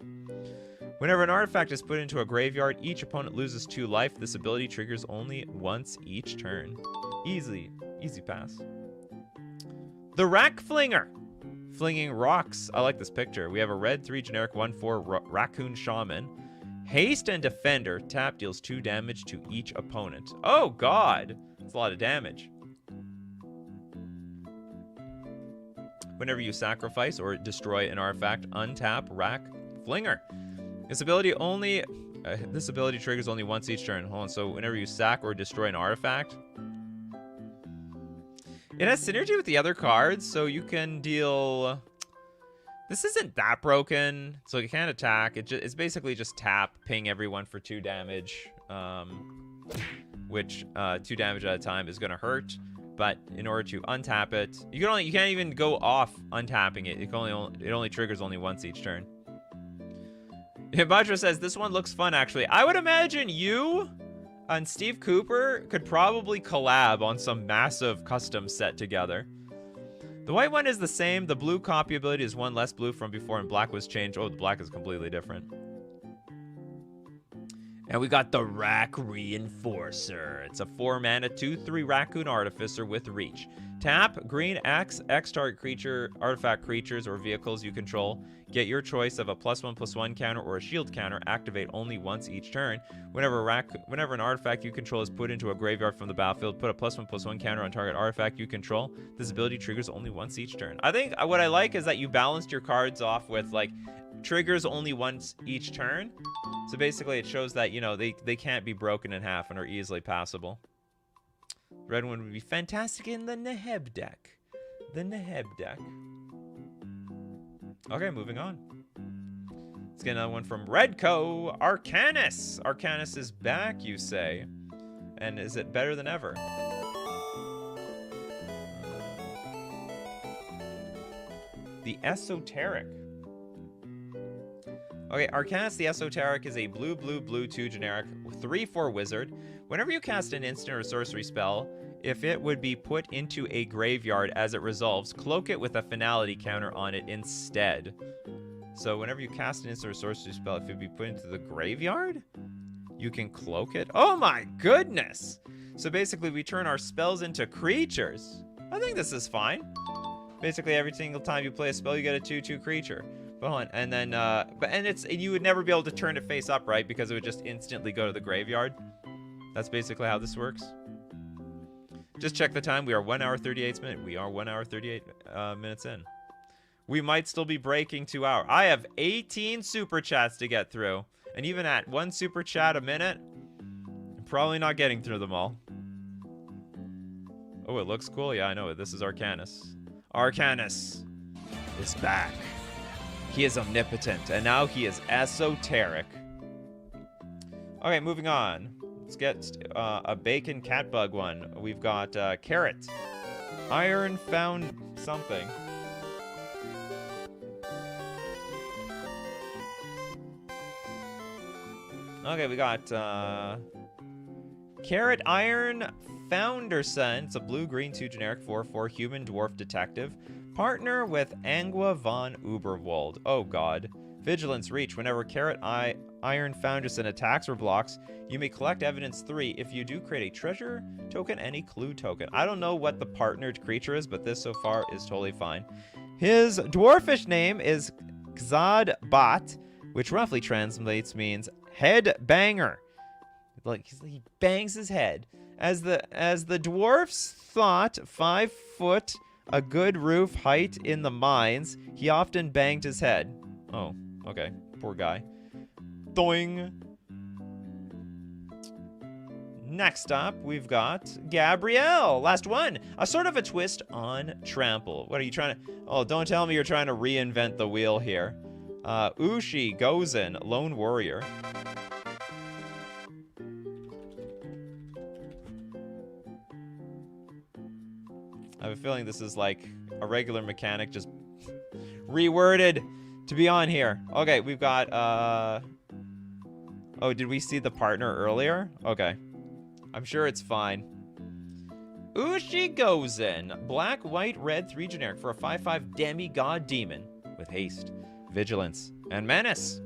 Whenever an artifact is put into a graveyard, each opponent loses 2 life. This ability triggers only once each turn. Easy pass. The Rack Flinger. Flinging rocks. I like this picture. We have a red 3 generic 1/4 Raccoon Shaman. Haste and Defender. Tap deals 2 damage to each opponent. Oh, God. That's a lot of damage. Whenever you sacrifice or destroy an artifact, untap Rack Flinger. This ability triggers only once each turn. Hold on, so whenever you sack or destroy an artifact, it has synergy with the other cards, so you can deal. This isn't that broken, so you can't attack. It's basically just tap, ping everyone for 2 damage, which 2 damage at a time is gonna hurt. But in order to untap it, you can't even go off untapping it. It only triggers only once each turn. Hibacha says this one looks fun actually. I would imagine you and Steve Cooper could probably collab on some massive custom set together. The white one is the same. The blue copy ability is 1 less blue from before, and black was changed. Oh, the black is completely different. And we got the Rack Reinforcer. It's a 4-mana, 2/3 Raccoon Artificer with Reach. Tap, green X target creature, artifact creatures, or vehicles you control. Get your choice of a +1/+1 counter or a shield counter. Activate only once each turn. Whenever an artifact you control is put into a graveyard from the battlefield, put a +1/+1 counter on target artifact you control. This ability triggers only once each turn. I think what I like is that you balanced your cards off with, like, triggers only once each turn. So basically it shows that, you know, they can't be broken in half and are easily passable. Red one would be fantastic in the Neheb deck. Okay, moving on. Let's get another one from Redco. Arcanus. Arcanus is back, you say. And is it better than ever? The Esoteric. Okay, Arcanus the Esoteric is a blue 2 generic 3/4 wizard. Whenever you cast an instant or sorcery spell, if it would be put into a graveyard as it resolves, cloak it with a finality counter on it instead. So whenever you cast an instant or sorcery spell, if it would be put into the graveyard, you can cloak it. Oh my goodness! So basically we turn our spells into creatures. I think this is fine. Basically every single time you play a spell, you get a 2/2 creature. And then, you would never be able to turn it face up, right? Because it would just instantly go to the graveyard. That's basically how this works. Just check the time. We are 1 hour 38 minutes. We are 1 hour 38 minutes in. We might still be breaking 2 hours. I have 18 super chats to get through, and even at 1 super chat a minute, I'm probably not getting through them all. Oh, it looks cool. Yeah, I know it. This is Arcanus. Arcanus is back. He is omnipotent, and now he is esoteric. Okay, moving on. Let's get a bacon cat bug one. We've got carrot. Iron found something. Okay, we got Carrot Iron Founderson. It's a blue-green 2 generic 4/4 human dwarf detective. Partner with Angua von Uberwold. Oh god. Vigilance reach. Whenever Carrot Iron Founderson attacks or blocks, you may collect evidence 3. If you do, create a treasure token, any clue token. I don't know what the partnered creature is, but this so far is totally fine. His dwarfish name is Xad Bat, which roughly translates means head banger. Like he bangs his head. As the dwarfs thought 5 foot a good roof height in the mines, he often banged his head. Oh, okay. Poor guy. Doing. Next up, we've got Gabrielle. Last one. A sort of a twist on Trample. What are you trying to... Oh, don't tell me you're trying to reinvent the wheel here. Ushi Gozen, Lone Warrior. I have a feeling this is like a regular mechanic just reworded to be on here. Okay, we've got, oh, did we see the partner earlier? Okay. I'm sure it's fine. Ushi Gozen. Black, white, red, 3 generic for a 5/5 demigod demon with haste, vigilance, and menace.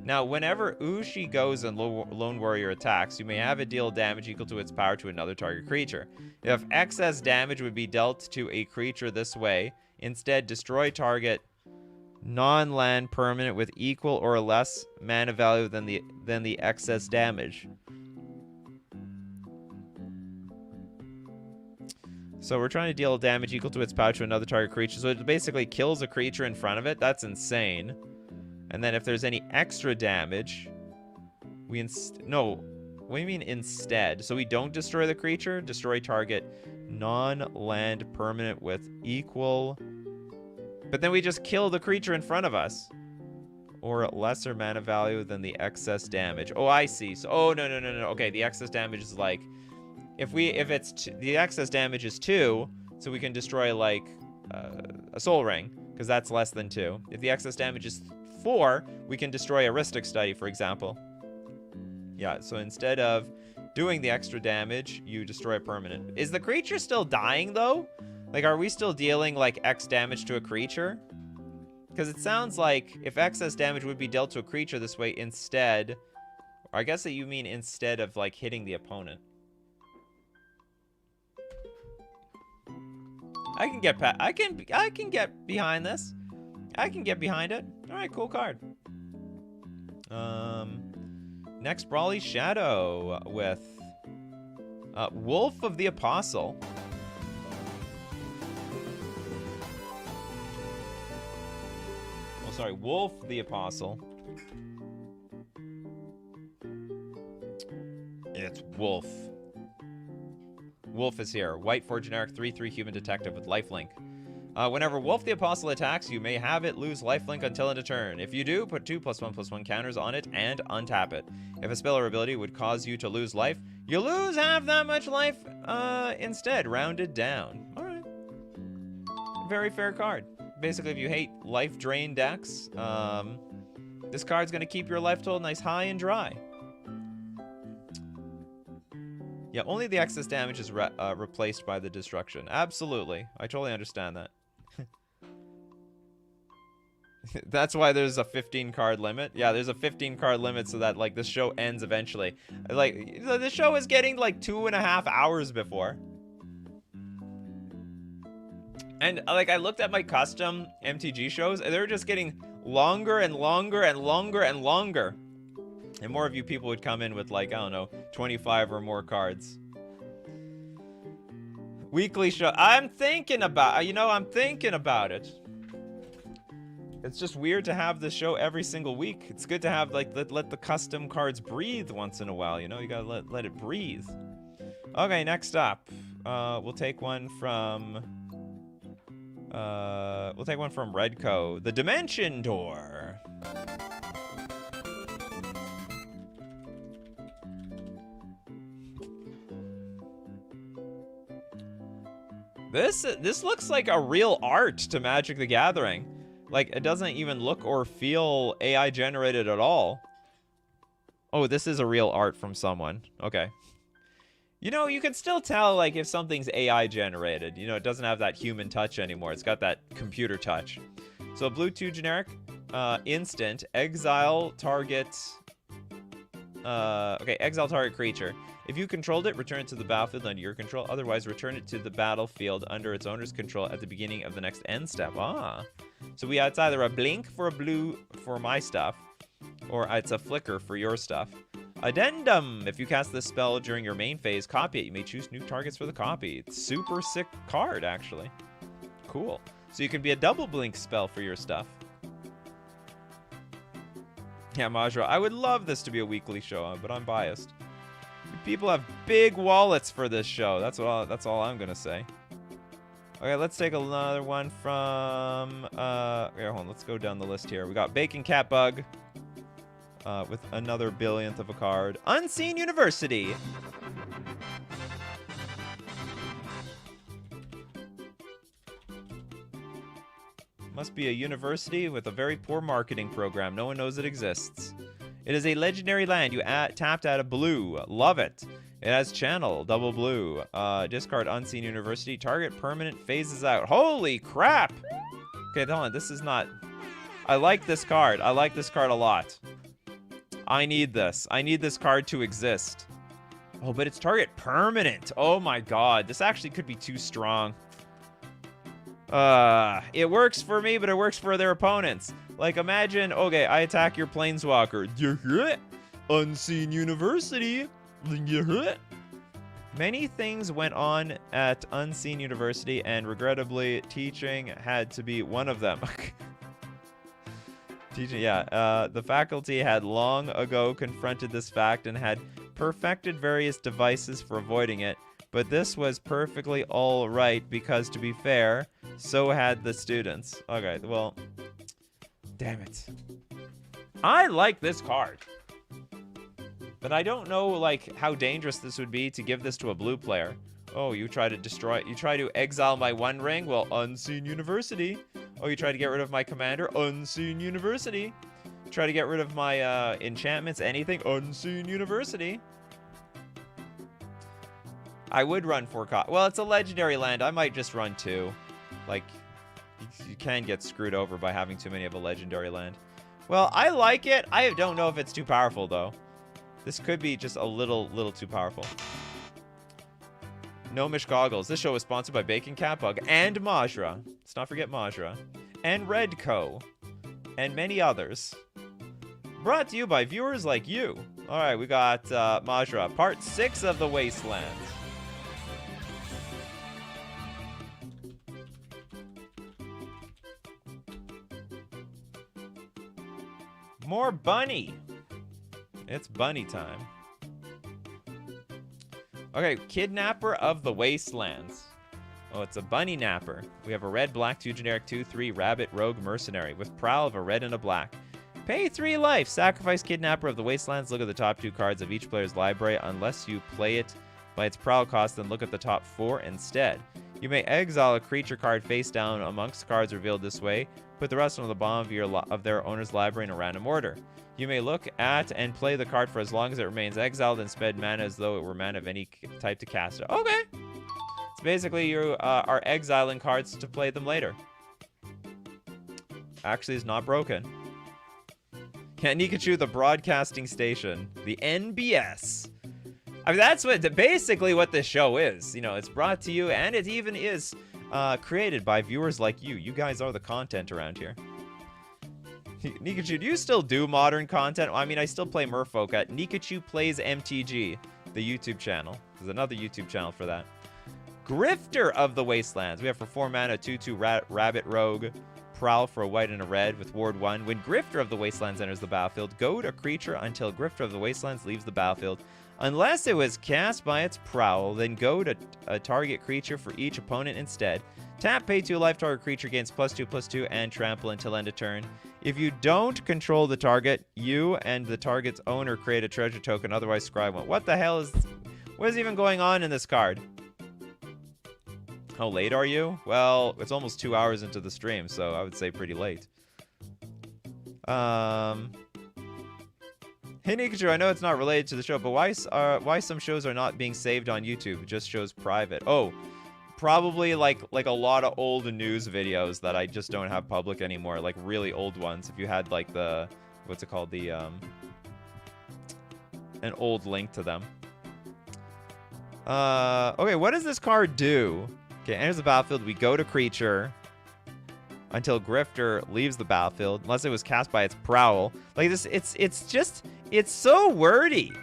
Now, whenever Ushi Gozen Lone Warrior attacks, you may have it deal damage equal to its power to another target creature. If excess damage would be dealt to a creature this way, instead destroy target non-land permanent with equal or less mana value than the excess damage. So we're trying to deal damage equal to its power to another target creature. So it basically kills a creature in front of it. That's insane. And then if there's any extra damage, we no, what do you mean instead? So we don't destroy the creature, destroy target non-land permanent with equal, but then we just kill the creature in front of us. Or lesser mana value than the excess damage. Oh, I see. So, oh, no. Okay, the excess damage is like, if it's, the excess damage is 2, so we can destroy like a soul ring, because that's less than 2. If the excess damage is 4, we can destroy a Ristic Study, for example. Yeah, so instead of doing the extra damage, you destroy a permanent. Is the creature still dying, though? Like, are we still dealing, like, X damage to a creature? Because it sounds like if excess damage would be dealt to a creature this way instead... Or I guess that you mean instead of, like, hitting the opponent. I can get behind this. I can get behind it. Alright, cool card. Next, Brawly Shadow with Wolf of the Apostle. Oh, sorry, Wolf the Apostle. It's Wolf. Wolf is here. White 4 generic 3/3 human detective with lifelink. Whenever Wolf the Apostle attacks, you may have it lose lifelink until end of turn. If you do, put 2 +1/+1 counters on it and untap it. If a spell or ability would cause you to lose life, you lose half that much life instead, rounded down. Alright. Very fair card. Basically, if you hate life drain decks, this card's going to keep your life total nice high and dry. Yeah, only the excess damage is replaced by the destruction. Absolutely. I totally understand that. That's why there's a 15 card limit. Yeah, there's a 15 card limit so that, like, the show ends eventually. Like, the show is getting, like, 2.5 hours before. And, like, I looked at my custom MTG shows, and they were just getting longer and longer and longer and longer. And more of you people would come in with, like, I don't know, 25 or more cards. Weekly show. I'm thinking about, I'm thinking about it. It's just weird to have this show every single week. It's good to have, like, let the custom cards breathe once in a while, you know? You gotta let it breathe. Okay, next up. We'll take one from... Redco. The Dimension Door. This looks like a real art to Magic the Gathering. Like, it doesn't even look or feel AI generated at all. Oh, this is a real art from someone. Okay. You know, you can still tell, like, if something's AI generated. You know, it doesn't have that human touch anymore. It's got that computer touch. So, blue 2 generic, instant, exile target... okay, exile target creature. If you controlled it, return it to the battlefield under your control. Otherwise, return it to the battlefield under its owner's control at the beginning of the next end step. Ah. So it's either a blink for a blue for my stuff, or it's a flicker for your stuff. Addendum! If you cast this spell during your main phase, copy it. You may choose new targets for the copy. It's super sick card, actually. Cool. So you can be a double blink spell for your stuff. Yeah, Majra, I would love this to be a weekly show, but I'm biased. People have big wallets for this show. That's all I'm gonna say. Okay, let's take another one from here, hold on, let's go down the list here. We got Bacon Cat Bug. With another billionth of a card. Unseen University. Must be a university with a very poor marketing program. No one knows it exists. It is a legendary land. You tapped out a blue. Love it. It has channel, double blue. Discard Unseen University. Target permanent phases out. Holy crap! Okay, hold on. This is not... I like this card. I like this card a lot. I need this. I need this card to exist. Oh, but it's target permanent. Oh my god. This actually could be too strong. It works for me, but it works for their opponents. Like, imagine, okay, I attack your Planeswalker. Unseen University. Many things went on at Unseen University, and regrettably, teaching had to be one of them. The faculty had long ago confronted this fact and had perfected various devices for avoiding it, but this was perfectly all right because, to be fair, so had the students. Okay, well, damn it. I like this card, but I don't know, like, how dangerous this would be to give this to a blue player. Oh, you try to destroy it. You try to exile my One Ring? Well, Unseen University. Oh, you try to get rid of my commander? Unseen University. Try to get rid of my enchantments? Anything? Unseen University. I would run 4 Well, it's a legendary land. I might just run 2. Like, you can get screwed over by having too many of a legendary land. Well, I like it. I don't know if it's too powerful, though. This could be just a little too powerful. Gnomish Goggles. This show is sponsored by Bacon Catbug and Majra. Let's not forget Majra. And Redco. And many others. Brought to you by viewers like you. Alright, we got Majra. Part 6 of the Wastelands. More bunny. It's bunny time. Okay, Kidnapper of the Wastelands. Oh, it's a bunny napper. We have a red, black, 2 generic, 2/3 rabbit rogue mercenary with prowl of a red and a black. Pay 3 life. Sacrifice Kidnapper of the Wastelands. Look at the top 2 cards of each player's library. Unless you play it by its prowl cost, then look at the top 4 instead. You may exile a creature card face down amongst cards revealed this way. Put the rest on the bottom of their owner's library in a random order. You may look at and play the card for as long as it remains exiled and spend mana as though it were mana of any type to cast it. Okay. So basically, you are exiling cards to play them later. Actually, it's not broken. Yeah, Nikachu, the broadcasting station. The NBS. I mean, that's basically what this show is. You know, it's brought to you, and it even is created by viewers like you. You guys are the content around here. Nikachu, do you still do modern content? I mean, I still play Merfolk at Nikachu Plays MTG, the YouTube channel. There's another YouTube channel for that. Grifter of the Wastelands. We have for 4 mana, 2/2 Rabbit Rogue, Prowl for a white and a red with Ward 1. When Grifter of the Wastelands enters the battlefield, goad a creature until Grifter of the Wastelands leaves the battlefield. Unless it was cast by its Prowl, then goad a target creature for each opponent instead. Tap, pay 2 life, target creature gains +2/+2 and trample until end of turn. If you don't control the target, you and the target's owner create a treasure token, otherwise scry one. What the hell is... What is even going on in this card? How late are you? Well, it's almost 2 hours into the stream, so I would say pretty late. Hey Nikachu, I know it's not related to the show, but why some shows are not being saved on YouTube? It just shows private. Oh, probably like a lot of old news videos that I just don't have public anymore, like really old ones. If you had like the, what's it called, the an old link to them. Okay, what does this card do? Okay, enters the battlefield. We go to creature until Grifter leaves the battlefield, unless it was cast by its Prowl. Like this, it's so wordy.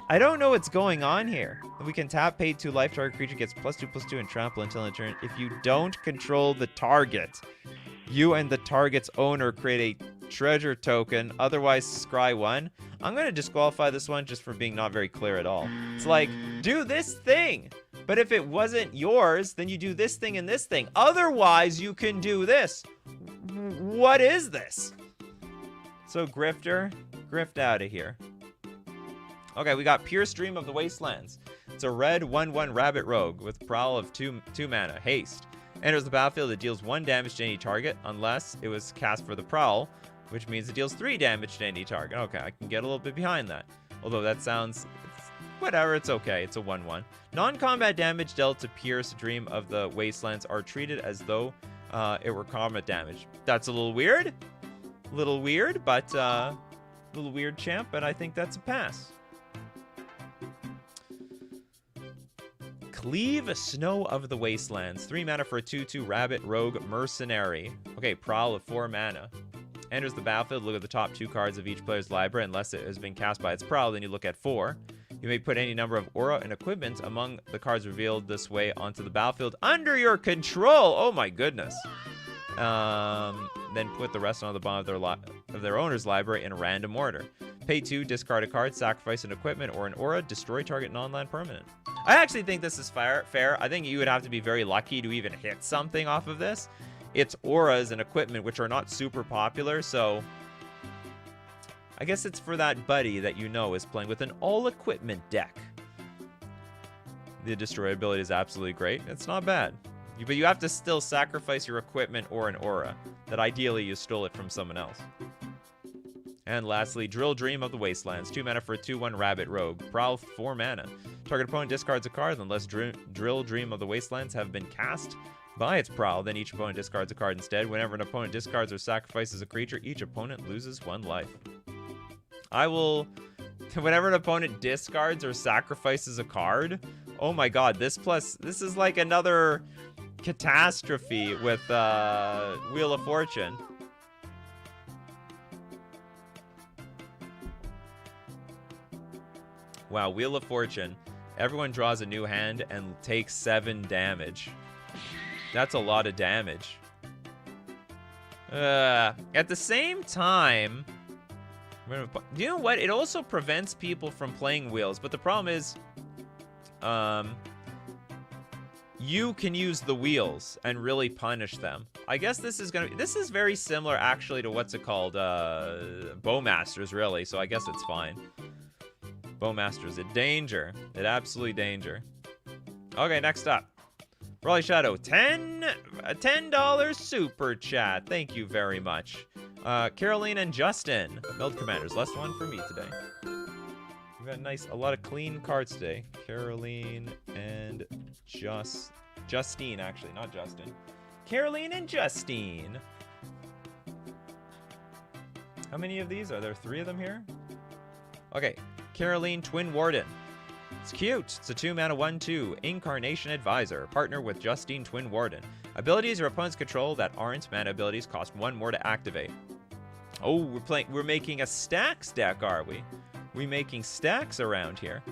I don't know what's going on here. We can tap, pay 2 life, target creature gets +2/+2 and trample until in turn. If you don't control the target, you and the target's owner create a treasure token, otherwise scry 1. I'm going to disqualify this one just for being not very clear at all. It's like, do this thing. But if it wasn't yours, then you do this thing and this thing. Otherwise, you can do this. What is this? So, Grifter, grift out of here. Okay, we got Pure Stream of the Wastelands. It's a red 1/1 rabbit rogue with Prowl of 2 mana. Haste. Enters the battlefield, it deals 1 damage to any target unless it was cast for the Prowl, which means it deals 3 damage to any target. Okay, I can get a little bit behind that. Although that sounds... whatever, it's okay. It's a 1/1. Non-combat damage dealt to Pierce Dream of the Wastelands are treated as though it were combat damage. That's a little weird. Little weird, but little weird, champ, but I think that's a pass. Cleave Snow of the Wastelands. 3 mana for a 2/2 rabbit rogue mercenary. Okay, Prowl of 4 mana. Enters the battlefield, look at the top 2 cards of each player's library. Unless it has been cast by its Prowl, then you look at 4. You may put any number of aura and equipment among the cards revealed this way onto the battlefield under your control. Oh my goodness. Then put the rest on the bottom of their owner's library in random order. Pay 2, discard a card, sacrifice an equipment or an aura, destroy target non-land permanent. I actually think this is fair. I think you would have to be very lucky to even hit something off of this. It's auras and equipment, which are not super popular, so I guess it's for that buddy that you know is playing with an all-equipment deck. The destroy ability is absolutely great. It's not bad. But you have to still sacrifice your equipment or an aura, that ideally you stole it from someone else. And lastly, Drill Dream of the Wastelands. 2 mana for a 2/1 rabbit rogue. Prowl 4 mana. Target opponent discards a card unless Drill Dream of the Wastelands have been cast by its Prowl. Then each opponent discards a card instead. Whenever an opponent discards or sacrifices a creature, each opponent loses 1 life. I will... whenever an opponent discards or sacrifices a card... oh my god, this is like another catastrophe with Wheel of Fortune. Wow, Wheel of Fortune. Everyone draws a new hand and takes 7 damage. That's a lot of damage. At the same time... you know what? It also prevents people from playing wheels, but the problem is... you can use the wheels and really punish them. I guess this is very similar actually to what's it called? Bowmasters, really, so I guess it's fine. Bowmasters, a danger. It absolutely danger. Okay, next up. Brawly Shadow, a $10 super chat. Thank you very much. Caroline and Justin, Meld Commanders. Last one for me today. We've got a lot of clean cards today. Caroline and Justine, actually, not Justin. Caroline and Justine. How many of these? Are there 3 of them here? Okay, Caroline Twin Warden. It's cute. It's a 2 mana 1/2 Incarnation Advisor. Partner with Justine Twin Warden. Abilities your opponents control that aren't mana abilities cost 1 more to activate. Oh, we're making a stacks deck, are we? We making stacks around here.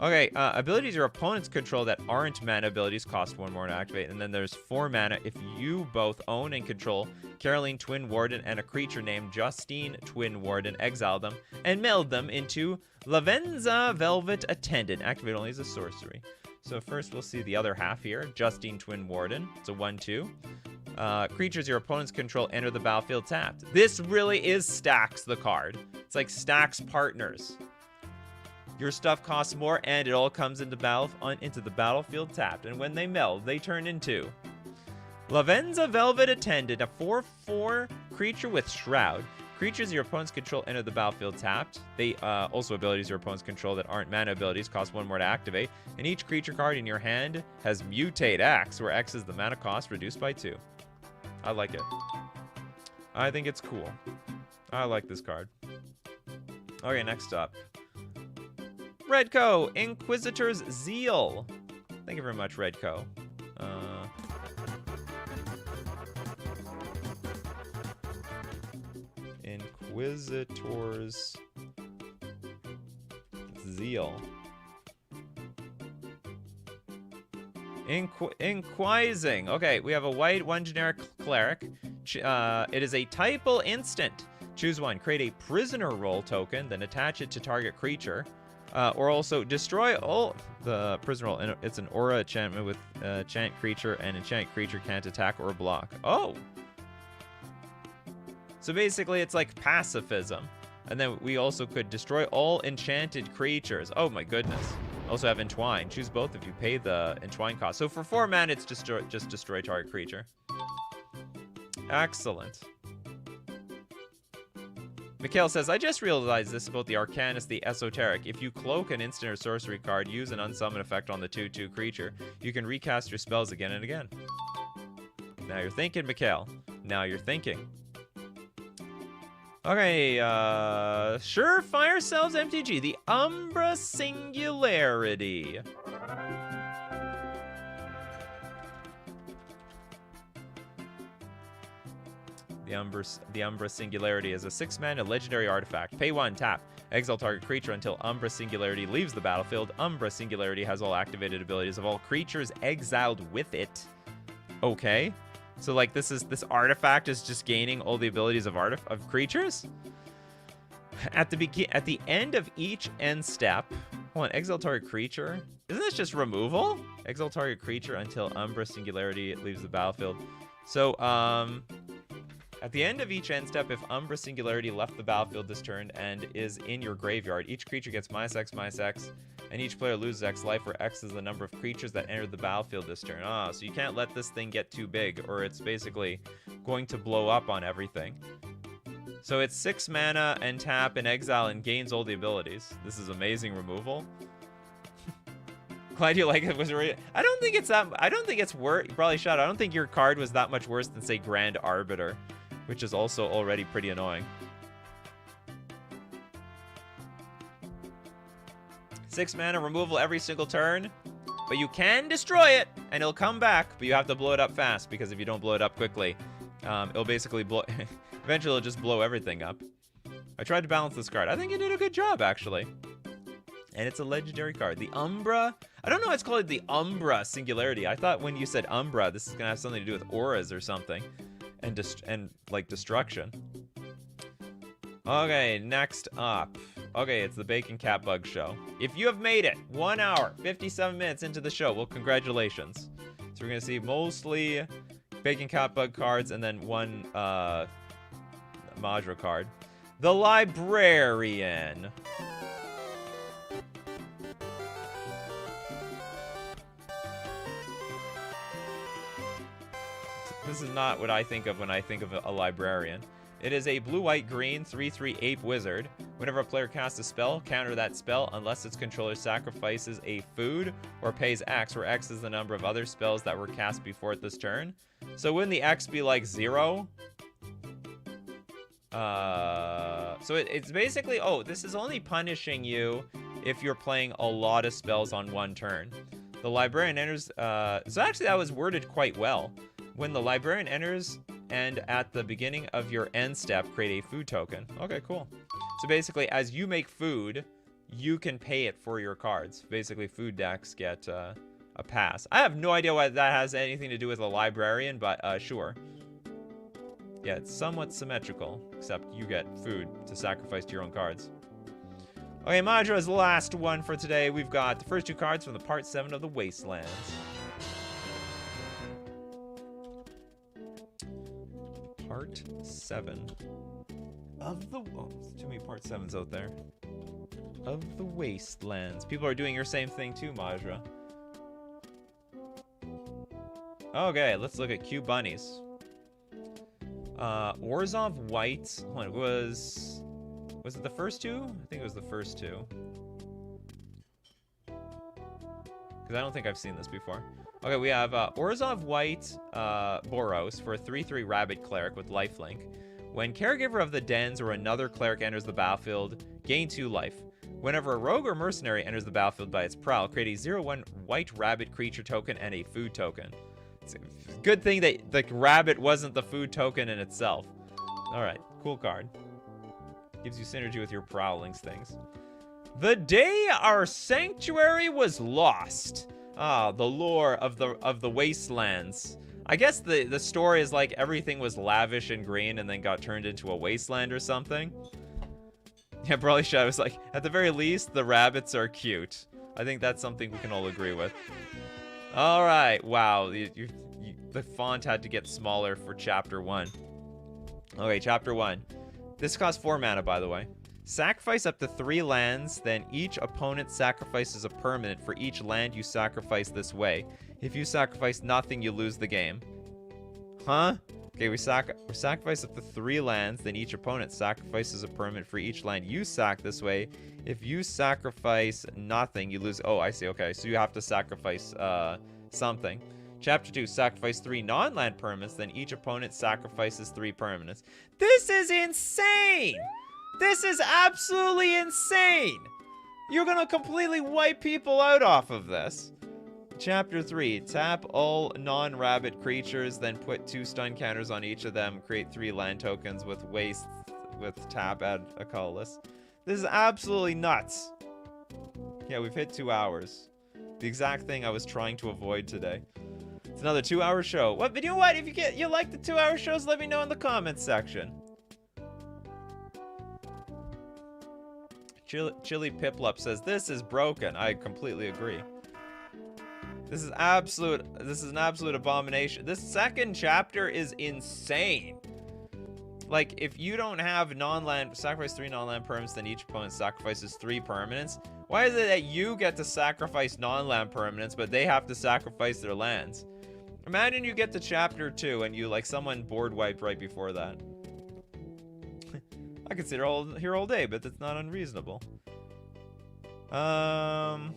Okay, abilities your opponents control that aren't mana abilities cost 1 more to activate. And then there's 4 mana if you both own and control Caroline Twin Warden and a creature named Justine Twin Warden. Exile them and meld them into Lavenza Velvet Attendant. Activate only as a sorcery. So first we'll see the other half here. Justine Twin Warden. It's a 1/2. Creatures your opponents control enter the battlefield tapped. This really is Stacks the card. It's like Stacks Partners. Your stuff costs more, and it all comes into the battlefield tapped. And when they meld, they turn into Lavenza Velvet Attendant, a 4/4 creature with Shroud. Creatures your opponents control enter the battlefield tapped. They also abilities your opponents control that aren't mana abilities cost 1 more to activate. And each creature card in your hand has Mutate X, where X is the mana cost reduced by 2. I like it. I think it's cool. I like this card. Okay, next up. Redco, Inquisitor's Zeal. Thank you very much, Redco. Inquisitor's Zeal. Inquising. Okay, we have a white, 1 generic cleric. It is a typal instant. Choose one. Create a prisoner role token, then attach it to target creature. Or also destroy all the prisoner role. It's an aura enchantment with enchant creature, and enchant creature can't attack or block. Oh! So basically, it's like pacifism. And then we also could destroy all enchanted creatures. Oh my goodness. Also have Entwine. Choose both if you pay the Entwine cost. So for 4 mana, it's just destroy target creature. Excellent. Mikhail says, I just realized this about the Arcanist, the Esoteric. If you cloak an instant or sorcery card, use an unsummon effect on the 2/2 creature, you can recast your spells again and again. Now you're thinking, Mikhail. Now you're thinking. Okay, Surefire Selves MTG, the Umbra Singularity. The Umbra Singularity is a 6-mana legendary artifact. Pay 1, tap. Exile target creature until Umbra Singularity leaves the battlefield. Umbra Singularity has all activated abilities of all creatures exiled with it. Okay. So like this artifact is just gaining all the abilities of creatures? At the end of each end step, hold on, exile target creature. Isn't this just removal? Exile target creature until Umbra Singularity leaves the battlefield. So at the end of each end step, if Umbra Singularity left the battlefield this turn and is in your graveyard, each creature gets -X/-X, and each player loses X life, where X is the number of creatures that entered the battlefield this turn. Ah, so you can't let this thing get too big, or it's basically going to blow up on everything. So it's 6 mana and tap and exile and gains all the abilities. This is amazing removal. Glad you like it. I don't think it's worse. Probably shot. I don't think your card was that much worse than, say, Grand Arbiter, which is also already pretty annoying. 6 mana removal every single turn, but you can destroy it and it'll come back, but you have to blow it up fast, because if you don't blow it up quickly, it'll basically blow. Eventually, it'll just blow everything up. I tried to balance this card. I think it did a good job, actually. And it's a legendary card. The Umbra. I don't know why it's called the Umbra Singularity. I thought when you said Umbra, this is gonna have something to do with auras or something, and like destruction. Okay, next up. Okay, it's the Bacon Cat Bug Show. If you have made it 1 hour, 57 minutes into the show, well, congratulations. So we're gonna see mostly Bacon Cat Bug cards and then one Majra card. The Librarian. This is not what I think of when I think of a librarian. It is a blue-white-green 3/3 ape wizard. Whenever a player casts a spell, counter that spell unless its controller sacrifices a food or pays X, where X is the number of other spells that were cast before it this turn. So wouldn't the X be like 0? So it's basically, oh, this is only punishing you if you're playing a lot of spells on one turn. The librarian enters, so actually that was worded quite well. When the librarian enters and at the beginning of your end step, create a food token. Okay, cool. So basically, as you make food, you can pay it for your cards. Basically, food decks get a pass. I have no idea why that has anything to do with a librarian, but sure. Yeah, it's somewhat symmetrical, except you get food to sacrifice to your own cards. Okay, Madra's last one for today. We've got the first 2 cards from the Part 7 of the Wastelands. Part 7 of the... Oh, there's too many Part 7s out there. Of the Wastelands. People are doing your same thing too, Majra. Okay, let's look at Cube Bunnies. Orzhov White. Hold on, was it the first two? I think it was the first two. Because I don't think I've seen this before. Okay, we have Orzhov White Boros for a 3/3 Rabbit Cleric with lifelink. When Caregiver of the Dens or another cleric enters the battlefield, gain 2 life. Whenever a rogue or mercenary enters the battlefield by its prowl, create a 0/1 white rabbit creature token and a food token. It's a good thing that the rabbit wasn't the food token in itself. Alright, cool card. Gives you synergy with your prowlings things. The day our sanctuary was lost. Ah, the lore of the wastelands. I guess the story is like everything was lavish and green and then got turned into a wasteland or something. Yeah, Brawly Shadow was like, at the very least, the rabbits are cute. I think that's something we can all agree with. All right, wow, the font had to get smaller for Chapter 1. Okay, Chapter 1. This costs 4 mana, by the way. Sacrifice up to 3 lands, then each opponent sacrifices a permanent for each land you sacrifice this way. If you sacrifice nothing, you lose the game. Huh? Okay, we sacrifice up to 3 lands, then each opponent sacrifices a permanent for each land you sack this way. If you sacrifice nothing, you lose. Oh, I see. Okay, so you have to sacrifice something. Chapter 2, sacrifice 3 non-land permanents, then each opponent sacrifices 3 permanents. This is insane! This is absolutely insane! You're gonna completely wipe people out off of this. Chapter 3, tap all non-rabbit creatures, then put 2 stun counters on each of them, create 3 land tokens with waste, with tap, add a colorless. This is absolutely nuts. Yeah, we've hit 2 hours. The exact thing I was trying to avoid today. It's another 2-hour show. What? But you know what? If you like the 2-hour shows, let me know in the comments section. Chili Piplup says, this is broken. I completely agree. This is an absolute abomination. This second chapter is insane. Like, if you don't have non-land, sacrifice 3 non-land permanents, then each opponent sacrifices 3 permanents. Why is it that you get to sacrifice non-land permanents, but they have to sacrifice their lands? Imagine you get to chapter 2 and you, like, someone board wiped right before that. I could sit here all day, but that's not unreasonable. Yeah,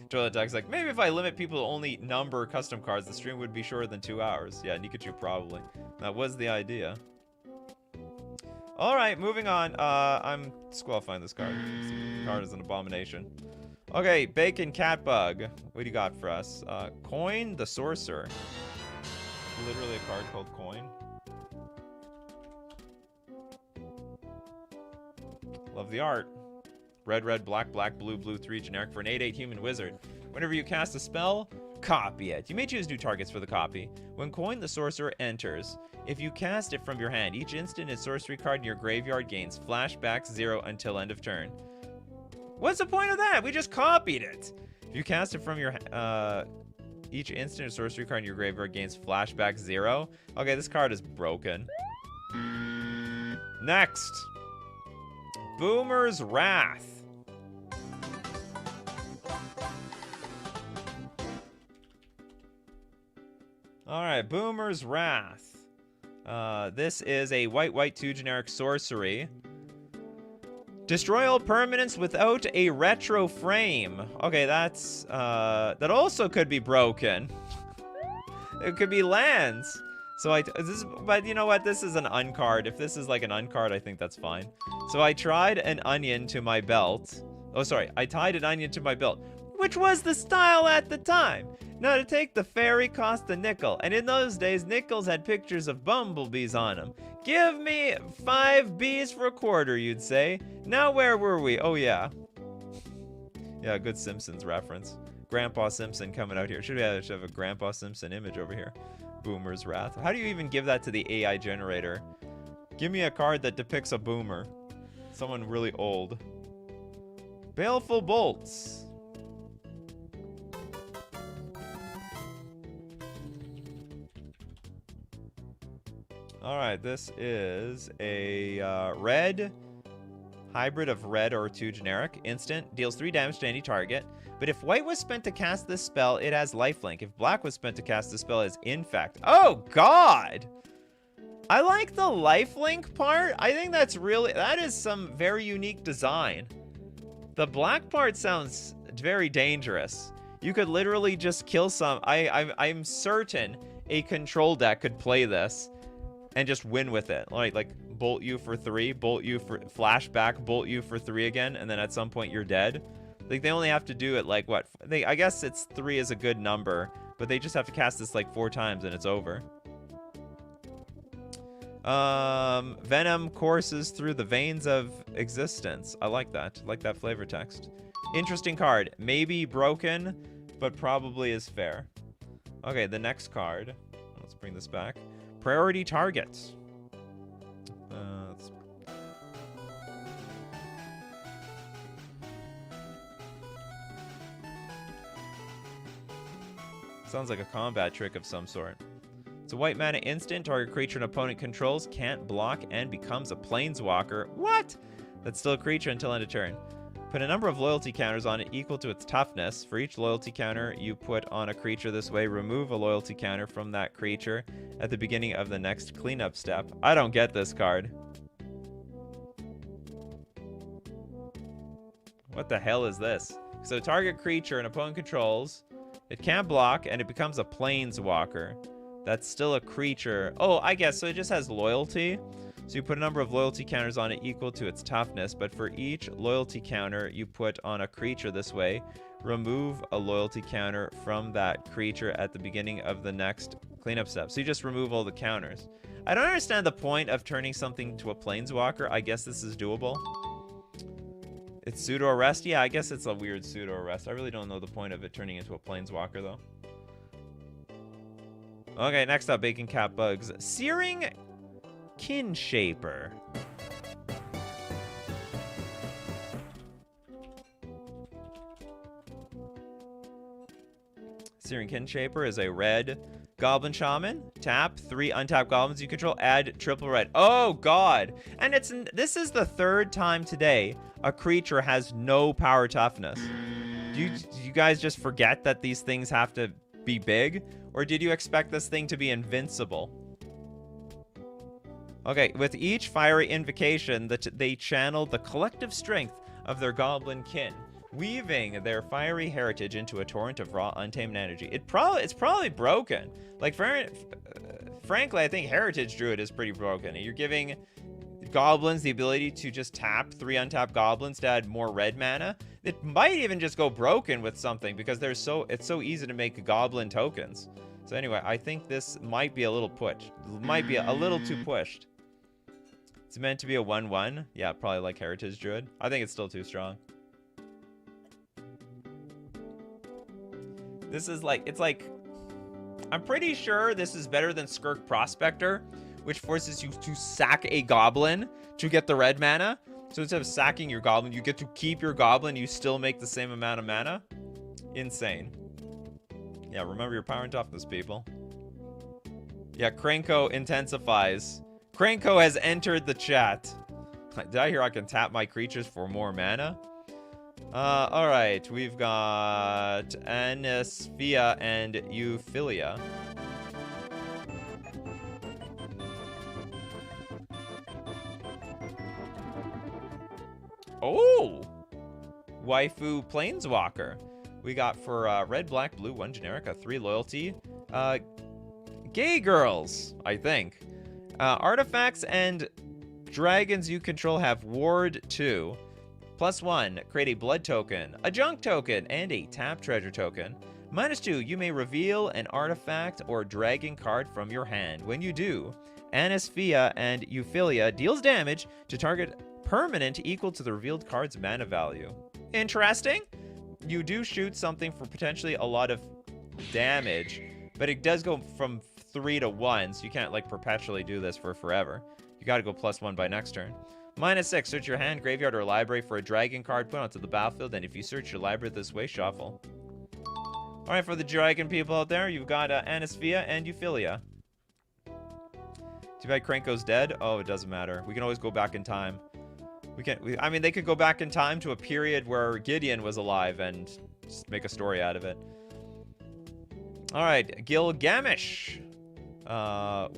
Joel Attack's like, maybe if I limit people to only number custom cards, the stream would be shorter than 2 hours. Yeah, Nikachu probably. That was the idea. Alright, moving on. I'm disqualifying this card. This card is an abomination. Okay, Bacon Catbug. What do you got for us? Coin the Sorcerer. Literally a card called Coin. Love the art. Red, red, black, black, blue, blue, 3 generic for an 8/8 human wizard. Whenever you cast a spell, copy it. You may choose new targets for the copy. When Coin the Sorcerer enters, if you cast it from your hand, each instant and sorcery card in your graveyard gains flashback 0 until end of turn. What's the point of that? We just copied it. If you cast it from your each instant and sorcery card in your graveyard gains flashback 0. Okay, this card is broken. Next. Boomer's Wrath. Alright, Boomer's Wrath. This is a white 2 generic sorcery. Destroy all permanents without a retro frame. Okay, that's that also could be broken. It could be lands. So but you know what? This is an uncard. If this is like an uncard, I think that's fine. So I tried an onion to my belt. Oh, sorry. I tied an onion to my belt, which was the style at the time. Now to take the fairy cost a nickel, and in those days, nickels had pictures of bumblebees on them. Give me 5 bees for a quarter, you'd say. Now where were we? Oh yeah. Yeah, good Simpsons reference. Grandpa Simpson coming out here. Should have a Grandpa Simpson image over here. Boomer's Wrath. How do you even give that to the AI generator? Give me a card that depicts a boomer. Someone really old. Baleful Bolts. Alright, this is a red hybrid of red or 2 generic. Instant. Deals 3 damage to any target. But if white was spent to cast this spell, it has lifelink. If black was spent to cast this spell, it has infect. Oh, God! I like the lifelink part. I think that is some very unique design. The black part sounds very dangerous. You could literally just kill some. I'm certain a control deck could play this and just win with it. Like bolt you for 3, bolt you for flashback, bolt you for 3 again, and then at some point you're dead. Like they only have to do it like what? I guess it's 3 is a good number, but they just have to cast this like 4 times and it's over. Venom courses through the veins of existence. I like that. I like that flavor text. Interesting card. Maybe broken, but probably is fair. Okay, the next card. Let's bring this back. Priority targets. Sounds like a combat trick of some sort. It's a white mana instant. Target creature an opponent controls can't block and becomes a planeswalker. What? That's still a creature until end of turn. Put a number of loyalty counters on it equal to its toughness. For each loyalty counter you put on a creature this way, remove a loyalty counter from that creature at the beginning of the next cleanup step. I don't get this card. What the hell is this? So target creature an opponent controls. It can't block and it becomes a planeswalker. That's still a creature. Oh, I guess so. It just has loyalty. So you put a number of loyalty counters on it equal to its toughness, but for each loyalty counter you put on a creature this way, remove a loyalty counter from that creature at the beginning of the next cleanup step. So you just remove all the counters. I don't understand the point of turning something to a planeswalker. I guess this is doable. It's pseudo arrest. Yeah, I guess it's a weird pseudo arrest. I really don't know the point of it turning into a planeswalker though. Okay, next up, Bacon Cat Bugs. Searing Kinshaper. Searing Kinshaper is a red Goblin Shaman. Tap 3 untapped goblins you control. Add triple red. Oh god! And this is the 3rd time today a creature has no power toughness. Do you guys just forget that these things have to be big? Or did you expect this thing to be invincible? Okay, with each fiery invocation, they channel the collective strength of their goblin kin, weaving their fiery heritage into a torrent of raw, untamed energy. It's probably broken. Like, frankly, I think Heritage Druid is pretty broken. You're giving goblins the ability to just tap 3 untapped goblins to add more red mana. It might even just go broken with something because it's so easy to make goblin tokens. So anyway, I think this might be a little pushed. Might be a little too pushed. It's meant to be a 1/1. Yeah, probably like Heritage Druid. I think it's still too strong. This is like, it's like, I'm pretty sure this is better than Skirk Prospector, which forces you to sack a goblin to get the red mana. So instead of sacking your goblin, you get to keep your goblin, you still make the same amount of mana. Insane. Yeah, remember your power and toughness, people. Yeah, Krenko intensifies. Krenko has entered the chat. Did I hear I can tap my creatures for more mana? Alright, we've got Anisphia and Euphilia. Oh! Waifu Planeswalker. We got for red, black, blue, 1 generic, a 3 loyalty. Gay girls, I think. Artifacts and dragons you control have ward 2. +1, create a blood token, a junk token, and a tap treasure token. -2, you may reveal an artifact or dragon card from your hand. When you do, Anisphia and Euphilia deals damage to target permanent equal to the revealed card's mana value. Interesting. You do shoot something for potentially a lot of damage, but it does go from 3 to 1, so you can't like perpetually do this for forever. You gotta go +1 by next turn. -6, search your hand, graveyard, or library for a dragon card, put onto the battlefield, and if you search your library this way, shuffle. Alright, for the dragon people out there, you've got Anisphia and Euphilia. Too bad Krenko's dead. Oh, it doesn't matter. We can always go back in time. I mean, they could go back in time to a period where Gideon was alive and just make a story out of it. Alright, Gilgamesh.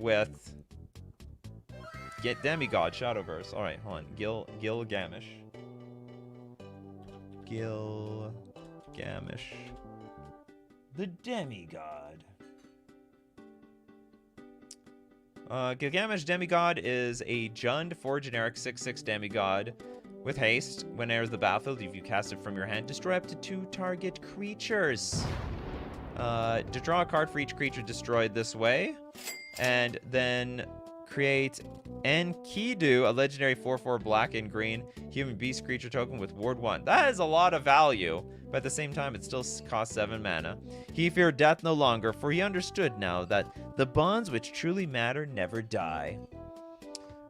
With Get Demigod, Shadowverse. Alright, hold on. Gilgamesh. Gilgamesh. The Demigod. Gilgamesh Demigod is a Jund 4 generic 6/6 Demigod with haste. When enters the battlefield, if you cast it from your hand, destroy up to 2 target creatures. To draw a card for each creature destroyed this way, and then create Enkidu, a legendary 4/4 black and green human beast creature token with ward 1. That is a lot of value, but at the same time, it still costs 7 mana. He feared death no longer, for he understood now that the bonds which truly matter never die.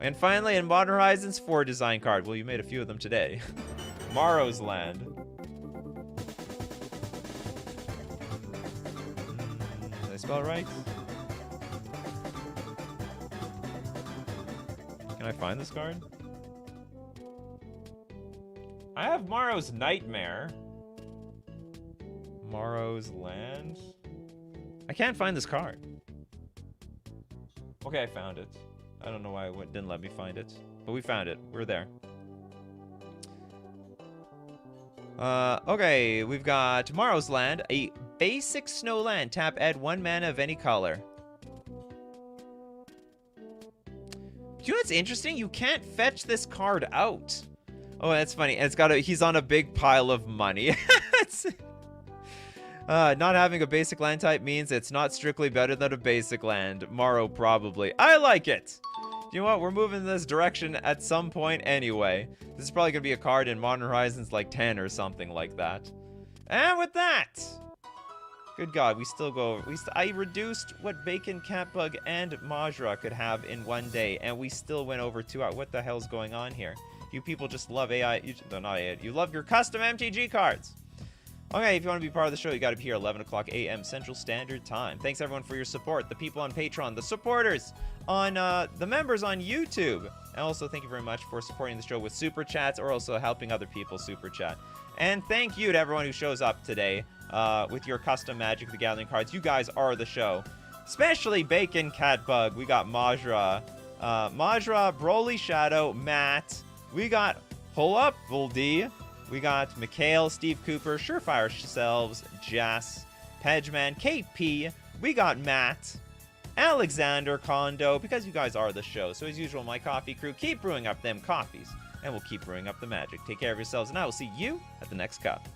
And finally, in Modern Horizons 4 design card. Well, you made a few of them today. Morrow's Land. Did I spell it right? Can I find this card? I have Morrow's Nightmare. Morrow's Land. I can't find this card. Okay, I found it. I don't know why it didn't let me find it, but we found it. We're there. Okay, we've got Morrow's Land, a basic snow land. Tap, add 1 mana of any color. You know what's interesting? You can't fetch this card out. Oh, that's funny. And he's on a big pile of money. Not having a basic land type means it's not strictly better than a basic land. Morrow probably. I like it. You know what? We're moving in this direction at some point anyway. This is probably going to be a card in Modern Horizons like 10 or something like that. And with that, good God, we still go over. I reduced what Bacon, Catbug, and Majra could have in one day, and we still went over 2 hours. What the hell's going on here? You people just love AI. Not AI. You love your custom MTG cards. Okay, if you want to be part of the show, you got to be here 11 o'clock a.m. Central Standard Time. Thanks, everyone, for your support. The people on Patreon, the supporters, on the members on YouTube. And also, thank you very much for supporting the show with Super Chats or also helping other people Super Chat. And thank you to everyone who shows up today with your custom Magic the Gathering cards. You guys are the show. Especially Bacon, Catbug. We got Majra, Broly Shadow, Matt. We got Pull Up, Voldy. We got Mikhail, Steve Cooper, Surefire Selves, Jas, Pedgeman, KP. We got Matt, Alexander, Kondo, because you guys are the show. So as usual, my coffee crew, keep brewing up them coffees, and we'll keep brewing up the magic. Take care of yourselves, and I will see you at the next cup.